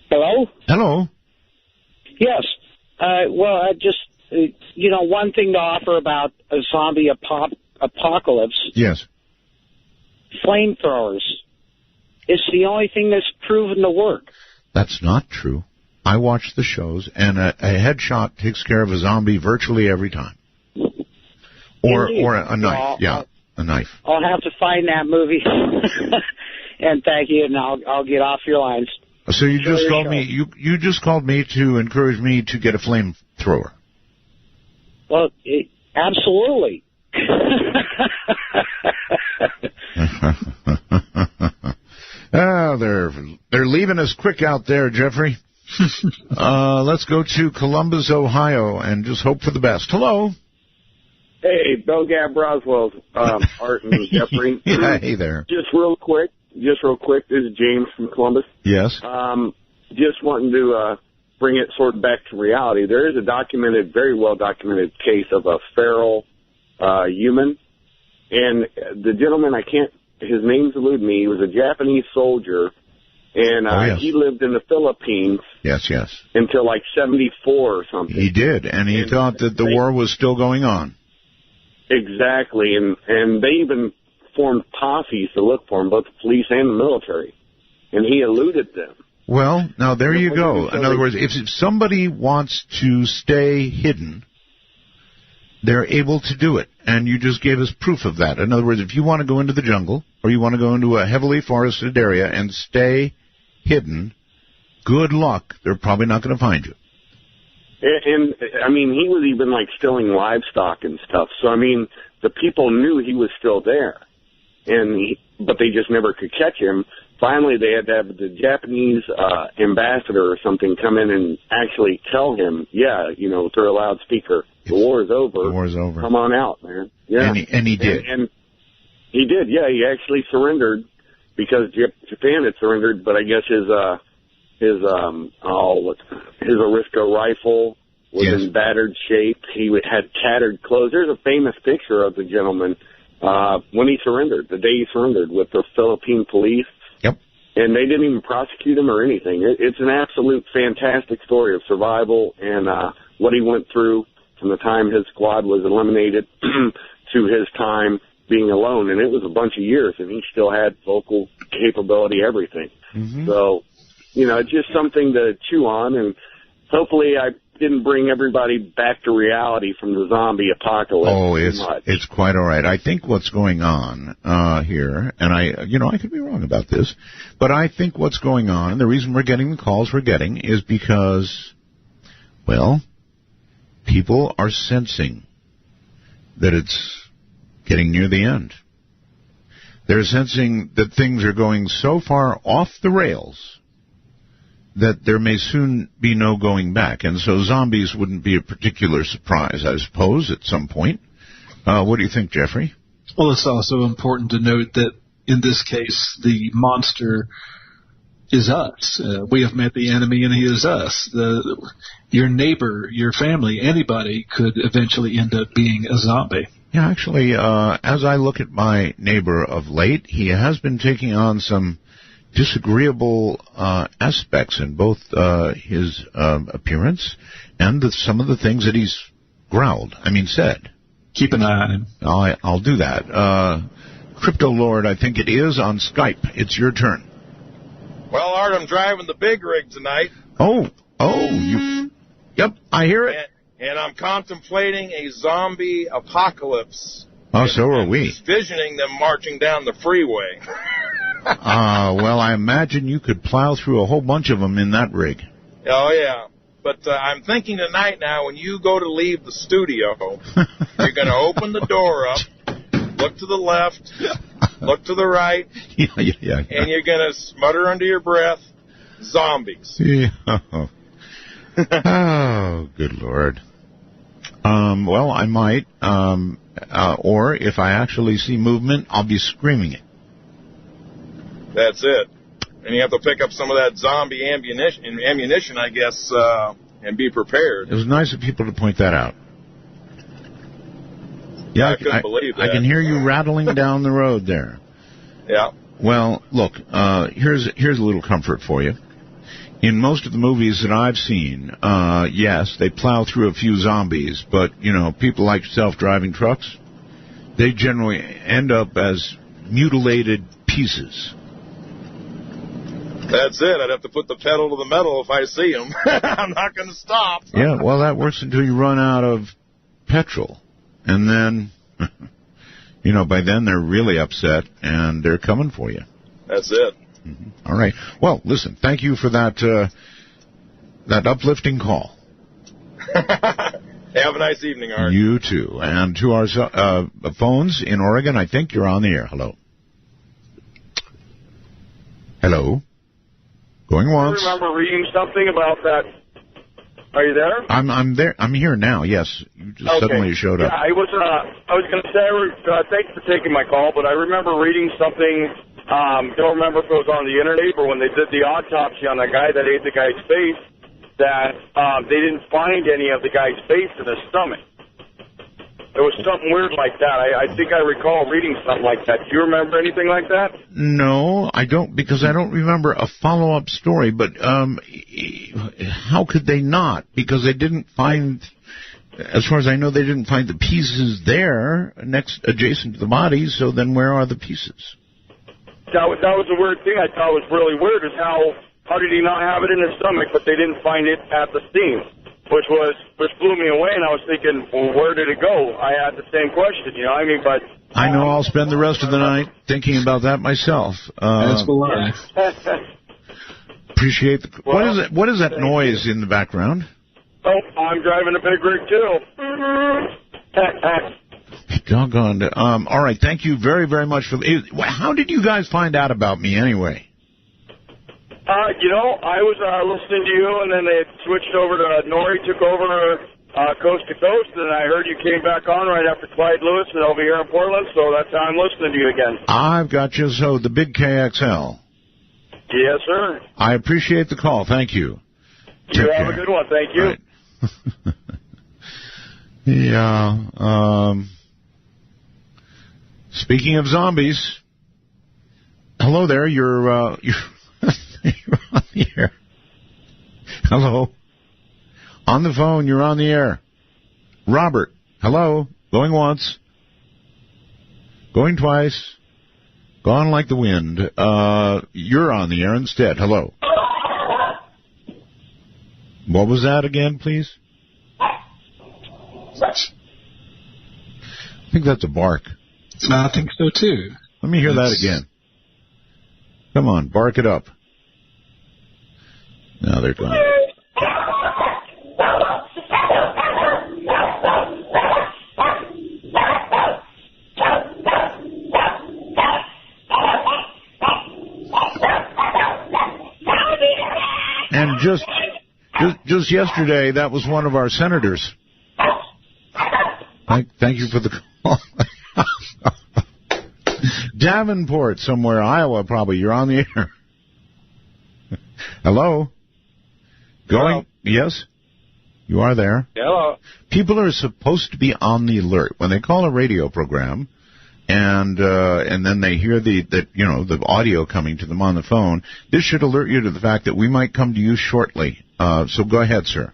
[SPEAKER 17] Hello?
[SPEAKER 2] Hello.
[SPEAKER 17] Yes. Well, I just, one thing to offer about a zombie apocalypse.
[SPEAKER 2] Yes.
[SPEAKER 17] Flamethrowers. It's the only thing that's proven to work.
[SPEAKER 2] That's not true. I watch the shows, and a headshot takes care of a zombie virtually every time. Or a knife.
[SPEAKER 17] Well,
[SPEAKER 2] a knife.
[SPEAKER 17] I'll have to find that movie. And thank you, and I'll get off your lines.
[SPEAKER 2] So you just called me. You just called me to encourage me to get a flamethrower.
[SPEAKER 17] Well, absolutely.
[SPEAKER 2] Oh, they're leaving us quick out there, Jeffrey. Let's go to Columbus, Ohio, and just hope for the best. Hello.
[SPEAKER 1] Hey, Bill Gab Roswell, Art and Jeffrey.
[SPEAKER 2] Yeah, hey there.
[SPEAKER 1] Just real quick, this is James from Columbus.
[SPEAKER 2] Yes.
[SPEAKER 1] Just wanting to bring it sort of back to reality. There is a very well documented case of a feral human, and the gentleman, his name's eluded me. He was a Japanese soldier, and he lived in the Philippines.
[SPEAKER 2] Yes.
[SPEAKER 1] Until like 1974 or something.
[SPEAKER 2] He did, and he thought that the war was still going on.
[SPEAKER 1] Exactly, and they even formed posses to look for him, both the police and the military, and he eluded them.
[SPEAKER 2] Well, now there you go. In other words, if somebody wants to stay hidden, they're able to do it, and you just gave us proof of that. In other words, if you want to go into the jungle, or you want to go into a heavily forested area and stay hidden, good luck. They're probably not going to find you.
[SPEAKER 1] And I mean, he was even like stealing livestock and stuff. So I mean, the people knew he was still there, but they just never could catch him. Finally, they had to have the Japanese ambassador or something come in and actually tell him, through a loudspeaker, the war is over.
[SPEAKER 2] The war is over.
[SPEAKER 1] Come on out, man. Yeah.
[SPEAKER 2] And he did.
[SPEAKER 1] And he did. Yeah, he actually surrendered because Japan had surrendered, but I guess his Arisco rifle was in battered shape. He had tattered clothes. There's a famous picture of the gentleman when he surrendered, the day he surrendered, with the Philippine police.
[SPEAKER 2] Yep.
[SPEAKER 1] And they didn't even prosecute him or anything. It's an absolute fantastic story of survival and what he went through from the time his squad was eliminated to his time being alone. And it was a bunch of years, and he still had vocal capability, everything. Mm-hmm. So, it's just something to chew on, and hopefully didn't bring everybody back to reality from the zombie apocalypse.
[SPEAKER 2] Oh,
[SPEAKER 1] too much.
[SPEAKER 2] it's quite all right. I think what's going on here, and I could be wrong about this, but I think what's going on, and the reason we're getting the calls we're getting is because, well, people are sensing that it's getting near the end. They're sensing that things are going so far off the rails that there may soon be no going back. And so zombies wouldn't be a particular surprise, I suppose, at some point. What do you think, Jeffrey?
[SPEAKER 3] Well, it's also important to note that in this case, the monster is us. We have met the enemy, and he is us. Your neighbor, your family, anybody could eventually end up being a zombie.
[SPEAKER 2] Yeah, actually, as I look at my neighbor of late, he has been taking on some disagreeable aspects in both his appearance and some of the things that he's said.
[SPEAKER 3] Keep an eye on him.
[SPEAKER 2] I'll do that. Crypto Lord, I think it is, on Skype. It's your turn.
[SPEAKER 4] Well, Art, I'm driving the big rig tonight.
[SPEAKER 2] Yep, I hear it.
[SPEAKER 4] And I'm contemplating a zombie apocalypse.
[SPEAKER 2] Oh, so are we.
[SPEAKER 4] Visioning them marching down the freeway.
[SPEAKER 2] Well, I imagine you could plow through a whole bunch of them in that rig.
[SPEAKER 4] Oh, yeah. But I'm thinking tonight now, when you go to leave the studio, you're going to open the door up, look to the left, look to the right, and you're going to mutter under your breath, zombies.
[SPEAKER 2] Yeah. Oh, good Lord. Well, I might, or if I actually see movement, I'll be screaming it.
[SPEAKER 4] That's it. And you have to pick up some of that zombie ammunition, I guess, and be prepared.
[SPEAKER 2] It was nice of people to point that out. Yeah,
[SPEAKER 4] I couldn't believe that.
[SPEAKER 2] I can hear you rattling down the road there.
[SPEAKER 4] Yeah.
[SPEAKER 2] Well, look, here's a little comfort for you. In most of the movies that I've seen, yes, they plow through a few zombies, but, people like self-driving trucks, they generally end up as mutilated pieces.
[SPEAKER 4] That's it. I'd have to put the pedal to the metal if I see them. I'm not going to stop.
[SPEAKER 2] Yeah, well, that works until you run out of petrol. And then, by then they're really upset, and they're coming for you.
[SPEAKER 4] That's it.
[SPEAKER 2] Mm-hmm. All right. Well, listen, thank you for that uplifting call.
[SPEAKER 4] Hey, have a nice evening, Art.
[SPEAKER 2] You too. And to our phones in Oregon, I think you're on the air. Hello. Hello. Going once.
[SPEAKER 5] I remember reading something about that. Are you there?
[SPEAKER 2] I'm there. I'm here now. Yes, you just suddenly showed up.
[SPEAKER 5] Yeah, I was going to say thanks for taking my call, but I remember reading something. Don't remember if it was on the internet or when they did the autopsy on the guy that ate the guy's face, that they didn't find any of the guy's face in his stomach. It was something weird like that. I think I recall reading something like that. Do you remember anything like that?
[SPEAKER 2] No, I don't, because I don't remember a follow-up story. But how could they not? Because they didn't find, as far as I know, they didn't find the pieces there adjacent to the bodies. So then where are the pieces?
[SPEAKER 5] That was a weird thing I thought was really weird, is how did he not have it in his stomach, but they didn't find it at the scene, which blew me away, and I was thinking, well, where did it go? I had the same question, but...
[SPEAKER 2] I know I'll spend the rest of the night thinking about that myself.
[SPEAKER 3] That's baloney.
[SPEAKER 2] Appreciate the... What is that noise in the background?
[SPEAKER 5] Oh, I'm driving a big rig, too.
[SPEAKER 2] Doggone. All right, thank you very, very much for... How did you guys find out about me anyway?
[SPEAKER 5] I was listening to you, and then they switched over to Nori, took over Coast to Coast, and I heard you came back on right after Clyde Lewis and over here in Portland, so that's how I'm listening to you again.
[SPEAKER 2] I've got you, so the big KXL.
[SPEAKER 5] Yes, sir.
[SPEAKER 2] I appreciate the call. Thank you.
[SPEAKER 5] You have a good one. Thank you.
[SPEAKER 2] Right. Yeah. Speaking of zombies, hello there. You're on the air. Hello. On the phone, you're on the air. Robert, hello. Going once. Going twice. Gone like the wind. You're on the air instead. Hello. What was that again, please? I think that's a bark.
[SPEAKER 3] I think so, too.
[SPEAKER 2] Let me hear that again. Come on, bark it up. Now they're gone. And just yesterday, that was one of our senators. Thank you for the call. Davenport, somewhere, Iowa, probably. You're on the air. Hello? Going?
[SPEAKER 6] Hello.
[SPEAKER 2] Yes? You are there?
[SPEAKER 6] Hello.
[SPEAKER 2] People are supposed to be on the alert when they call a radio program, and then they hear the audio coming to them on the phone. This should alert you to the fact that we might come to you shortly. So go ahead, sir.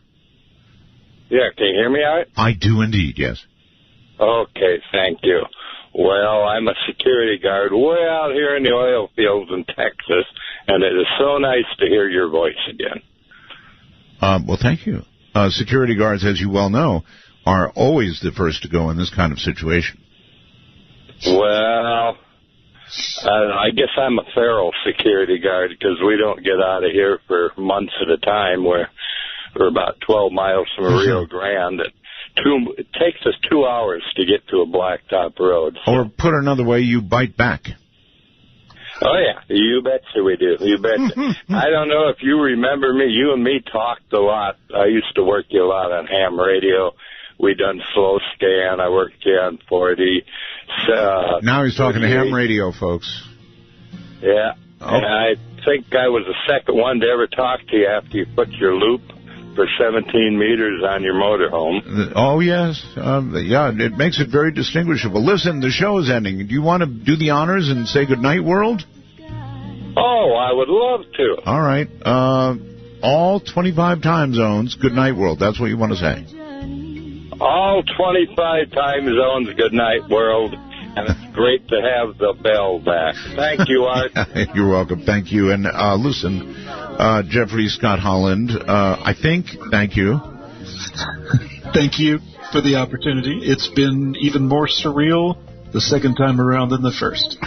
[SPEAKER 6] Yeah, can you hear me all right?
[SPEAKER 2] I do indeed, yes.
[SPEAKER 6] Okay, thank you. Well, I'm a security guard way out here in the oil fields in Texas, and it is so nice to hear your voice again.
[SPEAKER 2] Well, thank you. Security guards, as you well know, are always the first to go in this kind of situation.
[SPEAKER 6] Well, I guess I'm a feral security guard because we don't get out of here for months at a time. We're about 12 miles from Rio Grande. It takes us 2 hours to get to a blacktop road. So.
[SPEAKER 2] Or put another way, you bite back.
[SPEAKER 6] Oh, yeah. You betcha we do. You betcha. I don't know if you remember me. You and me talked a lot. I used to work you a lot on ham radio. We done slow scan. I worked you on 40.
[SPEAKER 2] Now he's talking to ham radio, folks.
[SPEAKER 6] Yeah. Oh. And I think I was the second one to ever talk to you after you put your loop for 17 meters on your motorhome.
[SPEAKER 2] Oh, yes. Yeah, it makes it very distinguishable. Listen, the show is ending. Do you want to do the honors and say goodnight, world?
[SPEAKER 6] Oh, I would love to.
[SPEAKER 2] All right. All 25 time zones, goodnight, world. That's what you want to say.
[SPEAKER 6] All 25 time zones, goodnight, world. And it's great to have the bell back. Thank you, Art.
[SPEAKER 2] You're welcome. Thank you. And listen, Jeffrey Scott Holland, thank you.
[SPEAKER 3] Thank you for the opportunity. It's been even more surreal the second time around than the first.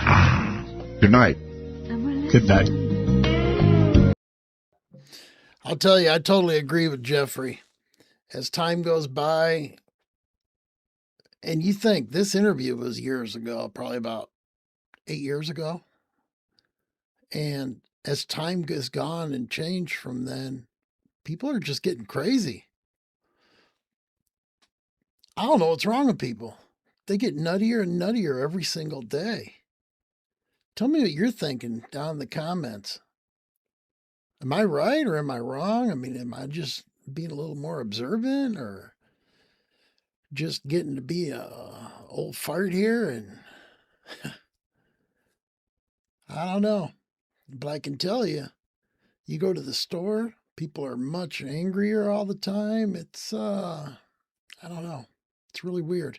[SPEAKER 2] Good night.
[SPEAKER 3] Good night.
[SPEAKER 8] I'll tell you, I totally agree with Jeffrey. As time goes by, and you think this interview was years ago, probably about 8 years ago. And as time has gone and changed from then, people are just getting crazy. I don't know what's wrong with people. They get nuttier and nuttier every single day. Tell me what you're thinking down in the comments. Am I right or am I wrong? I mean, am I just being a little more observant or just getting to be a old fart here? And I don't know. But I can tell you, you go to the store, people are much angrier all the time. It's, I don't know. It's really weird.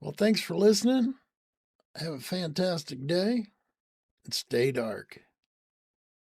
[SPEAKER 8] Well, thanks for listening. Have a fantastic day and stay dark.